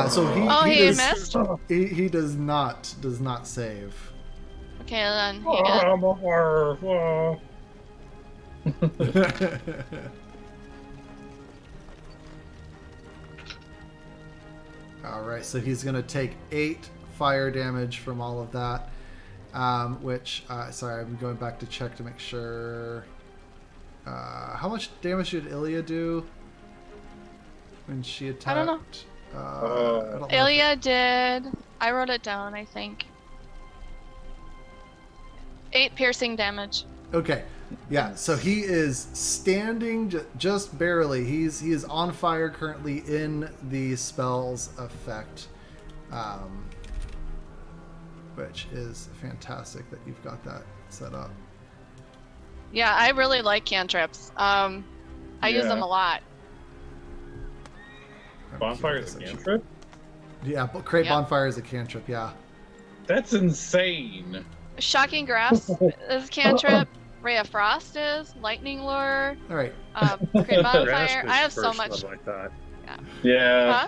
So he does, missed? he does not save. Okay, then he gets Alright, so he's going to take 8 fire damage from all of that. Which, sorry, I'm going back to check to make sure. How much damage did Ilya do when she attacked? I don't know. I don't know Ilya did. I wrote it down, I think. 8 piercing damage. Okay, yeah. So he is standing just barely. He is on fire currently in the spell's effect, which is fantastic that you've got that set up. Yeah, I really like cantrips. I use them a lot. Bonfire is a cantrip? Yeah, but create Yep. bonfire is a cantrip. Yeah. That's insane. Shocking Grasp is cantrip. Ray of Frost is, Lightning Lure, All right. Create Grasp Bonfire. was I have so first much. level, I thought. Yeah. Huh?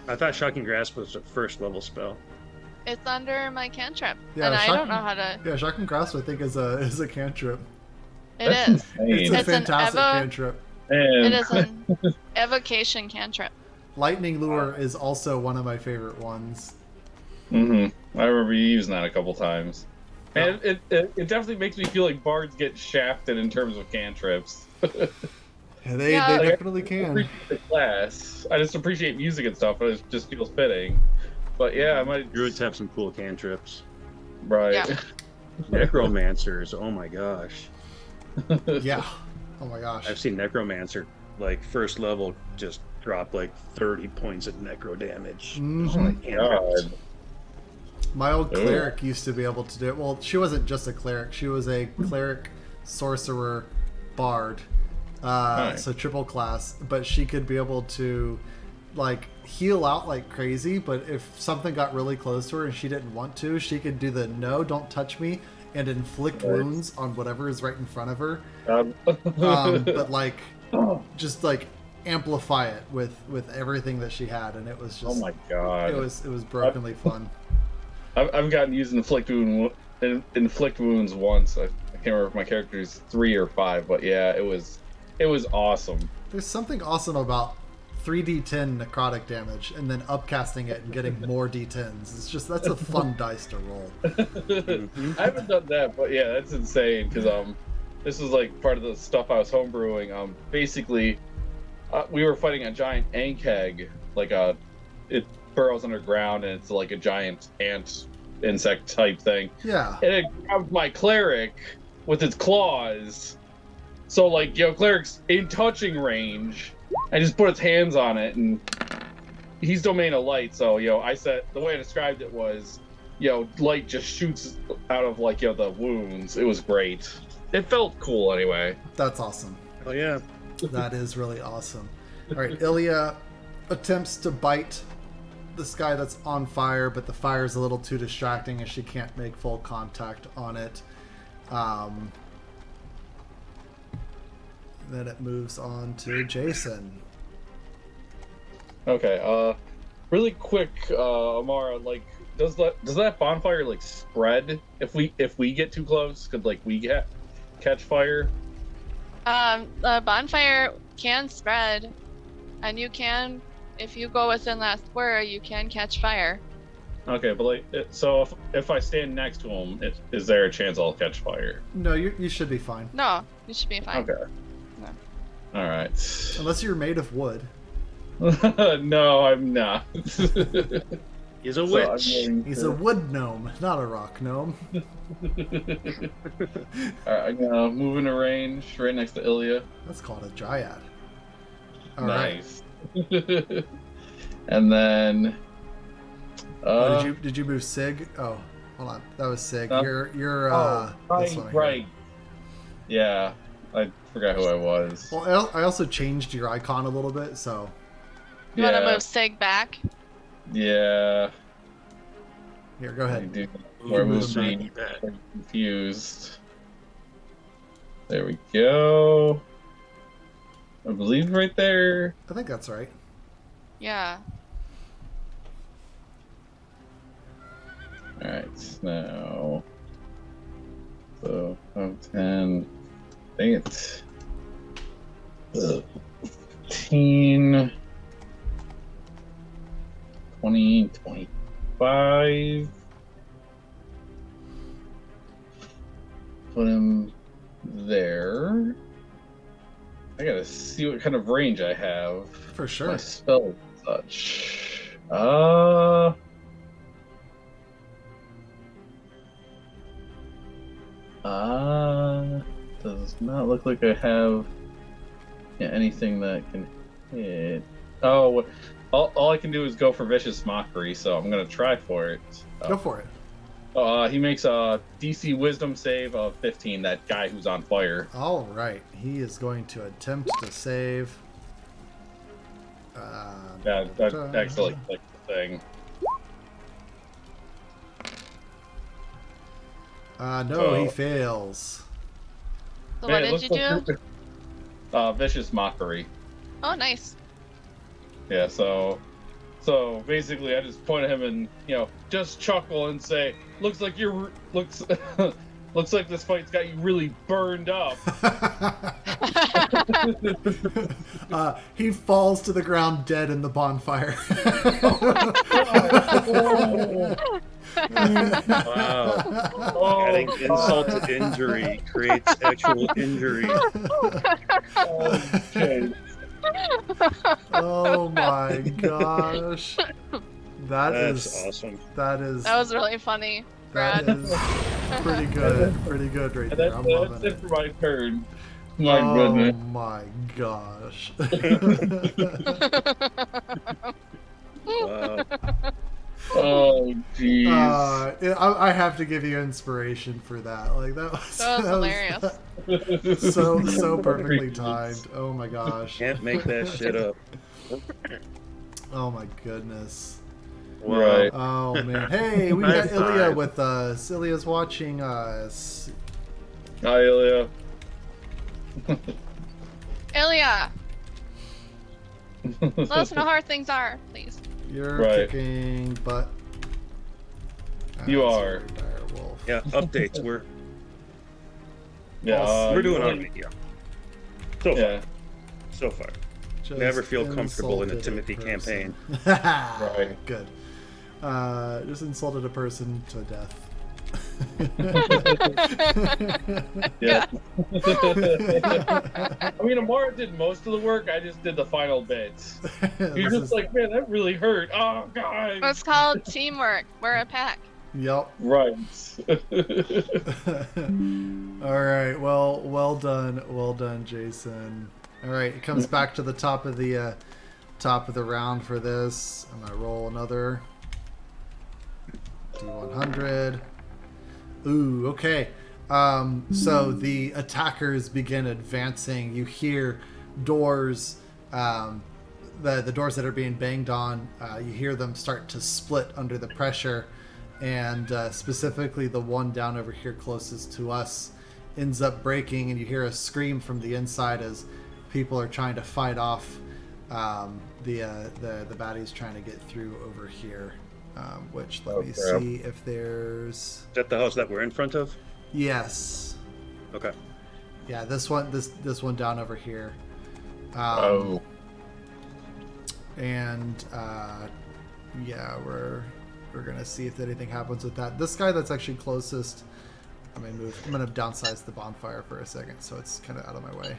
I thought Shocking Grasp was a first level spell. It's under my cantrip, Yeah, and I don't Shocking- know how to. Yeah, Shock and Grasp I think is a cantrip. It That's is. insane. It's a It's an fantastic evo- cantrip. And It is an evocation cantrip. Lightning Lure is also one of my favorite ones. I remember you using that a couple times. And it definitely makes me feel like bards get shafted in terms of cantrips. Yeah, they Yeah. definitely I can. appreciate the class. I just appreciate music and stuff, and it just feels fitting. But yeah, I might. Druids have some cool cantrips. Right. Yeah. Necromancers, oh my gosh. Yeah. Oh my gosh. I've seen Necromancer, like, first level, just drop like 30 points of necro damage. Mhm. God. My old Ooh. cleric used to be able to do it. Well, she wasn't just a cleric. She was a cleric, sorcerer, bard. Nice. So triple class. But she could be able to, like, heal out like crazy. But if something got really close to her and she didn't want to, she could do the no, don't touch me, and inflict Right. wounds on whatever is right in front of her. But like, just like amplify it with everything that she had, and it was just. Oh my god. It was brokenly fun. I've gotten used inflict wounds once. I can't remember if my character is 3 or 5, but yeah, it was awesome. There's something awesome about 3d10 necrotic damage and then upcasting it and getting more d10s. It's just, that's a fun dice to roll. I haven't done that, but yeah, that's insane because this was like part of the stuff I was homebrewing. Basically, we were fighting a giant ankheg, like it burrows underground and it's like a giant ant insect type thing. Yeah. And it grabbed my cleric with its claws. So like, cleric's in touching range, and just put its hands on it, and he's domain of light. So I said the way I described it was, light just shoots out of like the wounds. It was great. It felt cool anyway. That's awesome. Oh yeah. That is really awesome. All right, Ilya attempts to bite this guy that's on fire, but the fire is a little too distracting and she can't make full contact on it. Then it moves on to Jason. Okay. Really quick, Amara. Like, does that bonfire like spread if we get too close? Could like we catch fire? The bonfire can spread, and you can, if you go within that square, you can catch fire. Okay, but like, so if I stand next to him, is there a chance I'll catch fire? No, you should be fine. No, you should be fine. Okay. No. All right. Unless you're made of wood. No, I'm not. He's a So witch. He's a wood gnome, not a rock gnome. Alright, I'm gonna move into range right next to Ilya. That's called a dryad. All right. Nice. And then Did you move Sig? Oh, hold on. That was Sig. Huh? You're this one here. right. Yeah, I forgot who I was. Well, I also changed your icon a little bit, so You want to move Sig back? Yeah. here, go I ahead. do. Ooh, Where move was me? Maggie back. Confused. There we go. I believe right there. I think that's right. Yeah. Alright, now. So, 10. I think it's 15, 20, 25. Put him there. I gotta see what kind of range I have. For sure. My spell and such. Does not look like I have anything that can hit. Oh, all I can do is go for Vicious Mockery, so I'm gonna try for it. Go for it. He makes a DC Wisdom save of 15. That guy who's on fire. All right. He is going to attempt to save. Yeah, that actually like the thing. No, he Oh. fails. So Man, what it did you looks do? like vicious mockery. Oh, nice. Yeah, so basically I just point at him and, just chuckle and say, looks like looks like this fight's got you really burned up. He falls to the ground dead in the bonfire. Wow. Adding insult to injury creates actual injury. Okay. Oh my gosh. That's awesome. That is That was really funny, that Brad. is pretty good. Pretty good right there. I'm That's loving it it. for my turn. My Oh goodness. my gosh. Wow. Oh, jeez. I have to give you inspiration for that. Like that was That was hilarious. so perfectly timed. Oh my gosh. Can't make that shit up. Oh my goodness. Wow. Right. Oh man. Hey, we High got Ilya five. with us. Ilya's watching us. Hi, Ilya. Ilya, let us know how things are, please. You're Right. kicking butt. You That's are. a dire wolf. Yeah, updates. We're Yeah, we're doing you- alright. Yeah. So far. Yeah, So far. Just Never feel comfortable in a insulted Timothy person. campaign. Good. Just insulted a person to death. yeah. I mean, Amara did most of the work. I just did the final bits. You're This just is- like, man, that really hurt. Oh, God. It's called teamwork. We're a pack. Yep. Right. All right. Well done, Jason. All right, it comes back to the top of the round for this. I'm gonna roll another D100. Ooh, okay. So the attackers begin advancing. You hear doors, the doors that are being banged on. You hear them start to split under the pressure, and specifically the one down over here closest to us ends up breaking, and you hear a scream from the inside as people are trying to fight off the baddies trying to get through over here. Which let me crap. see if there's. Is that the house that we're in front of? Yes. Okay. Yeah, this one down over here. Oh. And yeah, we're gonna see if anything happens with that. This guy that's actually closest. I'm gonna downsize the bonfire for a second so it's kind of out of my way.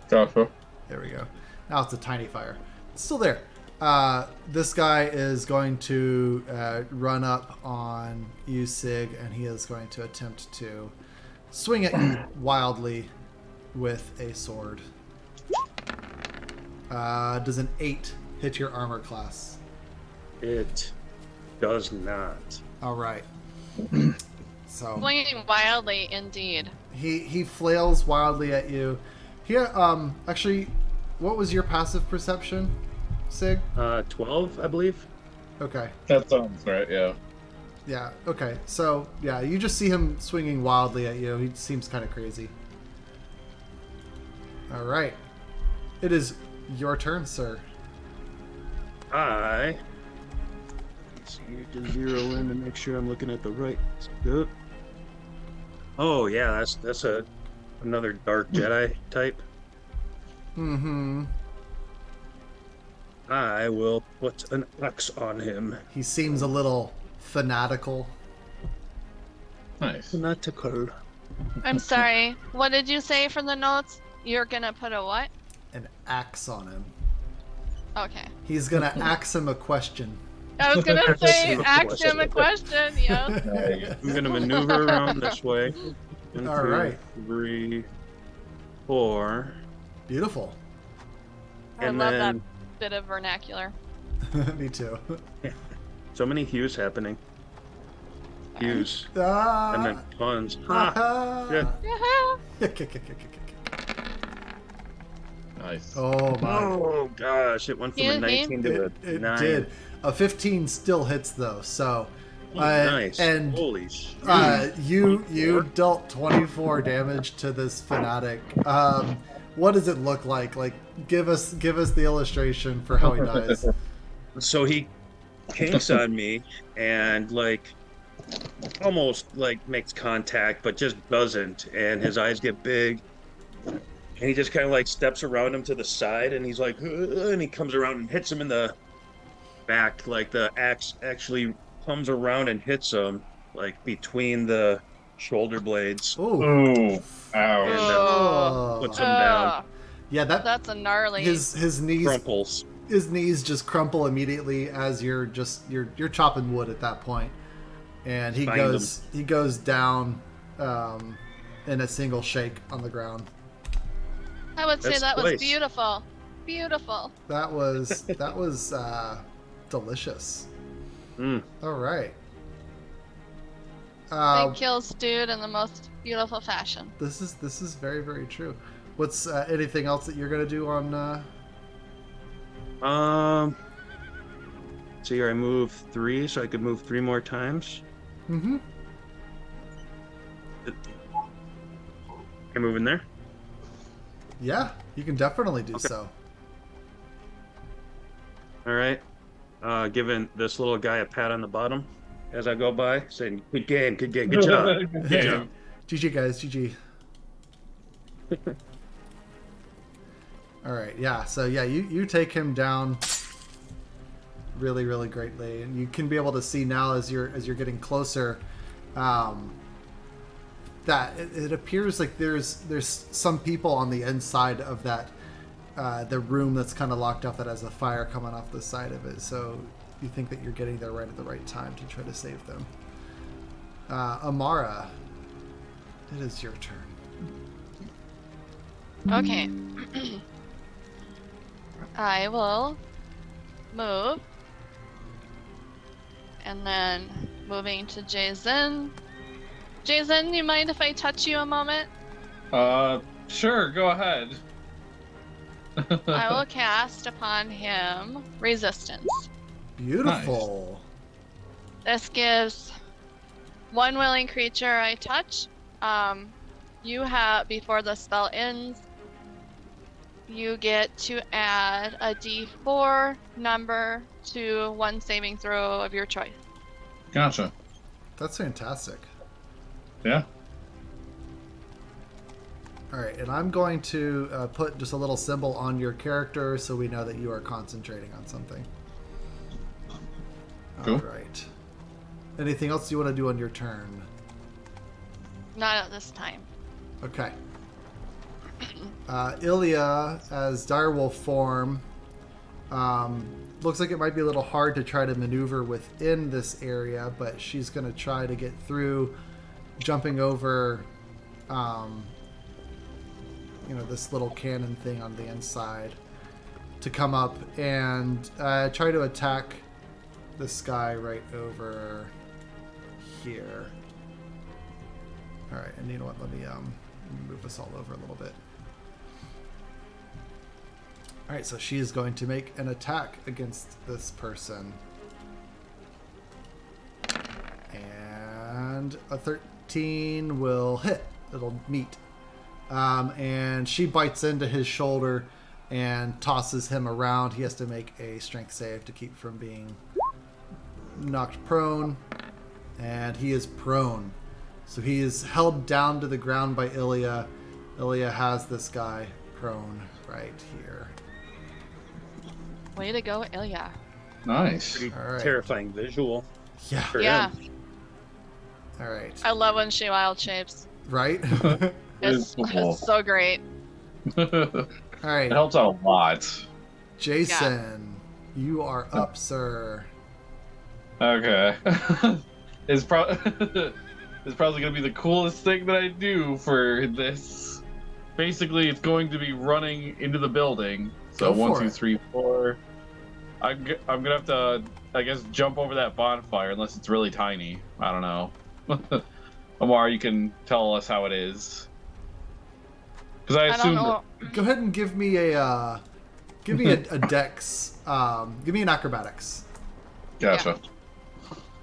Gotcha. There we go. Now it's a tiny fire. It's still there. This guy is going to run up on you, Sig, and he is going to attempt to swing at you wildly with a sword. Does an 8 hit your armor class? It does not. All right. So Swinging wildly, indeed. he flails wildly at you. Here, actually, what was your passive perception, Sig? 12, I believe. Okay. That sounds right, yeah. Yeah, okay. So, yeah, you just see him swinging wildly at you. He seems kind of crazy. All right. It is your turn, sir. I need to zero in to make sure I'm looking at the right scope. Oh yeah, that's another dark Jedi type. Mm-hmm. I will put an X on him. He seems a little fanatical. Nice. Fanatical. I'm sorry. What did you say from the notes? You're gonna put a what? An axe on him. Okay. He's gonna axe him a question. I was gonna say, Question. ask him a question. Yes. Nice. I'm gonna maneuver around this way. 1, All 2, right. 3, 4. Beautiful. I And love then- that bit of vernacular. Me too. So many hues happening. Hues. Ah, And then puns. ah, Yeah. Nice. Oh my. Oh gosh, it went from a Excuse me? 19 to It a 9. did. A 15 still hits though, so Nice. And Holy shit. you dealt 24 damage to this fanatic. What does it look like? Like, give us the illustration for how he dies. So he kinks on me and like almost like makes contact, but just doesn't. And his eyes get big. And he just kind of like steps around him to the side and he's like, and he comes around and hits him in the back. Like the axe actually comes around and hits him like between the shoulder blades Oh, Ooh, ouch. and puts him down. yeah. That's a gnarly. His knees Crumples. his knees just crumple immediately as you're chopping wood at that point, and he goes down in a single shake on the ground. I would say That's that was twice. beautiful. Beautiful. That was delicious. Mm. All right. Big kills dude in the most beautiful fashion. This is very, very true. What's anything else that you're gonna do on? So here I move 3, so I could move 3 more times. Mm-hmm. I move in there. Yeah, you can definitely do Okay. so. All right. Giving this little guy a pat on the bottom as I go by, saying, good game, good job. Good job. GG guys, GG. All right, yeah. So yeah, you take him down really, really greatly, and you can be able to see now as you're getting closer, that it appears like there's some people on the inside of that the room that's kind of locked up that has a fire coming off the side of it. So you think that you're getting there right at the right time to try to save them. Amara, it is your turn. Okay. I will move. And then moving to Jason. Jason, you mind if I touch you a moment? Sure, go ahead. I will cast upon him resistance. Beautiful. This gives one willing creature I touch. You have, before the spell ends, you get to add a d4 number to one saving throw of your choice. Gotcha. That's fantastic. Yeah. All right, and I'm going to put just a little symbol on your character so we know that you are concentrating on something. Cool. All right. Anything else you want to do on your turn? Not at this time. Okay. Ilya, as direwolf form, looks like it might be a little hard to try to maneuver within this area, but she's going to try to get through, jumping over, this little cannon thing on the inside to come up and try to attack this guy right over here. All right, and you know what? Let me move this all over a little bit. All right, so she is going to make an attack against this person. And a 13 will hit. It'll meet. And she bites into his shoulder and tosses him around. He has to make a strength save to keep from being knocked prone. And he is prone. So he is held down to the ground by Ilya. Ilya has this guy prone right here. Way to go, Ilya. Nice. Pretty All right. terrifying visual. Yeah. For Yeah. him. All right. I love when she wild shapes. Right? It's, cool. it's so great. All right. It helps out a lot. Jason, you are up, sir. Okay. It's it's probably gonna be the coolest thing that I do for this. Basically, it's going to be running into the building. So Go 1, for 2, it. 3, 4. I'm gonna have to, I guess, jump over that bonfire unless it's really tiny. I don't know. Omar, you can tell us how it is. Because I I don't assume know. Go ahead and give me a dex. Give me an acrobatics. Gotcha.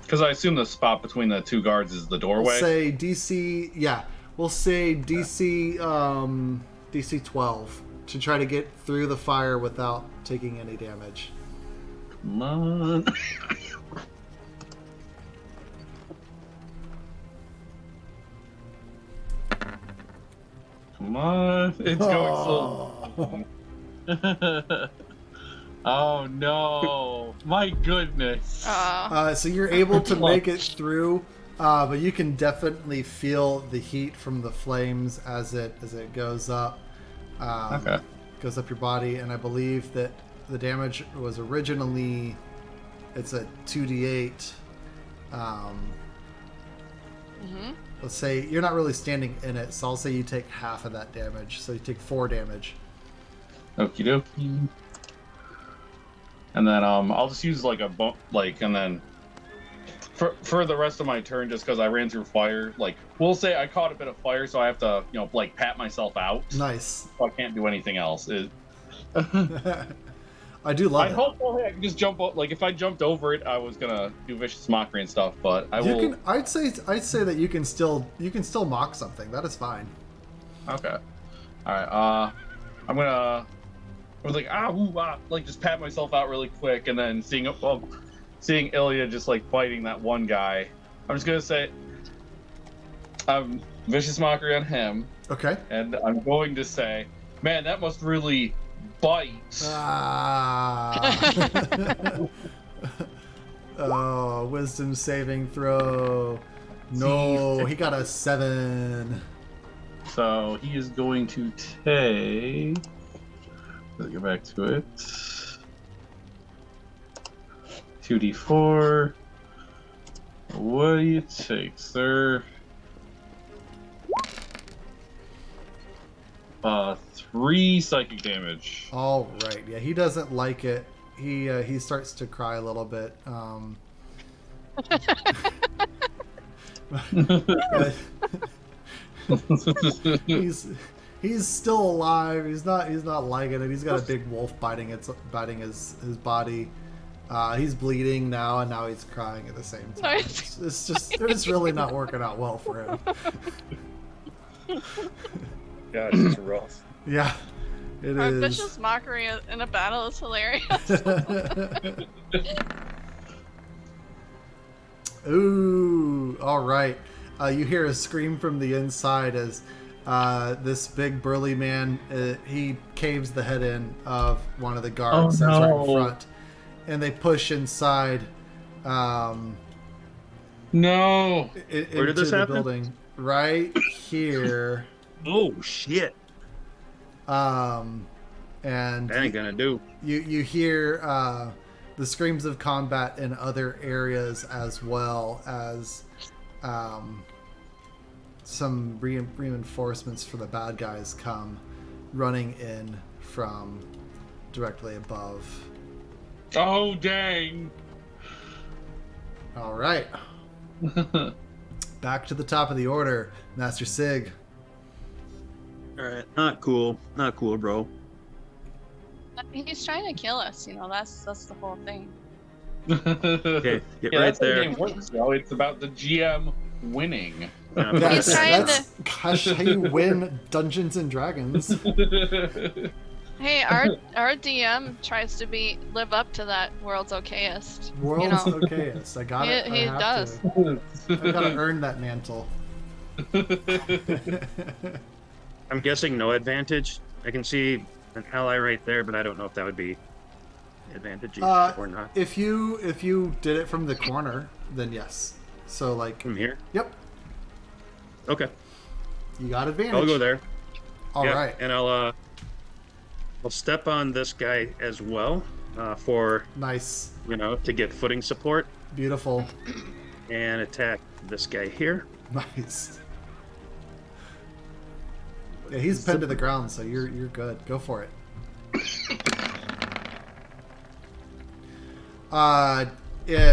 Because I assume the spot between the two guards is the We'll doorway. say DC. Yeah, we'll say DC. DC 12 to try to get through the fire without taking any damage. Come on. Come on. It's going so. Oh no. My goodness. So you're able to make it through, but you can definitely feel the heat from the flames as it goes up. Okay. Goes up your body, and I believe that the damage was originally it's a 2d8. Let's say you're not really standing in it, so I'll say you take half of that damage. So you take 4 damage. Okie dokie. And then I'll just use like a bump, like, and then for the rest of my turn, just because I ran through fire, like, we'll say I caught a bit of fire, so I have to, you know, like, pat myself out. Nice. So I can't do anything else. I do love I it. hope I can just jump. Like, if I jumped over it, I was gonna do vicious mockery and stuff. But I will. I'd say that you can still mock something. That is fine. Okay. All right. I'm gonna. I was like, like just pat myself out really quick, and then seeing Ilya just like fighting that one guy. I'm just gonna say, vicious mockery on him. Okay. And I'm going to say, man, that must really bite. Oh, wisdom saving throw. No, he got a 7. So he is going to take. Let's get back to it. 2d4. What do you take, sir? 3 psychic damage. All right. Yeah, he doesn't like it. He starts to cry a little bit. He's still alive. He's not liking it. He's got a big wolf biting his body. He's bleeding now, and now he's crying at the same time. It's really not working out well for him. God, it's rough. Yeah, it Our is. vicious mockery in a battle is hilarious. Ooh, all right. You hear a scream from the inside as this big burly man, he caves the head in of one of the guards that's right in front. And they push inside No. Where did this happen? building. Right here. Oh, shit. And That ain't gonna do. you hear the screams of combat in other areas, as well as some reinforcements for the bad guys come running in from directly above. Oh, dang. All right. Back to the top of the order, Master Sig. All right, not cool, bro. He's trying to kill us, you know, that's the whole thing. Okay, get Yeah, right that's how the there. game works, though. It's about the GM winning. He's trying That's how you win Dungeons and Dragons. Hey, our DM tries to live up to that world's okayest. World's you know? okayest. I got it. He does. I gotta earn that mantle. I'm guessing no advantage. I can see an ally right there, but I don't know if that would be advantage or not. If you did it from the corner, then yes. So like From here? Yep. Okay, You got advantage. I'll go there. All right. And I'll step on this guy as well for Nice. to get footing support Beautiful. and attack this guy here. Nice. Yeah, he's pinned to the ground, so you're good. Go for it. Yeah,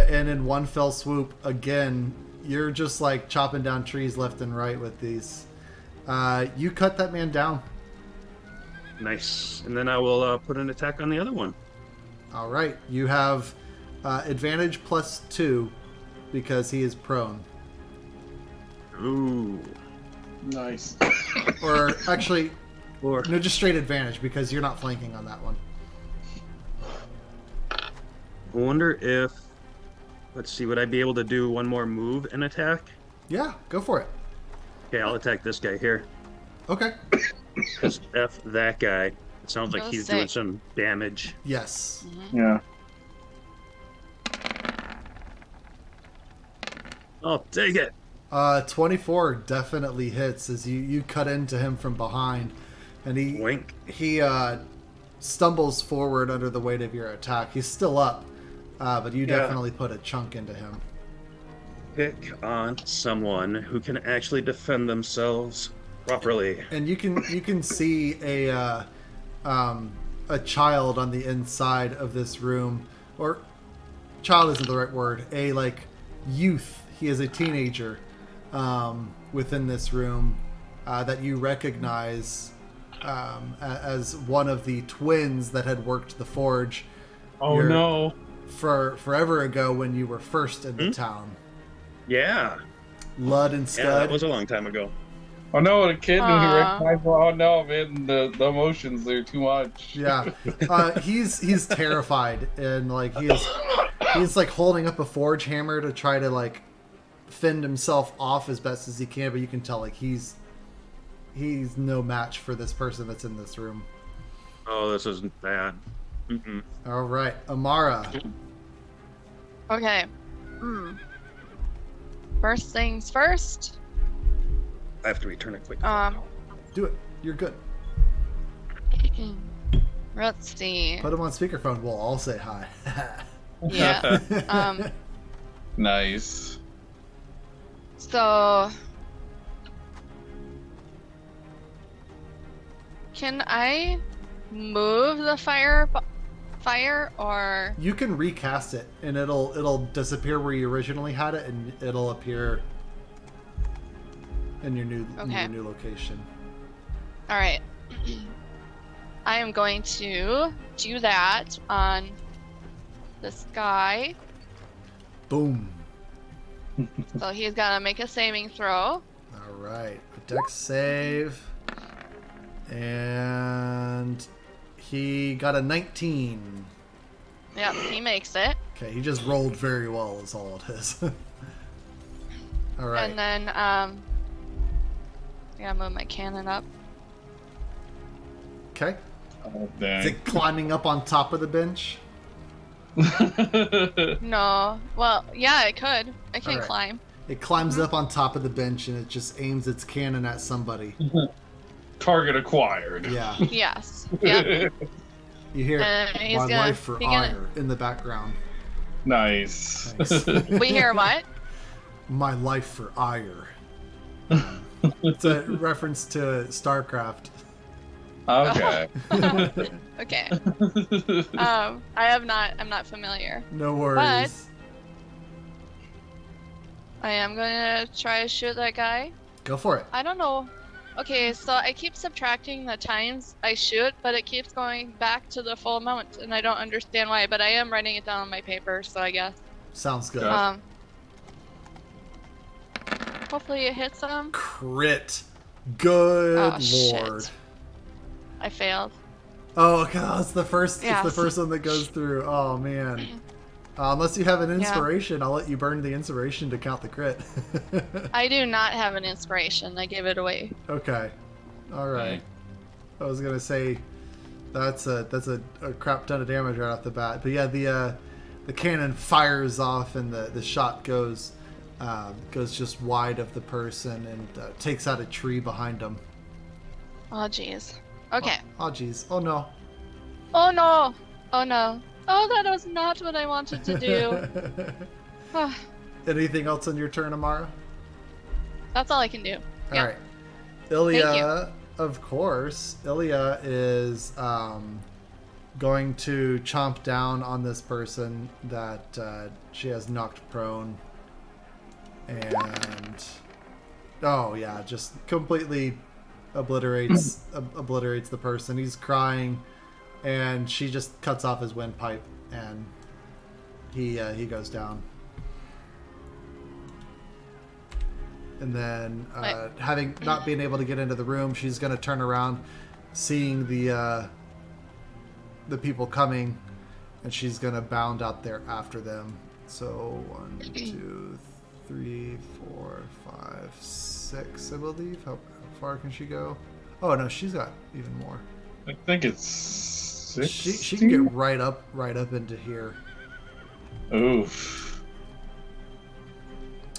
and in one fell swoop, again, you're just like chopping down trees left and right with these. You cut that man down. Nice. And then I will put an attack on the other one. All right. You have advantage +2 because he is prone. Ooh. Nice. Or actually, Or no, just straight advantage because you're not flanking on that one. I wonder if, let's see, would I be able to do one more move and attack? Yeah, go for it. Okay, I'll attack this guy here. Okay. Because F that guy. It sounds like Oh, he's doing sick. some damage. Yes. Yeah. Oh, take it. 24 definitely hits as you cut into him from behind, and Wink. he stumbles forward under the weight of your attack. He's still up, but you Yeah. definitely put a chunk into him. Pick on someone who can actually defend themselves properly. And you can see a child on the inside of this room, or child isn't the right word. A youth. He is a teenager within this room that you recognize as one of the twins that had worked the forge. Oh no. For forever ago when you were first in the town. Yeah. Lud and Yeah, Scud. that was a long time ago. Oh no, the kid who Aw. recognized. Oh no, man, the emotions they're too much. Yeah, he's terrified and he's holding up a forge hammer to try to fend himself off as best as he can, but you can tell he's no match for this person that's in this room. Oh, this isn't bad. Mm-mm. All right, Amara. Okay. First things first. I have to return it quick. Do it. You're good. Let's see. Put him on speakerphone. We'll all say hi. Yeah. Nice. So can I move the fire or You can recast it, and it'll disappear where you originally had it, and it'll appear in your new location. all right. I am going to do that on this guy. Boom. So he's got to make a saving throw. All right, a dex save, and he got a 19. Yep, he makes it. Okay, he just rolled very well, is all it is. All right. And then I gotta move my cannon up. Okay. Oh, Is dang. it climbing up on top of the bench? No. Well, yeah, it could. I can Alright. climb. It climbs up on top of the bench and it just aims its cannon at somebody. Target acquired. Yeah. Yes. Yep. You hear He's my gonna- life for he gonna- ire in the background. Nice. Nice. We hear what? My life for ire. It's a reference to StarCraft. Okay. Okay. I'm not familiar. No worries. I am gonna try to shoot that guy. Go for it. I don't know. Okay, so I keep subtracting the times I shoot, but it keeps going back to the full amount, and I don't understand why. But I am writing it down on my paper, so I guess. Sounds good. Yeah. Hopefully it hits him. Crit. Good Oh, lord. shit. I failed. Oh god, it's the first. Yeah. It's the first one that goes through. Oh man. Unless you have an inspiration, I'll let you burn the inspiration to count the crit. I do not have an inspiration. I gave it away. Okay. All right. I was gonna say that's a crap ton of damage right off the bat. But yeah, the cannon fires off and the shot goes just wide of the person and takes out a tree behind him. Oh jeez. Okay. Oh geez. Oh no. Oh no. Oh no. Oh, that was not what I wanted to do. Ah, Anything else on your turn, Amara? that's all I can do. All Yeah. right. Ilya, of course. Ilya is going to chomp down on this person that she has knocked prone. And oh yeah, just completely obliterates the person. He's crying, and she just cuts off his windpipe, and he goes down. And then, having not been able to get into the room, she's going to turn around, seeing the people coming, and she's going to bound out there after them. So 1, 2, 3, 4, 5, 6, I believe. How far can she go? Oh no, she's got even more. I think it's 6. She can get right up into here. Oof.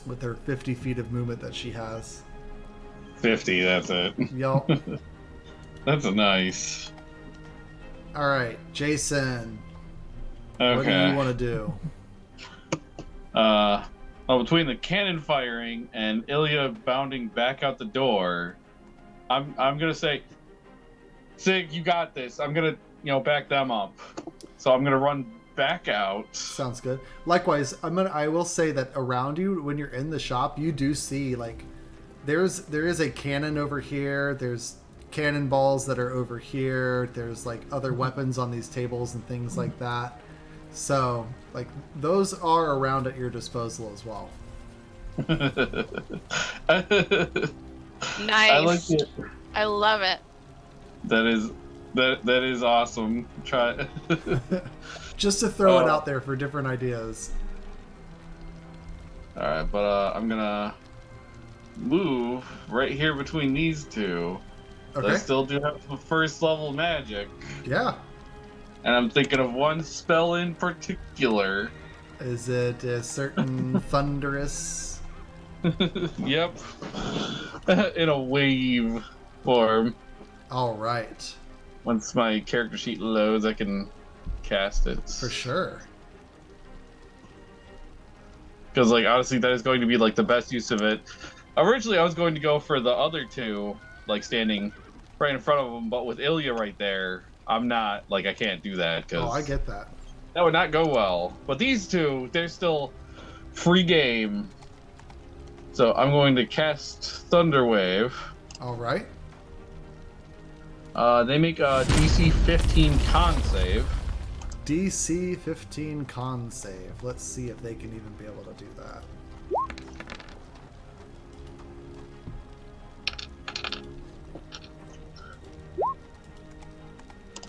With her 50 feet of movement that she has. 50, that's it. Yup. That's nice. All right, Jason. Okay. What do you want to do? Between the cannon firing and Ilya bounding back out the door, I'm gonna say, Sig, you got this. I'm gonna back them up. So I'm gonna run back out. Sounds good. Likewise, I will say that around you, when you're in the shop, you do see there is a cannon over here. There's cannonballs that are over here. There's other weapons on these tables and things like that. So those are around at your disposal as well. Nice. I like it. I love it. That is awesome. Try. Just to throw it out there for different ideas. All right, but I'm gonna move right here between these two. Okay. I still do have the first level magic. Yeah. And I'm thinking of one spell in particular. Is it a certain thunderous? Yep. In a wave form. All right. Once my character sheet loads, I can cast it. For sure. Because, honestly, that is going to be, the best use of it. Originally, I was going to go for the other two, standing right in front of them, but with Ilya right there, I'm not, I can't do that. Cause I get that. that would not go well. But these two, they're still free game. So I'm going to cast Thunder Wave. All right. They make a DC 15 con save. DC 15 con save. Let's see if they can even be able to do that.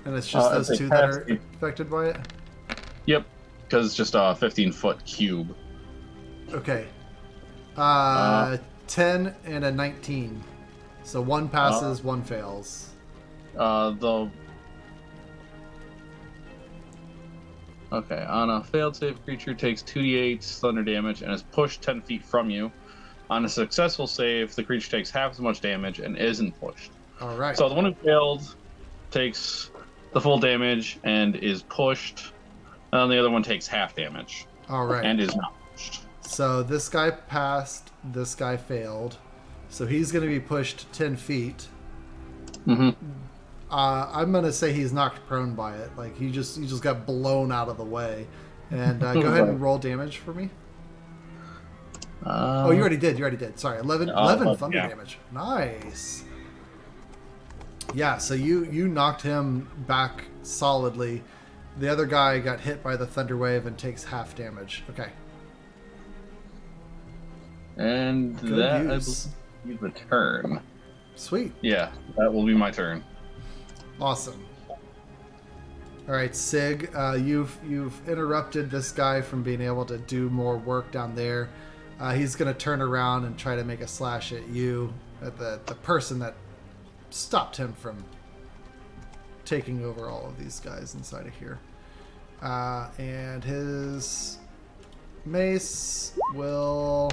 And it's just those two that are affected by it? Yep, because it's just a 15-foot cube. Okay. 10 and a 19. So one passes, one fails. Okay, on a failed save, creature takes 2d8 thunder damage and is pushed 10 feet from you. On a successful save, the creature takes half as much damage and isn't pushed. All right. So the one who failed takes the full damage and is pushed, and the other one takes half damage. All right. And is not pushed. So this guy passed, this guy failed. So he's going to be pushed 10 feet. Mm-hmm. I'm going to say he's knocked prone by it. He just got blown out of the way. And go ahead and roll damage for me. You already did. Sorry, 11 thunder damage. Nice. Yeah, so you knocked him back solidly. The other guy got hit by the thunder wave and takes half damage. Okay. And Good that use. I believe the turn. Sweet. Yeah, that will be my turn. Awesome. All right, Sig, you've interrupted this guy from being able to do more work down there. He's going to turn around and try to make a slash at you, at the person that stopped him from taking over all of these guys inside of here. And his mace will...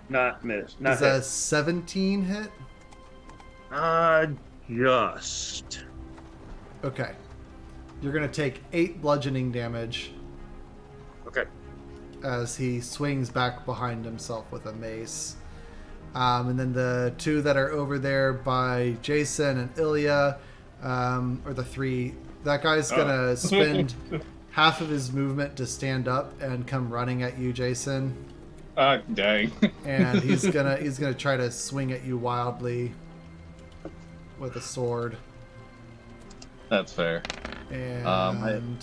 Not miss. Not Is a 17 hit? Just. Okay. You're going to take 8 bludgeoning damage Okay. as he swings back behind himself with a mace. And then the two that are over there by Jason and Ilya, or the three, that guy's going to spend half of his movement to stand up and come running at you, Jason. Dang. And he's gonna try to swing at you wildly with a sword. That's fair. And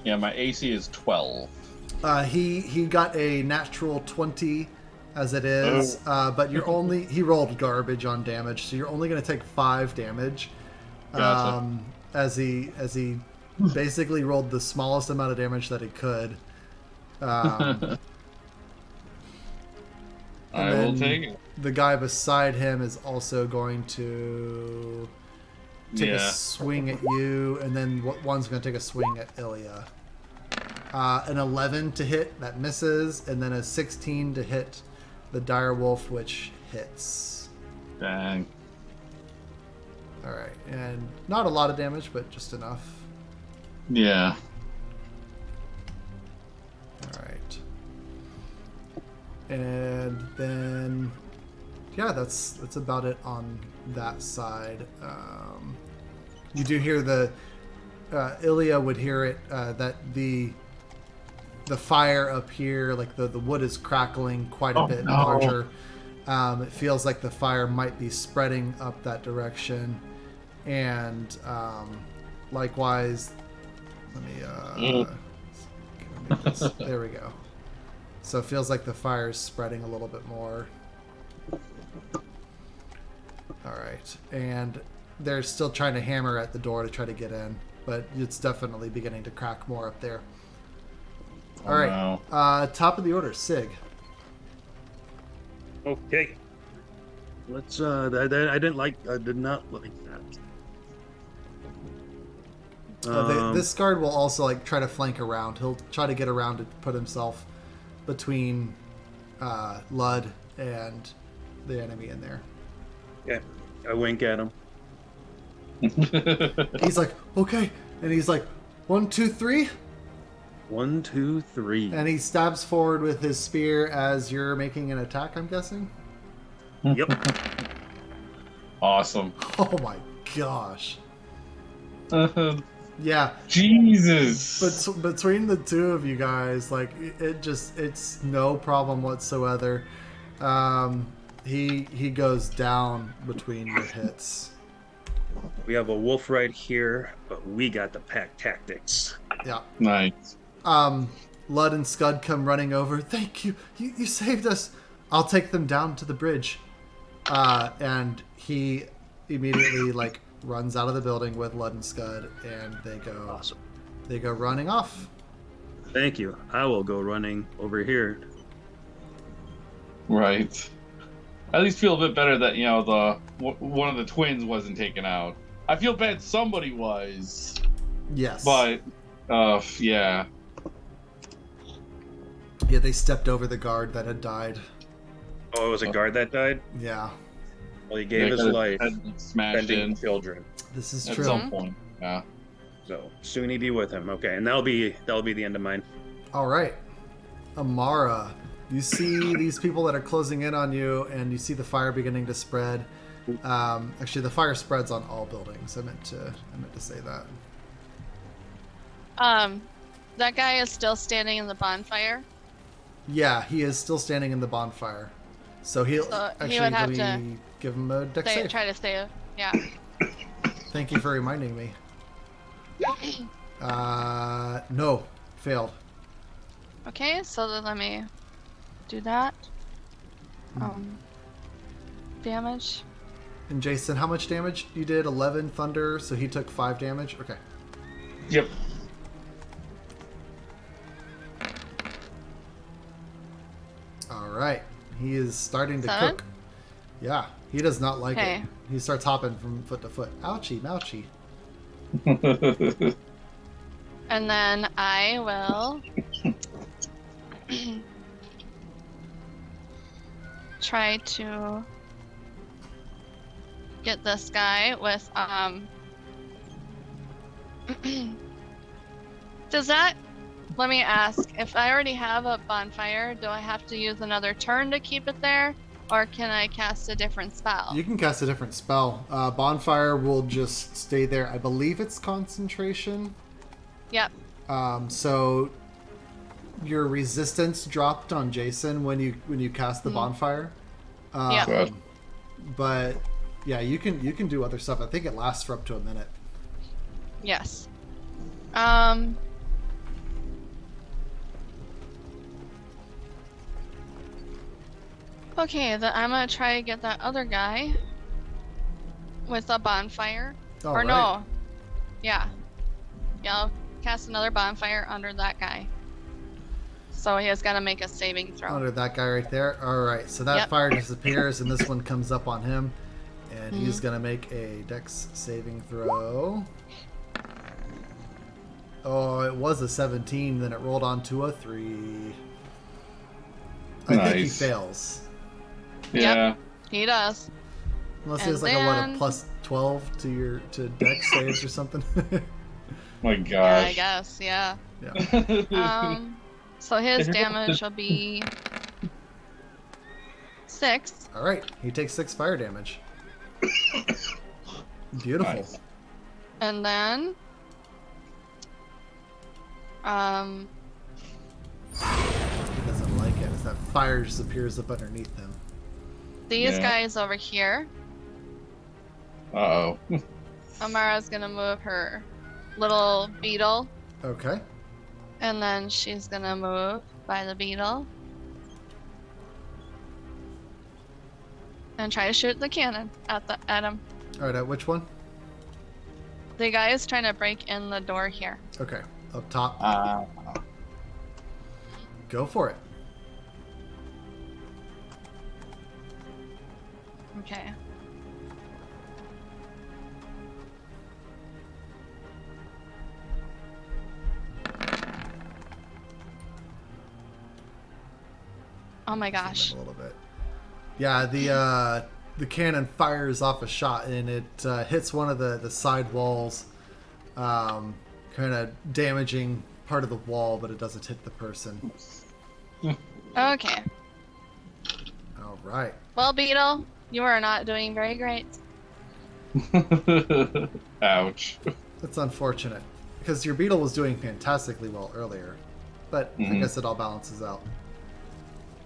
Yeah, my AC is 12. he got a natural 20 as it is, but you're only he rolled garbage on damage, so you're only going to take 5 damage. Gotcha. As he basically rolled the smallest amount of damage that he could. I will take it. The guy beside him is also going to take a swing at you, and then one's going to take a swing at Ilya. An 11 to hit, that misses, and then a 16 to hit the dire wolf, which hits. Dang. All right, and not a lot of damage, but just enough. Yeah. All right. And then, yeah, that's about it on that side. You do hear the Ilya would hear it that the fire up here, like the wood is crackling quite a bit larger. It feels like the fire might be spreading up that direction, and likewise, let me make this, there we go. So it feels like the fire is spreading a little bit more. All right, and they're still trying to hammer at the door to try to get in, but it's definitely beginning to crack more up there. All right, no. Top of the order, Sig. Okay. Let's. I did not like that. This guard will also like try to flank around. He'll try to get around to put himself between Lud and the enemy in there. Yeah, I wink at him. He's like, okay, and he's like, 1, 2, 3. 1, 2, 3. And he stabs forward with his spear as you're making an attack, I'm guessing? Yep. Awesome. Oh my gosh. Yeah. Jesus. But between the two of you guys, like, it's no problem whatsoever. He goes down between your hits. We have a wolf right here, but we got the pack tactics. Yeah. Nice. Lud and Scud come running over. Thank you. You saved us. I'll take them down to the bridge. And he immediately like runs out of the building with Lud and Scud, and they go. Awesome. They go running off. Thank you. I will go running over here. Right. At least feel a bit better that one of the twins wasn't taken out. I feel bad somebody was. Yes. But, yeah. Yeah, they stepped over the guard that had died. Oh, it was a guard that died? Yeah. Well, he gave his life smashed defending in children. This is at true. some point. Yeah. So soon he be with him. Okay, and that'll be the end of mine. All right. Amara, you see these people that are closing in on you, and you see the fire beginning to spread. Actually, the fire spreads on all buildings. I meant to say that. That guy is still standing in the bonfire. Yeah, he is still standing in the bonfire. So he would have to give him a dex save. Try to stay. Yeah. Thank you for reminding me. No, failed. Okay, so then let me do that. Damage. And Jason, how much damage you did? 11 thunder, so he took 5 damage. Okay. Yep. All right. He is starting to 7? cook. Yeah, he does not like Okay. it. He starts hopping from foot to foot. Ouchie, ouchie. And then I will try to get this guy with does that, let me ask, if I already have a bonfire, do I have to use another turn to keep it there, or can I cast a different spell? You can cast a different spell. Bonfire will just stay there. I believe it's concentration. Yep. So your resistance dropped on Jason when you cast the bonfire. Yeah. But yeah, you can do other stuff. I think it lasts for up to a minute. Yes. Okay, then I'm gonna try to get that other guy with a bonfire. All or right. no. Yeah. Yeah, I'll cast another bonfire under that guy. So he has got to make a saving throw. Under that guy right there. All right, so that Yep. fire disappears, and this one comes up on him, and he's gonna make a Dex saving throw. Oh, it was a 17, then it rolled on to a 3. I think he Nice. fails. Yeah. He does. Unless he And has like a then- plus 12 to Dex saves or something. My Yeah, I gosh. guess, yeah. Yeah. So his damage will be 6. All right, he takes 6 fire damage. Beautiful. Nice. And then He doesn't like it as that fire just appears up underneath him. these Yeah. guys over here. Uh-oh. Amara's gonna move her little beetle, Okay. and then she's gonna move by the beetle and try to shoot the cannon at him. All right, which one? The guy is trying to break in the door here. Okay, up top. Go for it. Okay. Oh my gosh. A little bit. Yeah, the cannon fires off a shot and it hits one of the side walls, kind of damaging part of the wall, but it doesn't hit the person. Okay. All right. Well, Beetle, you are not doing very great. Ouch. That's unfortunate because your beetle was doing fantastically well earlier, but I guess it all balances out.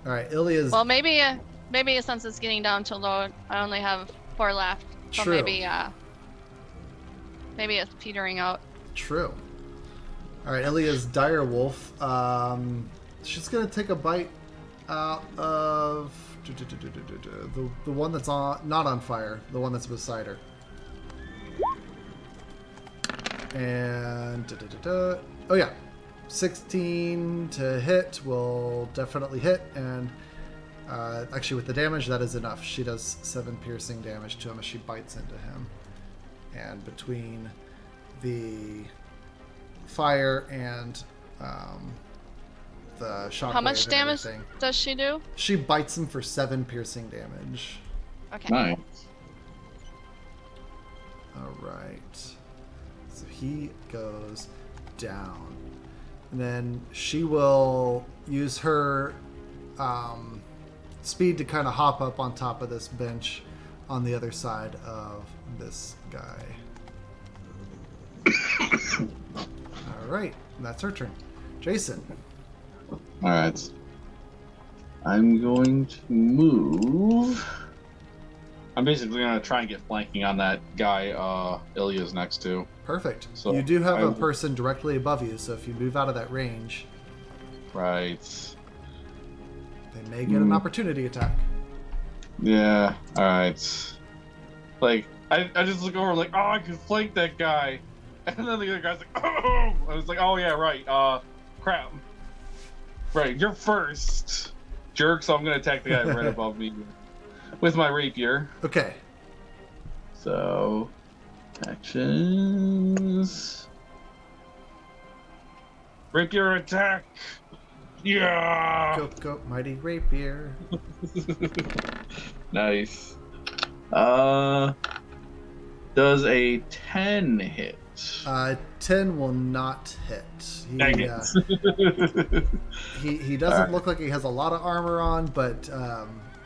All right, Ilya's Well, maybe since it's getting down to low, I only have 4 left. So True. maybe it's petering out. True. All right, Ilya's dire wolf. She's gonna take a bite out of the one that's not on fire, the one that's beside her. And oh yeah, 16 to hit will definitely hit, and actually with the damage that is enough. She does 7 piercing damage to him as she bites into him, and between the fire and the shockwave. How much and damage everything, does she do? she bites him for 7 piercing damage. Okay. Nice. All right. So he goes down. And then she will use her speed to kind of hop up on top of this bench on the other side of this guy. All right. That's her turn. Jason. Alright. I'm going to move. I'm basically going to try and get flanking on that guy Ilya's next to. Perfect. So you do have I a will- person directly above you, so if you move out of that range, Right. they may get an opportunity attack. Yeah, alright. Like, I just look over like, oh, I can flank that guy. And then the other guy's like, oh! I was like, oh yeah, right. Crap. Right, you're first. Jerk, so I'm going to attack the guy right above me with my rapier. Okay. So, actions. Rapier attack! Yeah! Go, go, mighty rapier. Nice. Does a 10 hit? 10 will not hit. Dang it. He doesn't look like he has a lot of armor on, but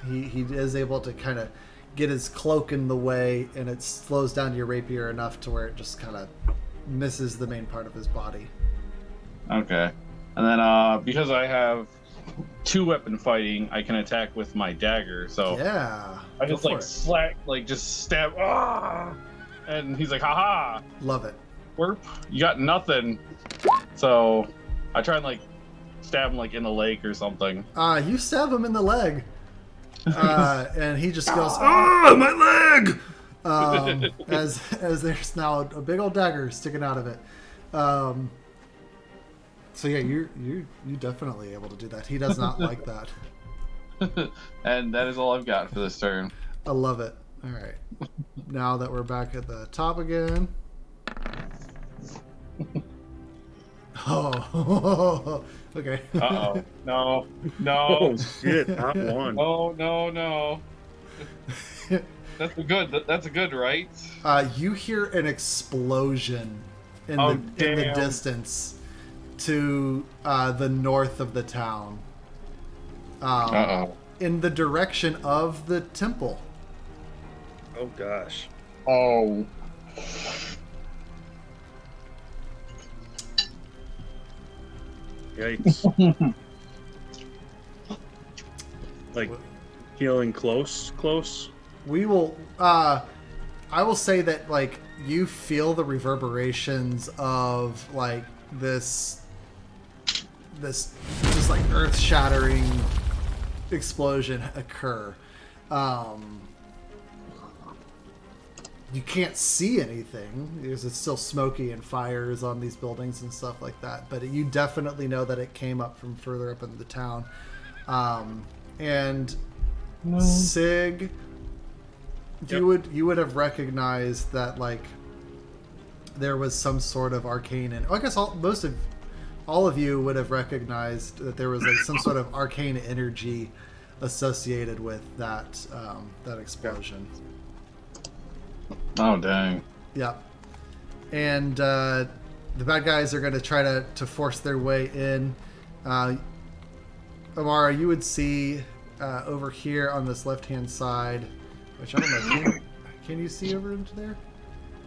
he is able to kind of get his cloak in the way, and it slows down your rapier enough to where it just kind of misses the main part of his body. Okay. And then because I have 2-weapon fighting, I can attack with my dagger. So Yeah. I go just for like it. slack, like just stab. Ah! And he's like, haha, Love it. Werp, you got nothing. So I try and like stab him like in the leg or something. You stab him in the leg. And he just goes, "Oh, my leg!" As there's now a big old dagger sticking out of it. So yeah, you're definitely able to do that. He does not like that. And that is all I've got for this turn. I love it. All right. Now that we're back at the top again. Oh, okay. Uh-oh. No. Oh shit! Not one. No. That's a good, right? You hear an explosion in the distance to the north of the town. In the direction of the temple. Oh gosh. Oh. Yikes. Like feeling close. We will I will say that like you feel the reverberations of like this just like earth-shattering explosion occur. You can't see anything because it's still smoky and fires on these buildings and stuff like that, but you definitely know that it came up from further up in the town. And Sig, you would have recognized that like there was some sort of arcane, and I guess all of you would have recognized that there was like some sort of arcane energy associated with that explosion. Oh dang. Yeah. And the bad guys are going to try to force their way in. Amara, you would see over here on this left-hand side, which I don't know, can you see over into there?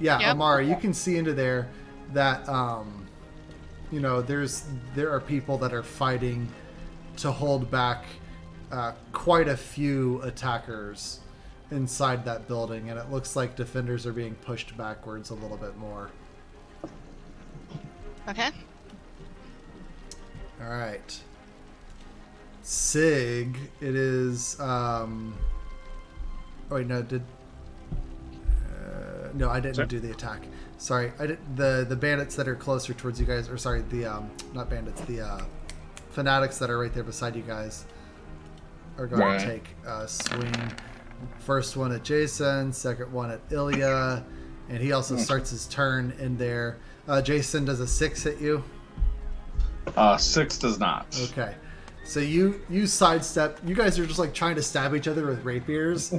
Yeah, yep. Amara, you can see into there that, there are people that are fighting to hold back quite a few attackers inside that building, and it looks like defenders are being pushed backwards a little bit more. Okay. All right. Sig, it is. Oh wait, no, no, I didn't do the attack. Sorry, I did the bandits that are closer towards you guys, or sorry, the not bandits, the fanatics that are right there beside you guys are going to take a swing. First one at Jason, second one at Ilya, and he also starts his turn in there. Jason, does a 6 hit you? 6 does not. Okay. So you sidestep. You guys are just like trying to stab each other with rapiers,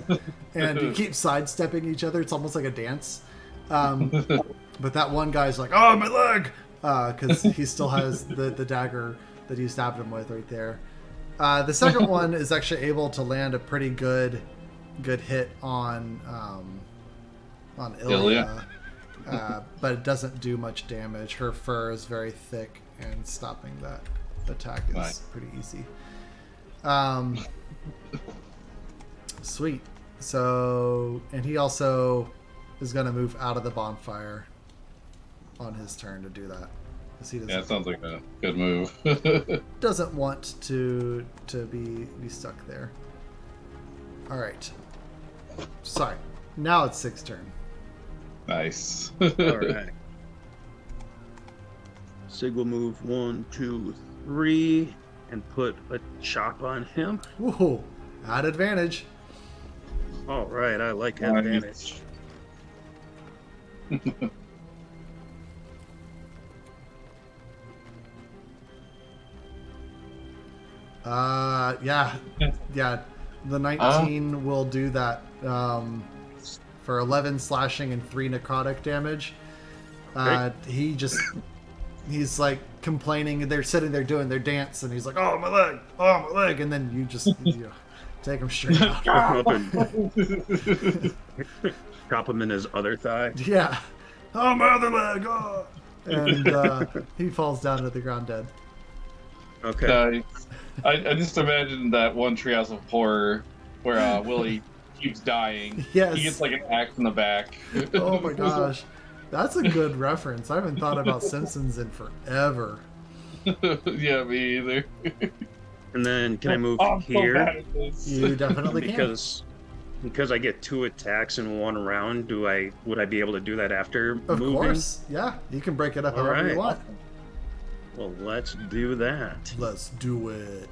and you keep sidestepping each other. It's almost like a dance. But that one guy's like, "Oh, my leg!" Because he still has the dagger that you stabbed him with right there. The second one is actually able to land a pretty good hit on Ilya. But it doesn't do much damage. Her fur is very thick, and stopping that attack is pretty easy. Sweet. So, and he also is going to move out of the bonfire on his turn to do that. He yeah, it sounds like a good move. Doesn't want to be stuck there. All right. Sorry. Now it's Sig's turn. Nice. All right. Sig will move 1, 2, 3, and put a chop on him. Whoa! At advantage. All right, I like advantage. Yeah. The 19 will do that for 11 slashing and 3 necrotic damage. He's like complaining. They're sitting there doing their dance, and he's like, "Oh, my leg! Oh, my leg!" And then you just take him straight out. Chop him in his other thigh. Yeah. Oh, my other leg! Oh. And he falls down to the ground dead. Okay. I just imagine that one Treehouse of Horror where Willie keeps dying. Yes. He gets like an axe in the back. Oh my gosh. That's a good reference. I haven't thought about Simpsons in forever. Yeah, me either. And then can I move Oh, I'm so here? bad at this. You definitely can. Because I get 2 attacks in 1 round, would I be able to do that after Of moving? course. Yeah, you can break it up however you Alright. want. Well, let's do that. Let's do it.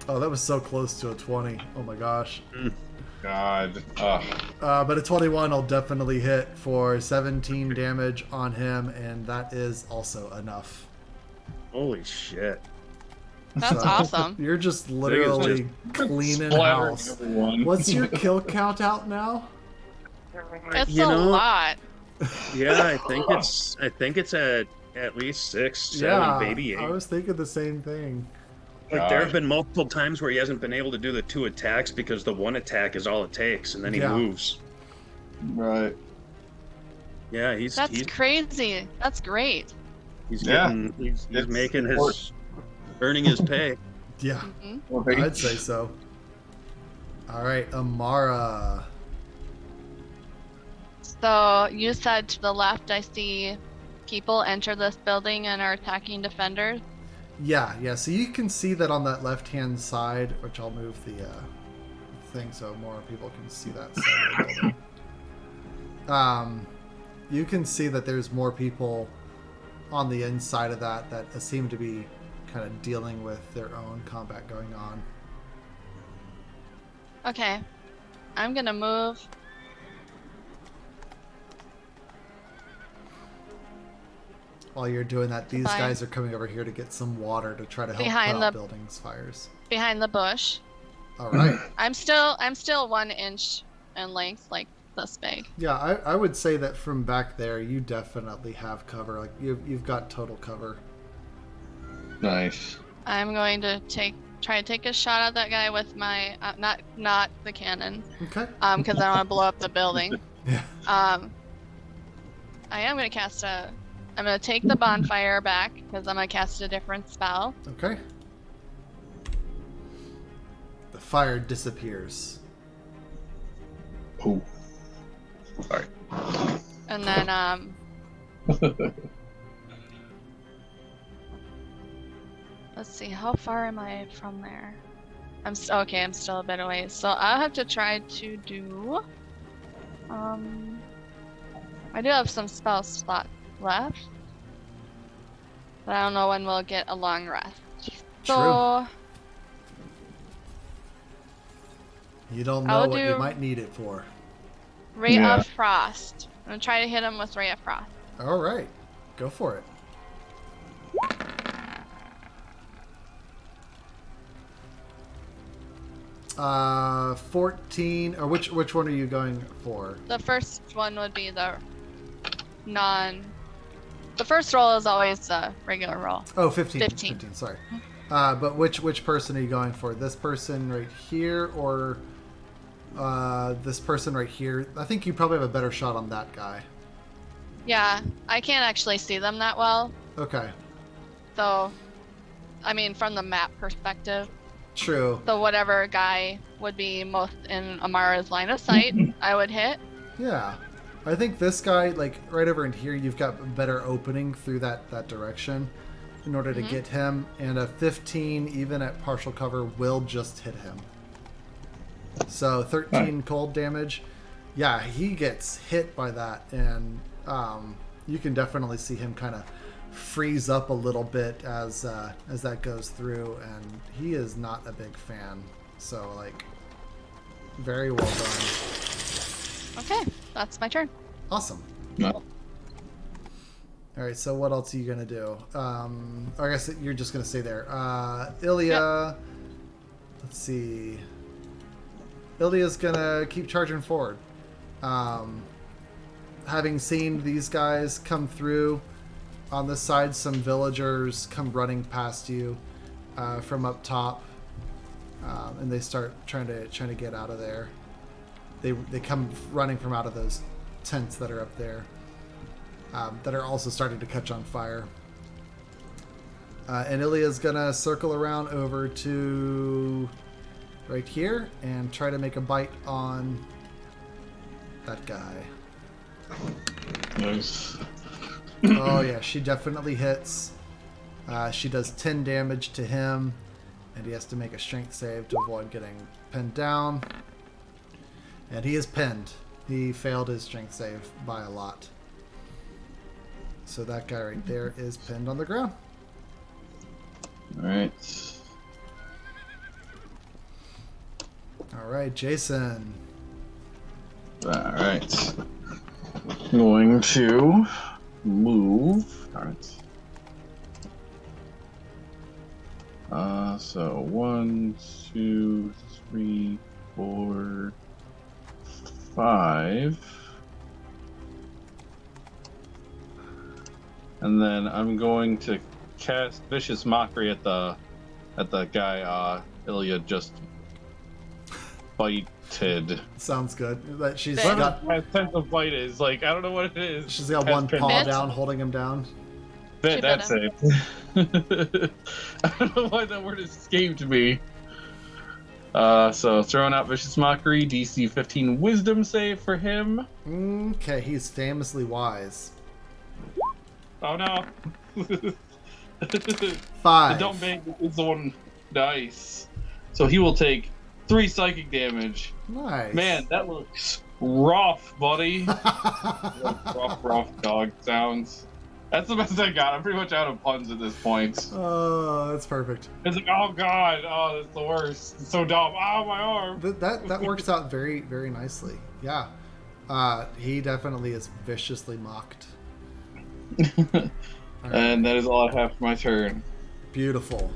Oh, that was so close to a 20. Oh my gosh. God. But a 21 will definitely hit for 17 damage on him, and that is also enough. Holy shit. That's awesome. You're just literally cleaning house. Everyone. What's your kill count out now? It's You a know, lot. Yeah, I think it's at least 6, 7, Yeah, maybe 8. I was thinking the same thing. Like there have been multiple times where he hasn't been able to do the 2 attacks because the 1 attack is all it takes, and then he Yeah. moves. Right. Yeah, That's crazy. That's great. he's Yeah. getting he's It's making his important. earning his pay. Yeah, Mhm. I'd say so. All right, Amara. So you said to the left, I see people enter this building and are attacking defenders. Yeah. So you can see that on that left-hand side, which I'll move the thing so more people can see that side of the building. You can see that there's more people on the inside of that seem to be kind of dealing with their own combat going on. Okay. I'm gonna move. While you're doing that, these Fine. guys are coming over here to get some water to try to help Behind put out the- buildings' fires. Behind the bush. All right. I'm still 1 inch in length, like this big. Yeah, I would say that from back there, you definitely have cover. Like you've got total cover. Nice. I'm going to try to take a shot at that guy with my not the cannon, Okay. because I don't want to blow up the building. Yeah. I am gonna I'm gonna take the bonfire back because I'm gonna cast a different spell. Okay. The fire disappears. Oh. Sorry. And then let's see, how far am I from there? I'm still a bit away. So I'll have to try to do I do have some spell slots left. But I don't know when we'll get a long rest. So You don't know I'll what you do- might need it for. Ray Yeah. of Frost. I'm gonna try to hit him with Ray of Frost. All right. Go for it. Uh, 14. Or which one are you going for? The first one would be the first roll is always the regular roll. Oh, 15. 15. Sorry. But which person are you going for? This person right here or this person right here? I think you probably have a better shot on that guy. Yeah, I can't actually see them that well. Okay. So, I mean, from the map perspective. True. So whatever guy would be most in Amara's line of sight, I would hit. Yeah. I think this guy, like right over in here, you've got a better opening through that direction in order to get him. And a 15, even at partial cover, will just hit him. So 13 cold damage. Yeah, he gets hit by that. And you can definitely see him kind of freeze up a little bit as that goes through. And he is not a big fan. So, like, very well done. Okay, that's my turn. Awesome. No. All right, so what else are you going to do? I guess you're just going to stay there. Ilya, let's see. Ilya's going to keep charging forward. Having seen these guys come through, on this side, some villagers come running past you from up top, and they start trying to get out of there. They come running from out of those tents that are up there, that are also starting to catch on fire. And Ilya's gonna circle around over to right here and try to make a bite on that guy. Nice. Oh yeah, she definitely hits. She does 10 damage to him, and he has to make a strength save to avoid getting pinned down. And he is pinned. He failed his strength save by a lot. So that guy right there is pinned on the ground. Alright. Alright, Jason. Alright. Going to move. Alright. So 1, 2, 3, 4, 5. And then I'm going to cast Vicious Mockery at the guy Ilya just bited. Sounds good. That she's Ben. got My sense of bite is like I don't know what it is. she's got Has one been- paw Bit? down, holding him down. Bit, She that's bit it. I don't know why that word escaped me. So throwing out Vicious Mockery, DC 15 Wisdom save for him. Okay, he's famously wise. Oh no. The 5. dumb bank is the one dice. So he will take 3 psychic damage. Nice. Man, that looks rough, buddy. rough dog sounds. That's the best I got. I'm pretty much out of puns at this point. Oh, that's perfect. It's like, oh god, oh that's the worst. It's so dumb. Oh my arm. That works out very, very nicely. Yeah. He definitely is viciously mocked. Alright. And that is all I have for my turn. Beautiful.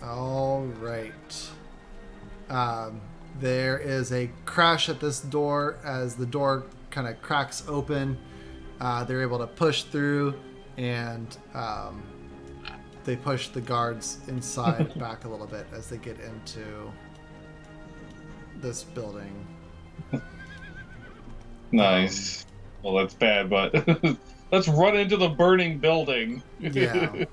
All right. There is a crash at this door as the door kind of cracks open. They're able to push through, and they push the guards inside back a little bit as they get into this building. Nice. Well, that's bad, but let's run into the burning building. Yeah.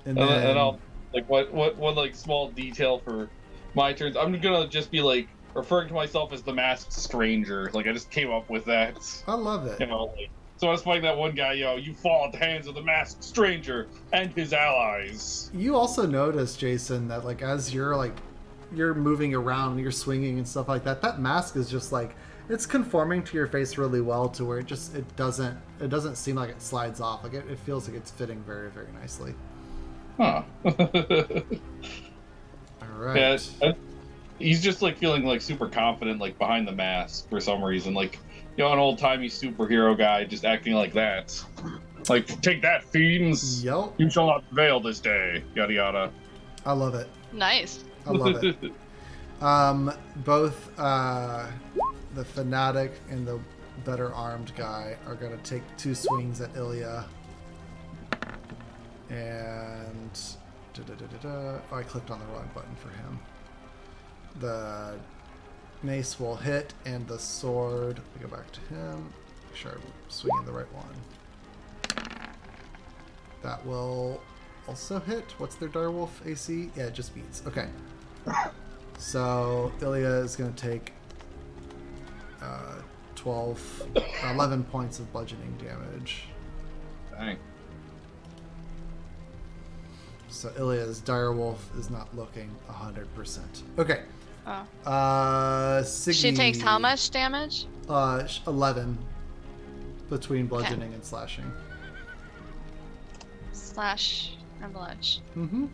And And I'll like what like small detail for my turns. I'm gonna just be like referring to myself as the masked stranger. Like I just came up with that. I love it. You know, like, so I was fighting that one guy. You fall at the hands of the masked stranger and his allies. You also notice, Jason, that like as you're moving around, you're swinging and stuff like that. That mask is just like it's conforming to your face really well, to where it doesn't seem like it slides off. Like it feels like it's fitting very, very nicely. Huh. All right. Yeah, he's just like feeling like super confident, like behind the mask for some reason. Like, you know, an old timey superhero guy just acting like that. Like, take that, fiends! Yep. You shall not prevail this day. Yada yada. I love it. Nice. I love it. Both the fanatic and the better armed guy are going to take 2 swings at Ilya. And oh, I clicked on the wrong button for him. The mace will hit, and the sword. We go back to him. Make sure I'm swinging the right one. That will also hit. What's their direwolf AC? Yeah, it just beats. Okay. So Ilya is going to take 11 points of bludgeoning damage. Dang. So Ilya's direwolf is not looking 100%. Okay. Oh. Siggy, She takes how much damage? 11 between bludgeoning and slashing. Slash and bludge. Mm-hmm.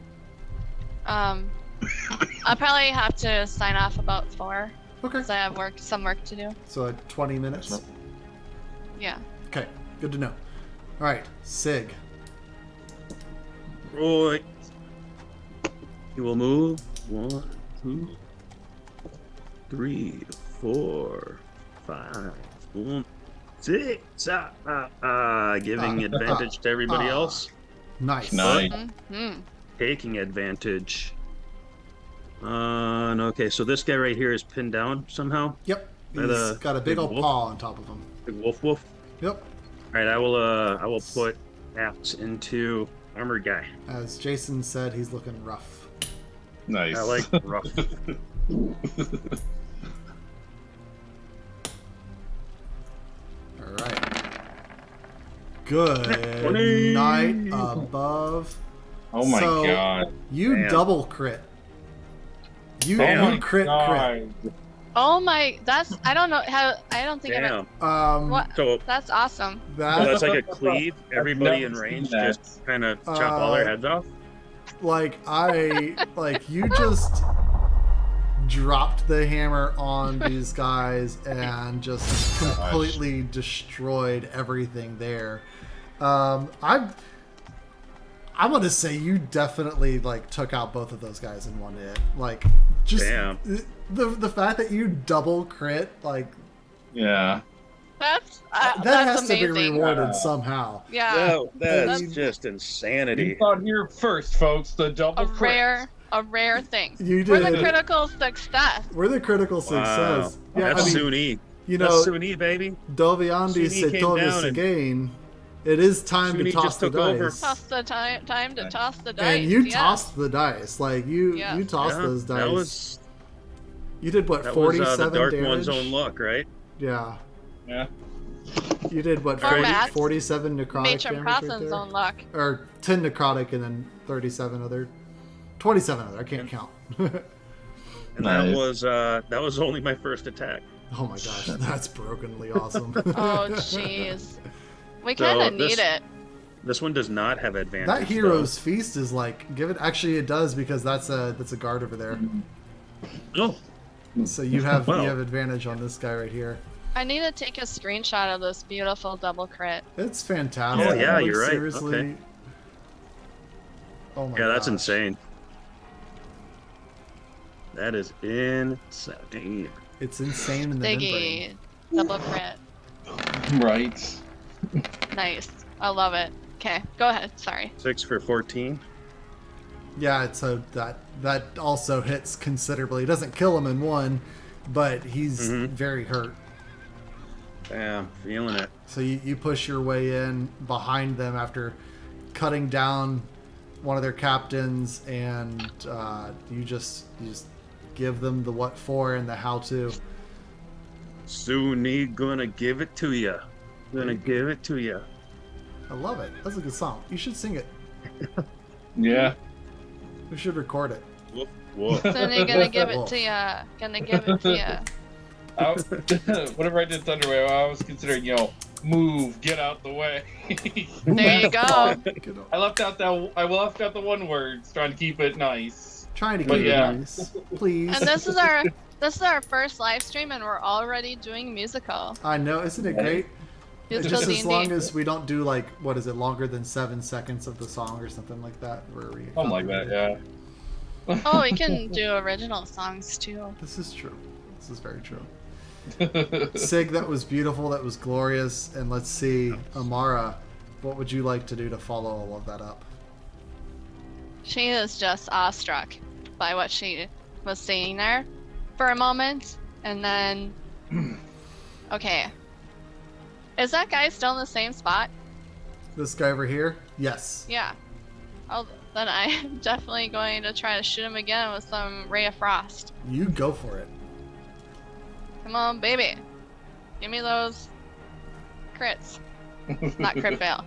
I'll probably have to sign off about 4 Okay. because I have some work to do. So 20 minutes. Yeah. Okay. Good to know. All right, Sig. Right. He will move 1, 2, 3, 4, 5, 1, 6. Giving advantage to everybody else. Nice. Nice. Mm-hmm. Taking advantage. Okay, so this guy right here is pinned down somehow. Yep. By He's the got a big big old wolf? paw on top of him. Big wolf. Yep. All right, I will put apps into armored guy. As Jason said, he's looking rough. Nice. I like rough. Good 20. night above. Oh my So, god. You Damn. double crit. You Damn. crit. Oh my, I don't know how, I don't think Damn. what, So, that's awesome. so that's That like a cleave. Everybody in never seen range that. just kind of chop all their heads off. you just dropped the hammer on these guys and just completely destroyed everything there. I'm gonna say you definitely like took out both of those guys in one hit. Like, just Damn. the fact that you double crit, like Yeah. That's that that's has to be amazing. rewarded somehow. Yeah, That's That's- just You insanity. thought here first, folks. The double crit. a rare thing. You We're the did. critical success. We're the critical Wow. success. Yeah, That's I mean, Suni. you That's know, Suni, baby. Dovie'andi Suni said came tovya down and- sagain. It is time to Suni toss just the took over. dice. Toss the time to toss the dice. And you yeah. tossed the dice. Like you Yes. tossed Yeah, those dice. That was You did what, that was 47 the Dark damage? One's own luck, right? Yeah. Yeah. You did what, Or Matt's 47 necrotic Matron damage right Crossan's there? own luck. Or 10 necrotic and then 37 other. 27 other. I can't count. And Nice. that was only my first attack. Oh my gosh, that's brokenly awesome. Oh jeez. We So kind of this- need it. This one does not have advantage. That hero's feast is like, give it. Actually, it does because that's a guard over there. though. Oh, So you have Wow. you have advantage on this guy right here. I need to take a screenshot of this beautiful double crit. It's fantastic. Oh, yeah, Like, you're right. Seriously. Okay. Oh my yeah, that's gosh. insane. That is insane. It's insane in the membrane. Stiggy. Double crit. Right. Nice. I love it. Okay, go ahead. Sorry. 6 for 14. Yeah, it's so that also hits considerably. It doesn't kill him in one, but he's Mhm. very hurt. Damn, feeling it. So you push your way in behind them after cutting down one of their captains, and you just give them the what for and the how to. Suni gonna give it to ya. Gonna give it to ya. I love it. That's a good song. You should sing it. Yeah. We should record it. Whoop, whoop. Then you're gonna give it to ya. Gonna give it to ya. Whenever I did Thunderwave, I was considering, move, get out the way. There you go. Good on. I left out the one word, trying to keep it nice. Trying to But keep yeah. it nice, please. And this is our first live stream, and we're already doing musical. I know, isn't it great? Musical Just as long D&D. as we don't do like, what is it, longer than 7 seconds of the song or something like that. Where we Something like that, yeah. Oh, we can do original songs too. This is true. This is very true. Sig, that was beautiful. That was glorious. And let's see, Amara, what would you like to do to follow all of that up? She is just awestruck by what she was seeing there for a moment, and then, okay. Is that guy still in the same spot? This guy over here? Yes. Yeah. Oh, then I'm definitely going to try to shoot him again with some Ray of Frost. You go for it. Come on, baby. Give me those crits. Not crit fail.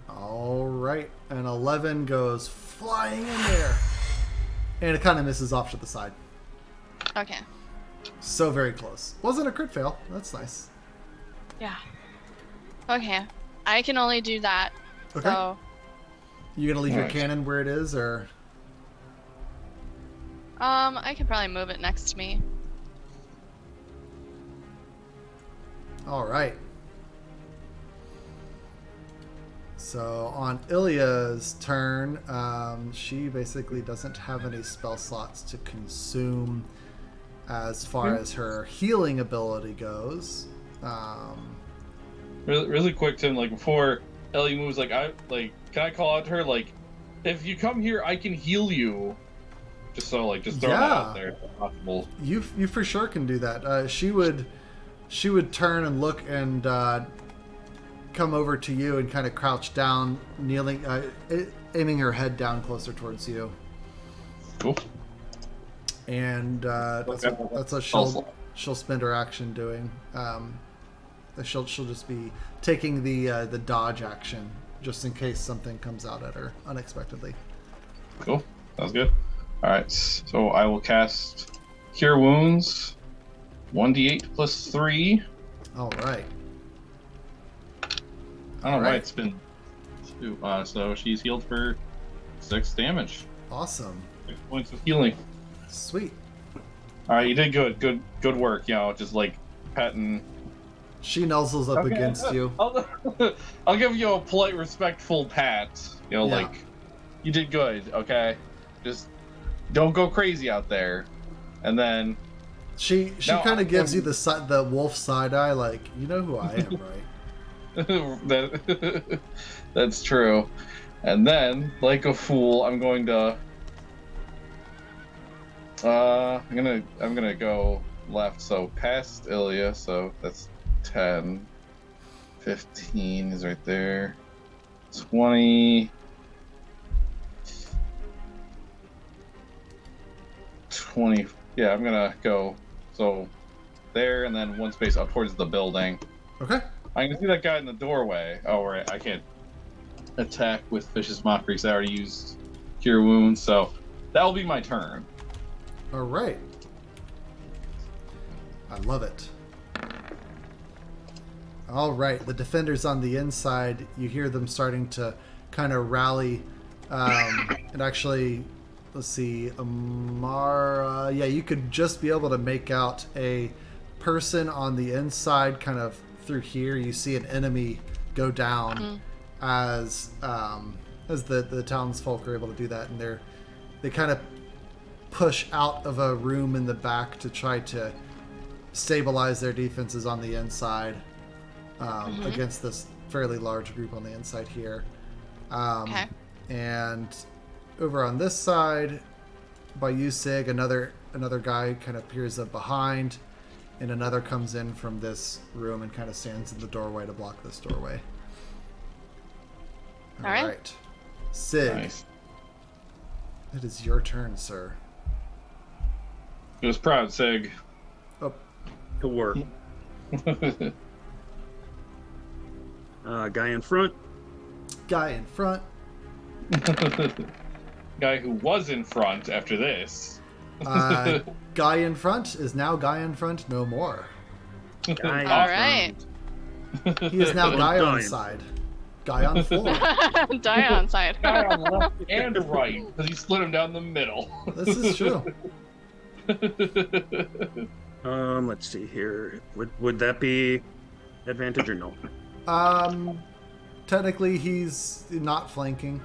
All right. And 11 goes flying in there. And it kind of misses off to the side. Okay. So very close. Wasn't a crit fail. That's nice. Yeah. Okay. I can only do that. Okay. So, You gonna leave your Nice. cannon where it is, or? I could probably move it next to me. All right. So on Ilya's turn, she basically doesn't have any spell slots to consume as far as her healing ability goes. Really quick, Tim, before Ellie moves, can I call out to her, if you come here, I can heal you. Just throw that out there if possible. You for sure can do that. She would turn and look and come over to you and kind of crouch down, kneeling, aiming her head down closer towards you. Cool. And that's what she'll spend her action doing. she'll just be taking the dodge action just in case something comes out at her unexpectedly. Cool. Sounds good. All right. So I will cast Cure Wounds. 1d8 plus 3. All right. I don't know why it's been 2. So she's healed for 6 damage. Awesome. 6 points of healing. Sweet. All right, you did good. Good work. You know, just like patting. She nuzzles up against you. I'll give you a polite, respectful pat. You know, Yeah. like you did good. Okay, just don't go crazy out there. And then She No, kind I- of gives you the wolf side eye, like, you know who I am, right? that's true. And then, like a fool, I'm going to. I'm gonna go left. So past Ilya. So that's 10. 15 is right there. 20. 20. Yeah, I'm gonna go. So there, and then one space up towards the building. Okay. I can see that guy in the doorway. Oh, right. I can't attack with Vicious Mockery because I already used Cure Wounds, so that'll be my turn. All right. I love it. All right. The defenders on the inside, you hear them starting to kind of rally. And actually, let's see, Amara. Yeah, you could just be able to make out a person on the inside kind of through here. You see an enemy go down as the townsfolk are able to do that, and they kind of push out of a room in the back to try to stabilize their defenses on the inside against this fairly large group on the inside here. Okay. And over on this side, by you, Sig, another guy kind of appears up behind, and another comes in from this room and kind of stands in the doorway to block this doorway. All right. Sig, Nice. it is your turn, sir. It was proud, Sig. Oh, To work. Guy in front. guy in front. Guy who was in front after this. Guy in front is now guy in front no more. Guy in All right. front. He is now guy on Dying. side. Guy on floor. Die on side. Guy on left and right, because he split him down the middle. This is true. Let's see here. Would that be advantage or no? Technically he's not flanking,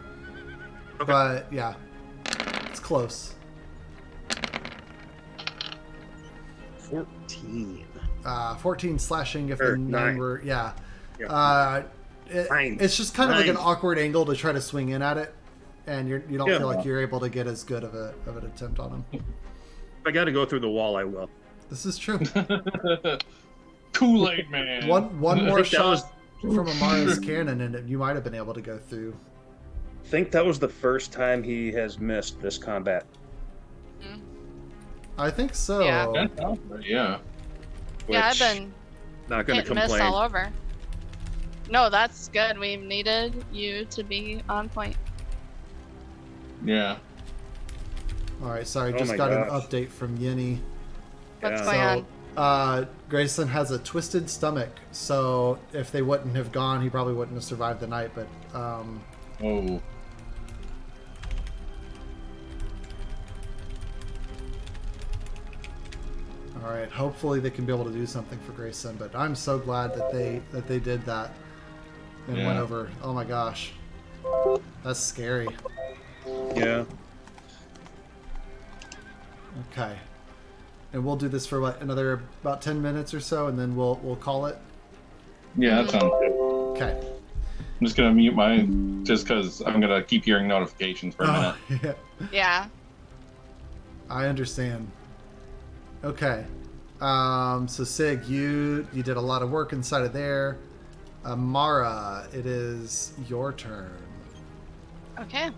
Okay. but yeah, it's close. 14. 14 slashing if Or the 9 9. were, yeah. Yeah. Nine. It's just kind of like an 9. awkward angle to try to swing in at it, and you don't Yeah. feel like you're able to get as good of an attempt on him. If I got to go through the wall, I will. This is true. Kool-Aid Man. One more think that shot was- from Amara's cannon, and you might have been able to go through. I think that was the first time he has missed this combat. I think so. Yeah. That sounds right, yeah. Yeah, I've which- been Not going hit to and miss complain. all over. No, that's good. We needed you to be on point. Yeah. All right, sorry, Oh just my got an gosh. update from Yinny. What's Yeah. going on? Grayson has a twisted stomach, so if they wouldn't have gone, he probably wouldn't have survived the night. But Oh. all right, hopefully they can be able to do something for Grayson. But I'm so glad that they did that and went Yeah. over. Oh my gosh, that's scary. Yeah. Okay, and we'll do this for what, another about 10 minutes or so, and then we'll call it. Yeah, that sounds good. Okay. I'm just gonna mute mine just because I'm gonna keep hearing notifications for a minute. yeah. Yeah. I understand. Okay. So Sig, you did a lot of work inside of there. Mara, it is your turn. Okay.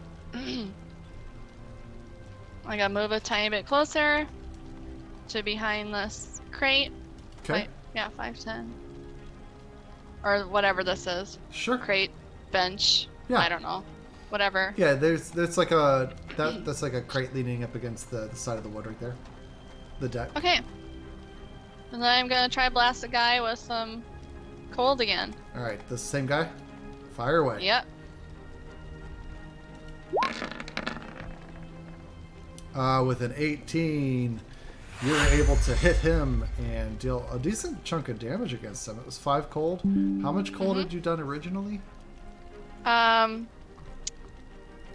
I gotta move a tiny bit closer to behind this crate. Okay. Yeah, 5, 10. or whatever this is. Sure. Crate, bench. Yeah. I don't know. Whatever. Yeah, there's like that's like a crate leaning up against the side of the wood right there. The deck. Okay. And then I'm gonna try blast a guy with some cold again. All right, this same guy. Fire away. Yep. With an 18, you're able to hit him and deal a decent chunk of damage against him. It was 5 cold. How much cold had you done originally?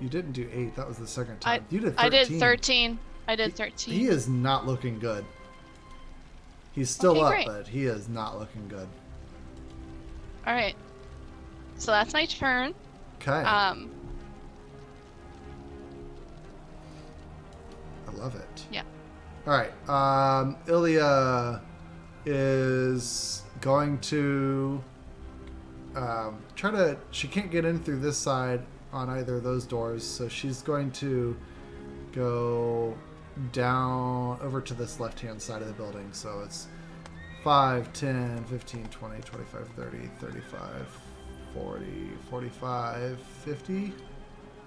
You didn't do 8. That was the second time. You did 13. I did 13. I did 13. He is not looking good. He's still Okay, up, great. but he is not looking good. All right. So that's my turn. Okay. I love it. Yeah. All right. Ilya is going to try to. She can't get in through this side on either of those doors, so she's going to go down over to this left-hand side of the building. So it's 5, 10, 15, 20, 25, 30, 35, 40, 45, 50,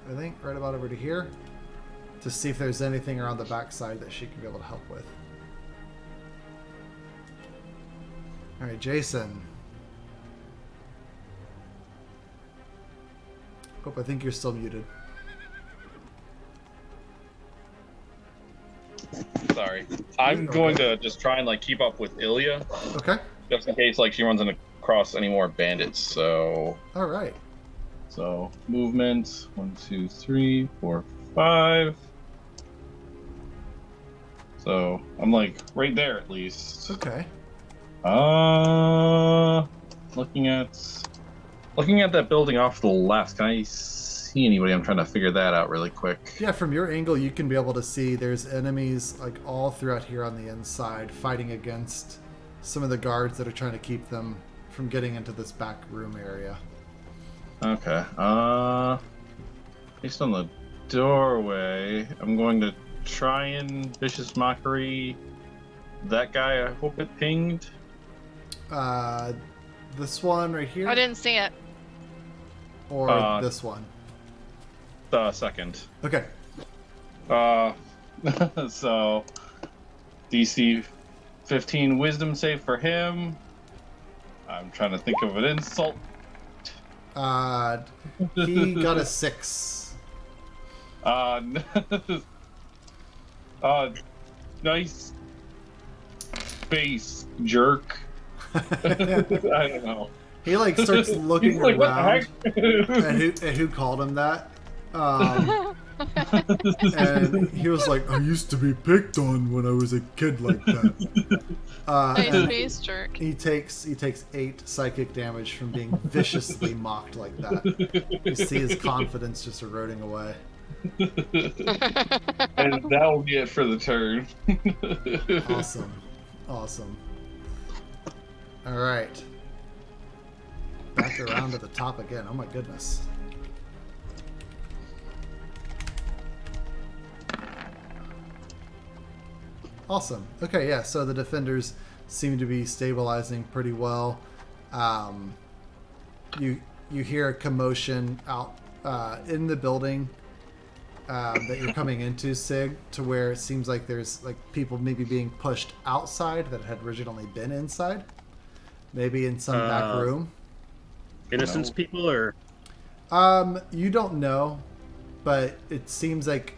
I think, right about over to here, to see if there's anything around the backside that she can be able to help with. All right, Jason. Oh, I think you're still muted. Sorry. I'm going to just try and like keep up with Ilya, Okay. just in case like she runs across any more bandits. So All right. movement 1, 2, 3, 4, 5. So I'm like right there at least. Okay. Looking at that building off to the left. Can I see anybody? I'm trying to figure that out really quick. Yeah, from your angle, you can be able to see there's enemies like all throughout here on the inside fighting against some of the guards that are trying to keep them from getting into this back room area. Okay. Based on the doorway, I'm going to try and vicious mockery that guy. I hope it pinged. This one right here? I didn't see it. Or this one? The second. Okay. So DC 15 wisdom save for him. I'm trying to think of an insult. He got a 6. Nice face jerk. I don't know. He like starts looking He's like, what the around heck? and who called him that. And he was like, I used to be picked on when I was a kid like that. Nice And face jerk. he takes 8 psychic damage from being viciously mocked like that. You see his confidence just eroding away. And that will be it for the turn. Awesome. All right. Back around to the top again. Oh my goodness. Awesome. Okay, yeah, so the defenders seem to be stabilizing pretty well. You hear a commotion out in the building that you're coming into, Sig, to where it seems like there's like people maybe being pushed outside that had originally been inside. Maybe in some back room. Innocence people or You don't know, but it seems like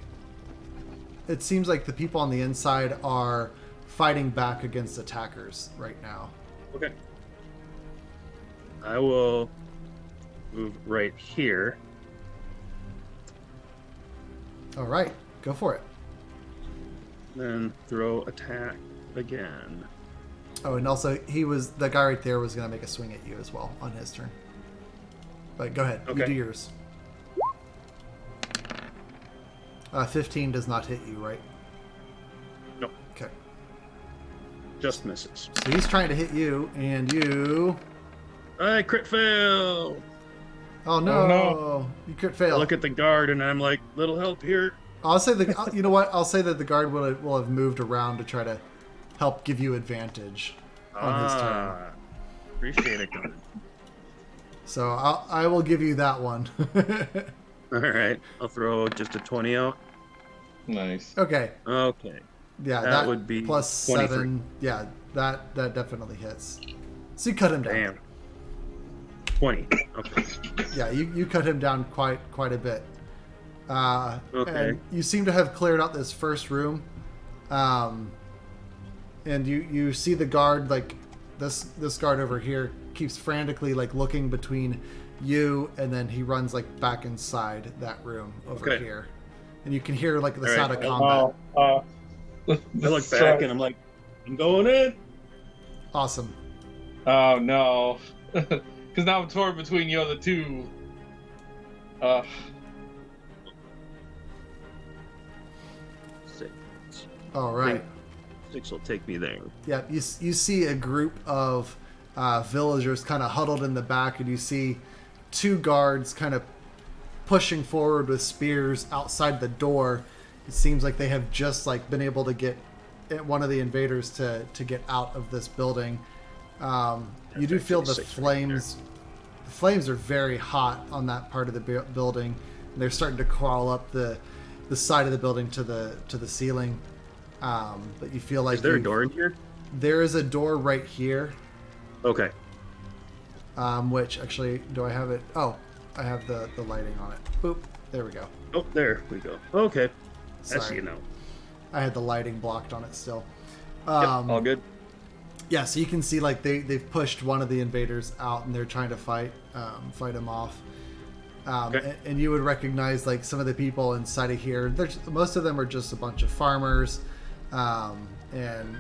the people on the inside are fighting back against attackers right now. okay. I will move right here. All right, go for it. Then throw attack again. Oh, and also the guy right there was going to make a swing at you as well on his turn. But go ahead, you Okay. do yours. 15 does not hit you, right? Nope. Okay. Just misses. So he's trying to hit you, and you... I crit fail. Oh no! Oh, no. You crit I fail. look at the guard and I'm like, little help here. I'll say you know what? I'll say that the guard will have moved around to try to help give you advantage on his turn. Appreciate it, guard. So I will give you that one. All right. I'll throw just a 20 out. Nice. Okay. Okay. Yeah, That would be plus 23. 7. Yeah, that definitely hits. So you cut him down. Damn. 20. Okay. Yeah, you cut him down quite a bit. Okay. And you seem to have cleared out this first room. And you see the guard, like this guard over here keeps frantically like looking between you, and then he runs like back inside that room over here. And you can hear like the sound of combat. I look back and I'm like, I'm going in. Awesome. Oh no. Because now I'm torn between you and the two. Six. All right. 6 will take me there. Yeah, you see a group of villagers kind of huddled in the back, and you see 2 guards kind of pushing forward with spears outside the door. It seems like they have just like been able to get one of the invaders to get out of this building. You do feel the flames. The flames are very hot on that part of the building. And they're starting to crawl up the side of the building to the ceiling. But you feel like is there a door in here? There is a door right here. Okay. Which actually, do I have it? Oh, I have the lighting on it. Boop. There we go. Oh, there we go. Okay. I see Sorry. you now. I had the lighting blocked on it still. Yep, all good. Yeah, so you can see like they've pushed one of the invaders out, and they're trying to fight him off. Okay. And you would recognize like some of the people inside of here. Most of them are just a bunch of farmers, and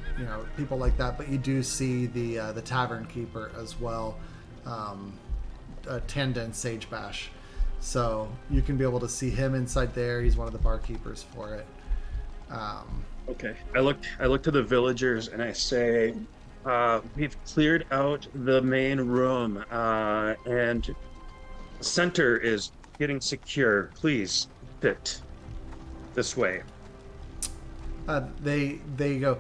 people like that. But you do see the tavern keeper as well, Tanda and Sage Bash. So you can be able to see him inside there. He's one of the barkeepers for it. Okay. I look to the villagers and I say, we've cleared out the main room, and the center is getting secure. Please fit this way. They go,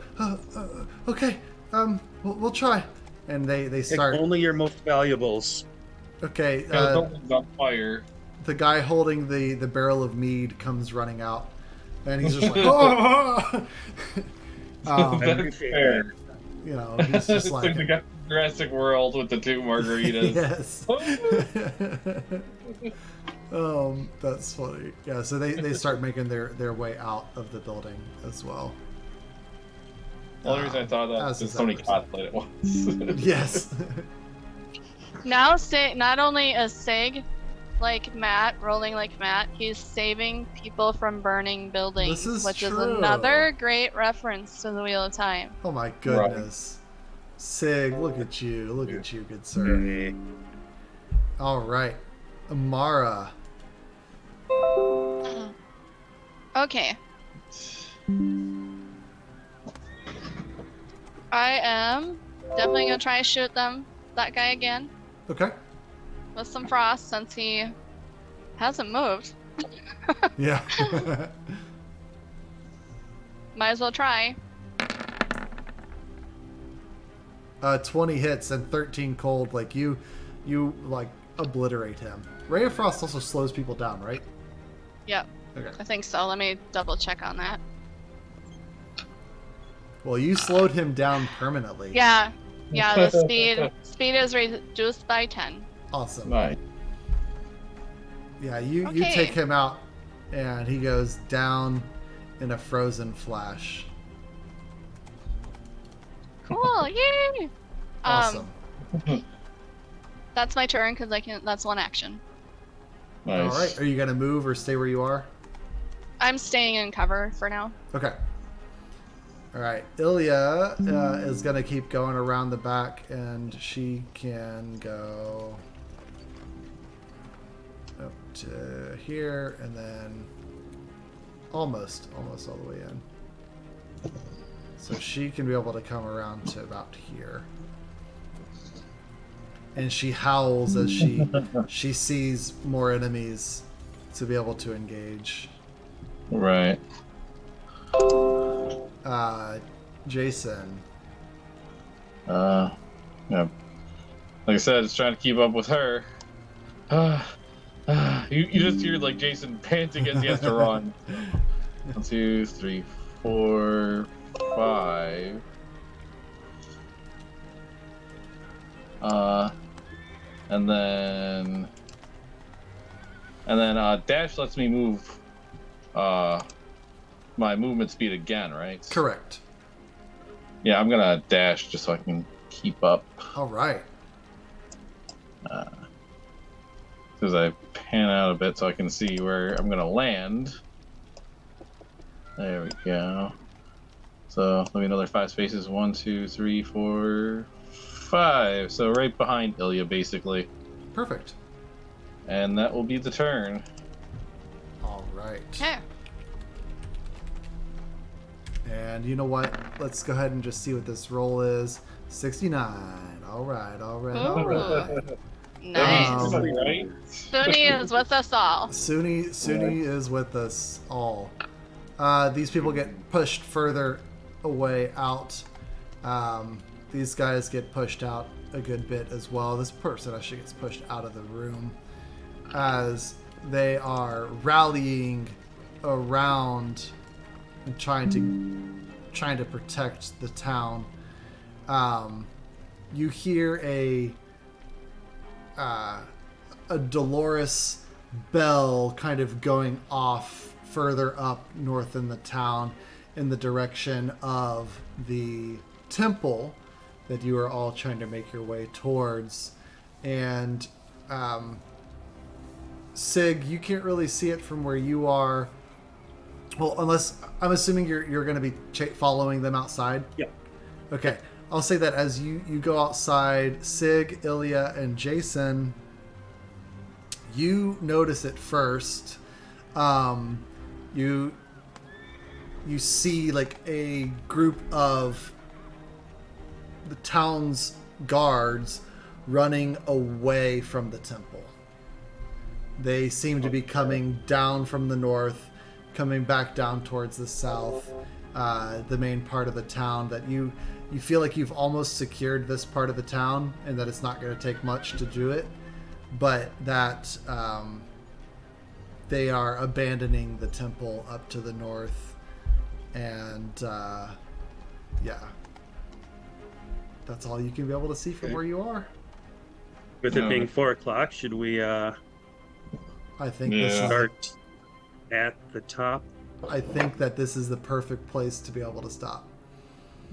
okay, we'll try, and they start. Take only your most valuables. Okay, Something's on fire. the guy holding the barrel of mead comes running out, and he's just like, oh! That's fair. He's just It's like, like the guy from Jurassic World with the 2 margaritas. yes. That's funny. Yeah, so they start making their way out of the building as well. The only reason I thought that as is is somebody that cosplayed it once. Yes. Now, not only is Sig like Matt, rolling like Matt, he's saving people from burning buildings, This is which true. is another great reference to the Wheel of Time. Oh my goodness. Sig, look at you, good sir. Hey. All right, Amara. Okay. I am definitely gonna try to shoot that guy again Okay. with some frost since he hasn't moved. Yeah. Might as well try. 20 hits and 13 cold. Like you like obliterate him. Ray of Frost also slows people down, right? Yep, Okay. I think so. Let me double check on that. Well, you slowed him down permanently. Yeah, the speed is reduced by 10. Awesome. Nice. Yeah, you Okay. take him out, and he goes down in a frozen flash. Cool, yay! Awesome. That's my turn because that's one action. Nice. All right. Are you gonna move or stay where you are? I'm staying in cover for now. Okay. All right. Ilya is gonna keep going around the back, and she can go up to here, and then almost all the way in. So she can be able to come around to about here. And she howls as she sees more enemies to be able to engage. Right. Jason. Yeah. Like I said, it's trying to keep up with her. You just hear like Jason panting as he has to run. 1, 2, 3, 4, 5. And then dash lets me move my movement speed again, right? Correct. Yeah, I'm gonna dash just so I can keep up. All right. Because I pan out a bit so I can see where I'm gonna land. There we go. So let me another 5 spaces. 1, 2, 3, 4, 5. So right behind Ilya, basically. Perfect. And that will be the turn. All right. Okay. And you know what? Let's go ahead and just see what this roll is. 69. All right. All right. All right. Nice. Right? Suni is with us all. Suni is with us all. These people get pushed further away out. These guys get pushed out a good bit as well. This person actually gets pushed out of the room as they are rallying around and trying to protect the town. You hear a Dolores bell kind of going off further up north in the town in the direction of the temple that you are all trying to make your way towards. And Sig, you can't really see it from where you are. Well, unless I'm assuming you're going to be following them outside. Yeah. Okay. I'll say that as you go outside, Sig, Ilya, and Jason, you notice it first. You see like a group of the town's guards running away from the temple. They seem to be coming down from the north, coming back down towards the south, the main part of the town that you feel like you've almost secured this part of the town and that it's not going to take much to do it, but that they are abandoning the temple up to the north. And yeah, that's all you can be able to see from where you are. With it being 4 o'clock, should we I think this is, start at the top? I think that this is the perfect place to be able to stop.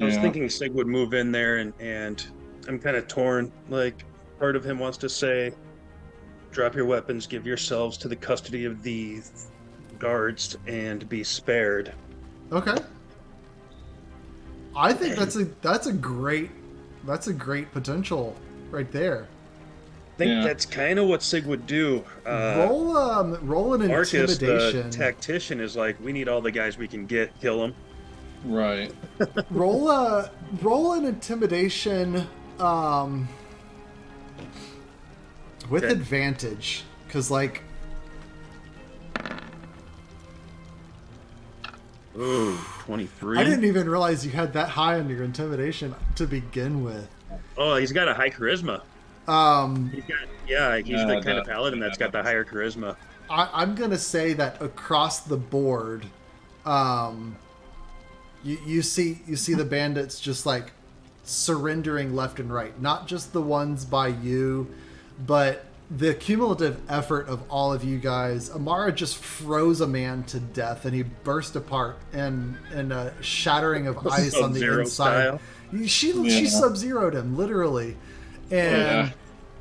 I was thinking Sig would move in there, and I'm kind of torn. Like, part of him wants to say, drop your weapons, give yourselves to the custody of these guards, and be spared. Okay. I think that's a great potential right there. I think that's kind of what Sig would do. Roll an Marcus, intimidation. the tactician, is like, we need all the guys we can get, kill them. Right. roll an intimidation with advantage, because like, ooh, 23. I didn't even realize you had that high on your intimidation to begin with. Oh, he's got a high charisma. He's the kind of paladin that's got the higher charisma. I'm gonna say that across the board, you see the bandits just like surrendering left and right. Not just the ones by you, but the cumulative effort of all of you guys. Amara just froze a man to death, and he burst apart in a shattering of ice on the inside. Style. She sub-zeroed him literally, and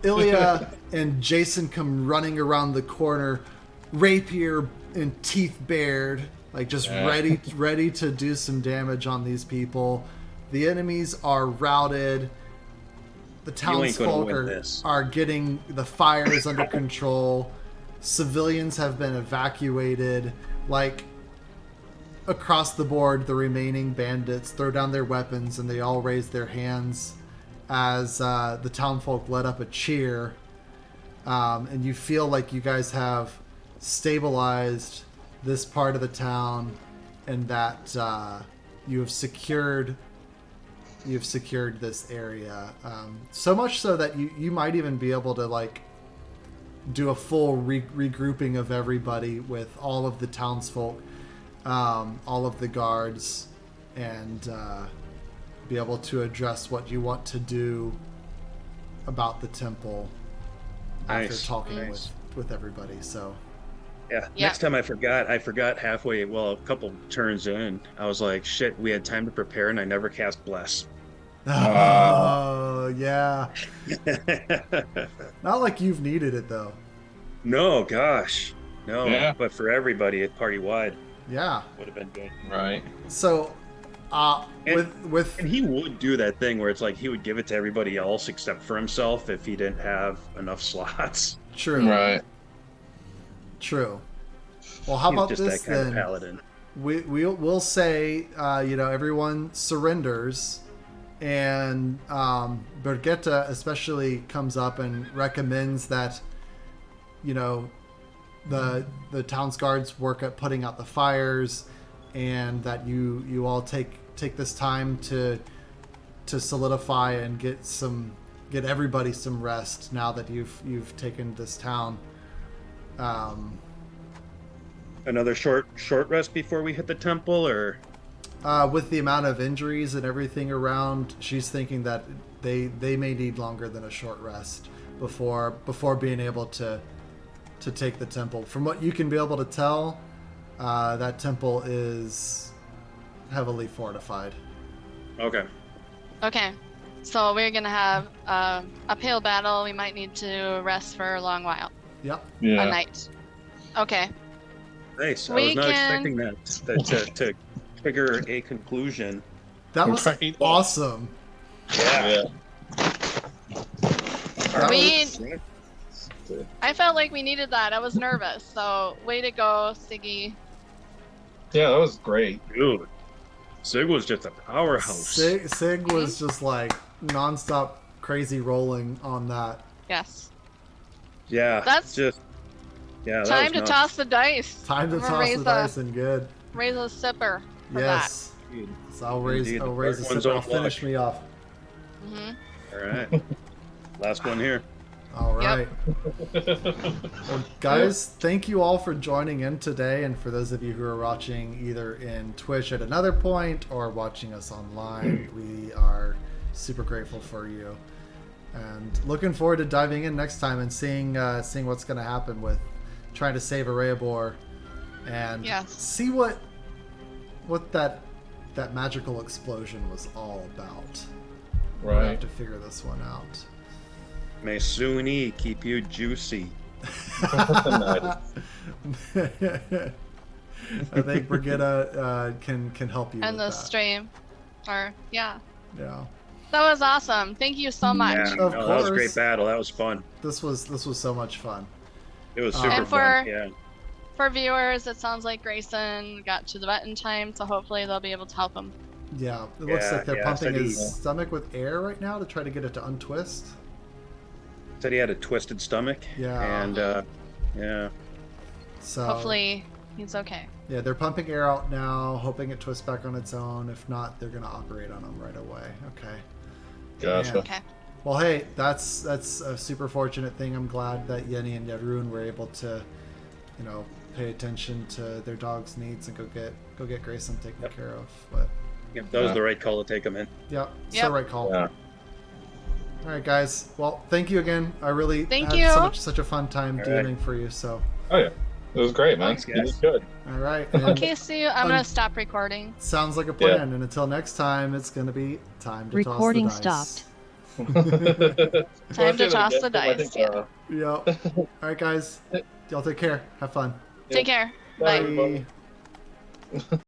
Ilya and Jason come running around the corner, rapier and teeth bared, like just ready to do some damage on these people. The enemies are routed. The townsfolk are getting the fires under control. Civilians have been evacuated. Like, across the board, the remaining bandits throw down their weapons and they all raise their hands as the townfolk let up a cheer. And you feel like you guys have stabilized this part of the town, and that you have secured this area, so much so that you might even be able to like do a full regrouping of everybody with all of the townsfolk, all of the guards, and be able to address what you want to do about the temple after talking with everybody. So Yeah. Next time I forgot halfway, well, a couple turns in. I was like, shit, we had time to prepare and I never cast Bless. Oh, yeah. Not like you've needed it, though. No, gosh. No. Yeah. But for everybody at party wide, Yeah. would have been good. Right. So, And with he would do that thing where it's like he would give it to everybody else except for himself if he didn't have enough slots. True. Right. True. Well, how He's about just this that kind then? of paladin. We'll say, everyone surrenders, and Birgitta especially comes up and recommends that, the town's guards work at putting out the fires, and that you all take this time to solidify and get everybody some rest now that you've taken this town. Another short rest before we hit the temple, or with the amount of injuries and everything around, she's thinking that they may need longer than a short rest before being able to take the temple. From what you can be able to tell, that temple is heavily fortified. okay. Okay. So we're gonna have a uphill battle. We might need to rest for a long while. Yep. A Yeah. night. Okay. Nice. I We was not can- expecting that to trigger a conclusion. That was Right. awesome. Yeah. That We- was- I felt like we needed that. I was nervous. So way to go, Siggy. Yeah, that was great. Dude, Sig was just a powerhouse. Sig was just like nonstop crazy rolling on that. Yes. Yeah, That's- just that Time was to nuts. toss the dice. Time to I'm gonna toss raise the dice and good. Raise a sipper for Yes. Dude, So I'll raise Indeed, a the third one's sip. on I'll finish luck. me off. that. Hmm. All right, last one here. All right. Well, guys, thank you all for joining in today, and for those of you who are watching either in Twitch at another point or watching us online, we are super grateful for you, and looking forward to diving in next time and seeing what's going to happen with trying to save Erebor, and Yes. see what that magical explosion was all about. We'll have Right. to figure this one out. May Suni keep you juicy. I think Brigitta can help you And with the that. stream. Or yeah. Yeah, That was awesome. Thank you so much. Yeah, Of no, that was a great course. battle. That was fun. this was so much fun. It was And super for- fun. Yeah. For viewers, it sounds like Grayson got to the vet in time, so hopefully they'll be able to help him. Yeah, it looks Yeah, like they're yeah, pumping so his he- stomach with air right now to try to get it to untwist. Said he had a twisted stomach. Yeah. And yeah. So Hopefully he's okay. yeah, they're pumping air out now, hoping it twists back on its own. If not, they're gonna operate on him right away. Okay. Gotcha. Man. Okay. Well, hey, that's a super fortunate thing. I'm glad that Yenny and Yarun were able to, pay attention to their dog's needs and go get Grayson taken Yep. care of. But Yep, that was the right call to take him in. yeah, it's Yep. the right call. Yeah. All right, guys. Well, thank you again. I really Thank had you. such a fun time All right. DMing for you. So, Oh yeah. It was great, man. Thanks, You guys. did good. all right. And Okay, see you. I'm gonna stop recording. sounds like a plan. And until next time, it's gonna be time to Recording toss the dice. stopped. Time to toss the dice, yeah. Yep. All right, guys. Y'all take care. Have fun. Take care. Bye, Bye. everybody. Bye.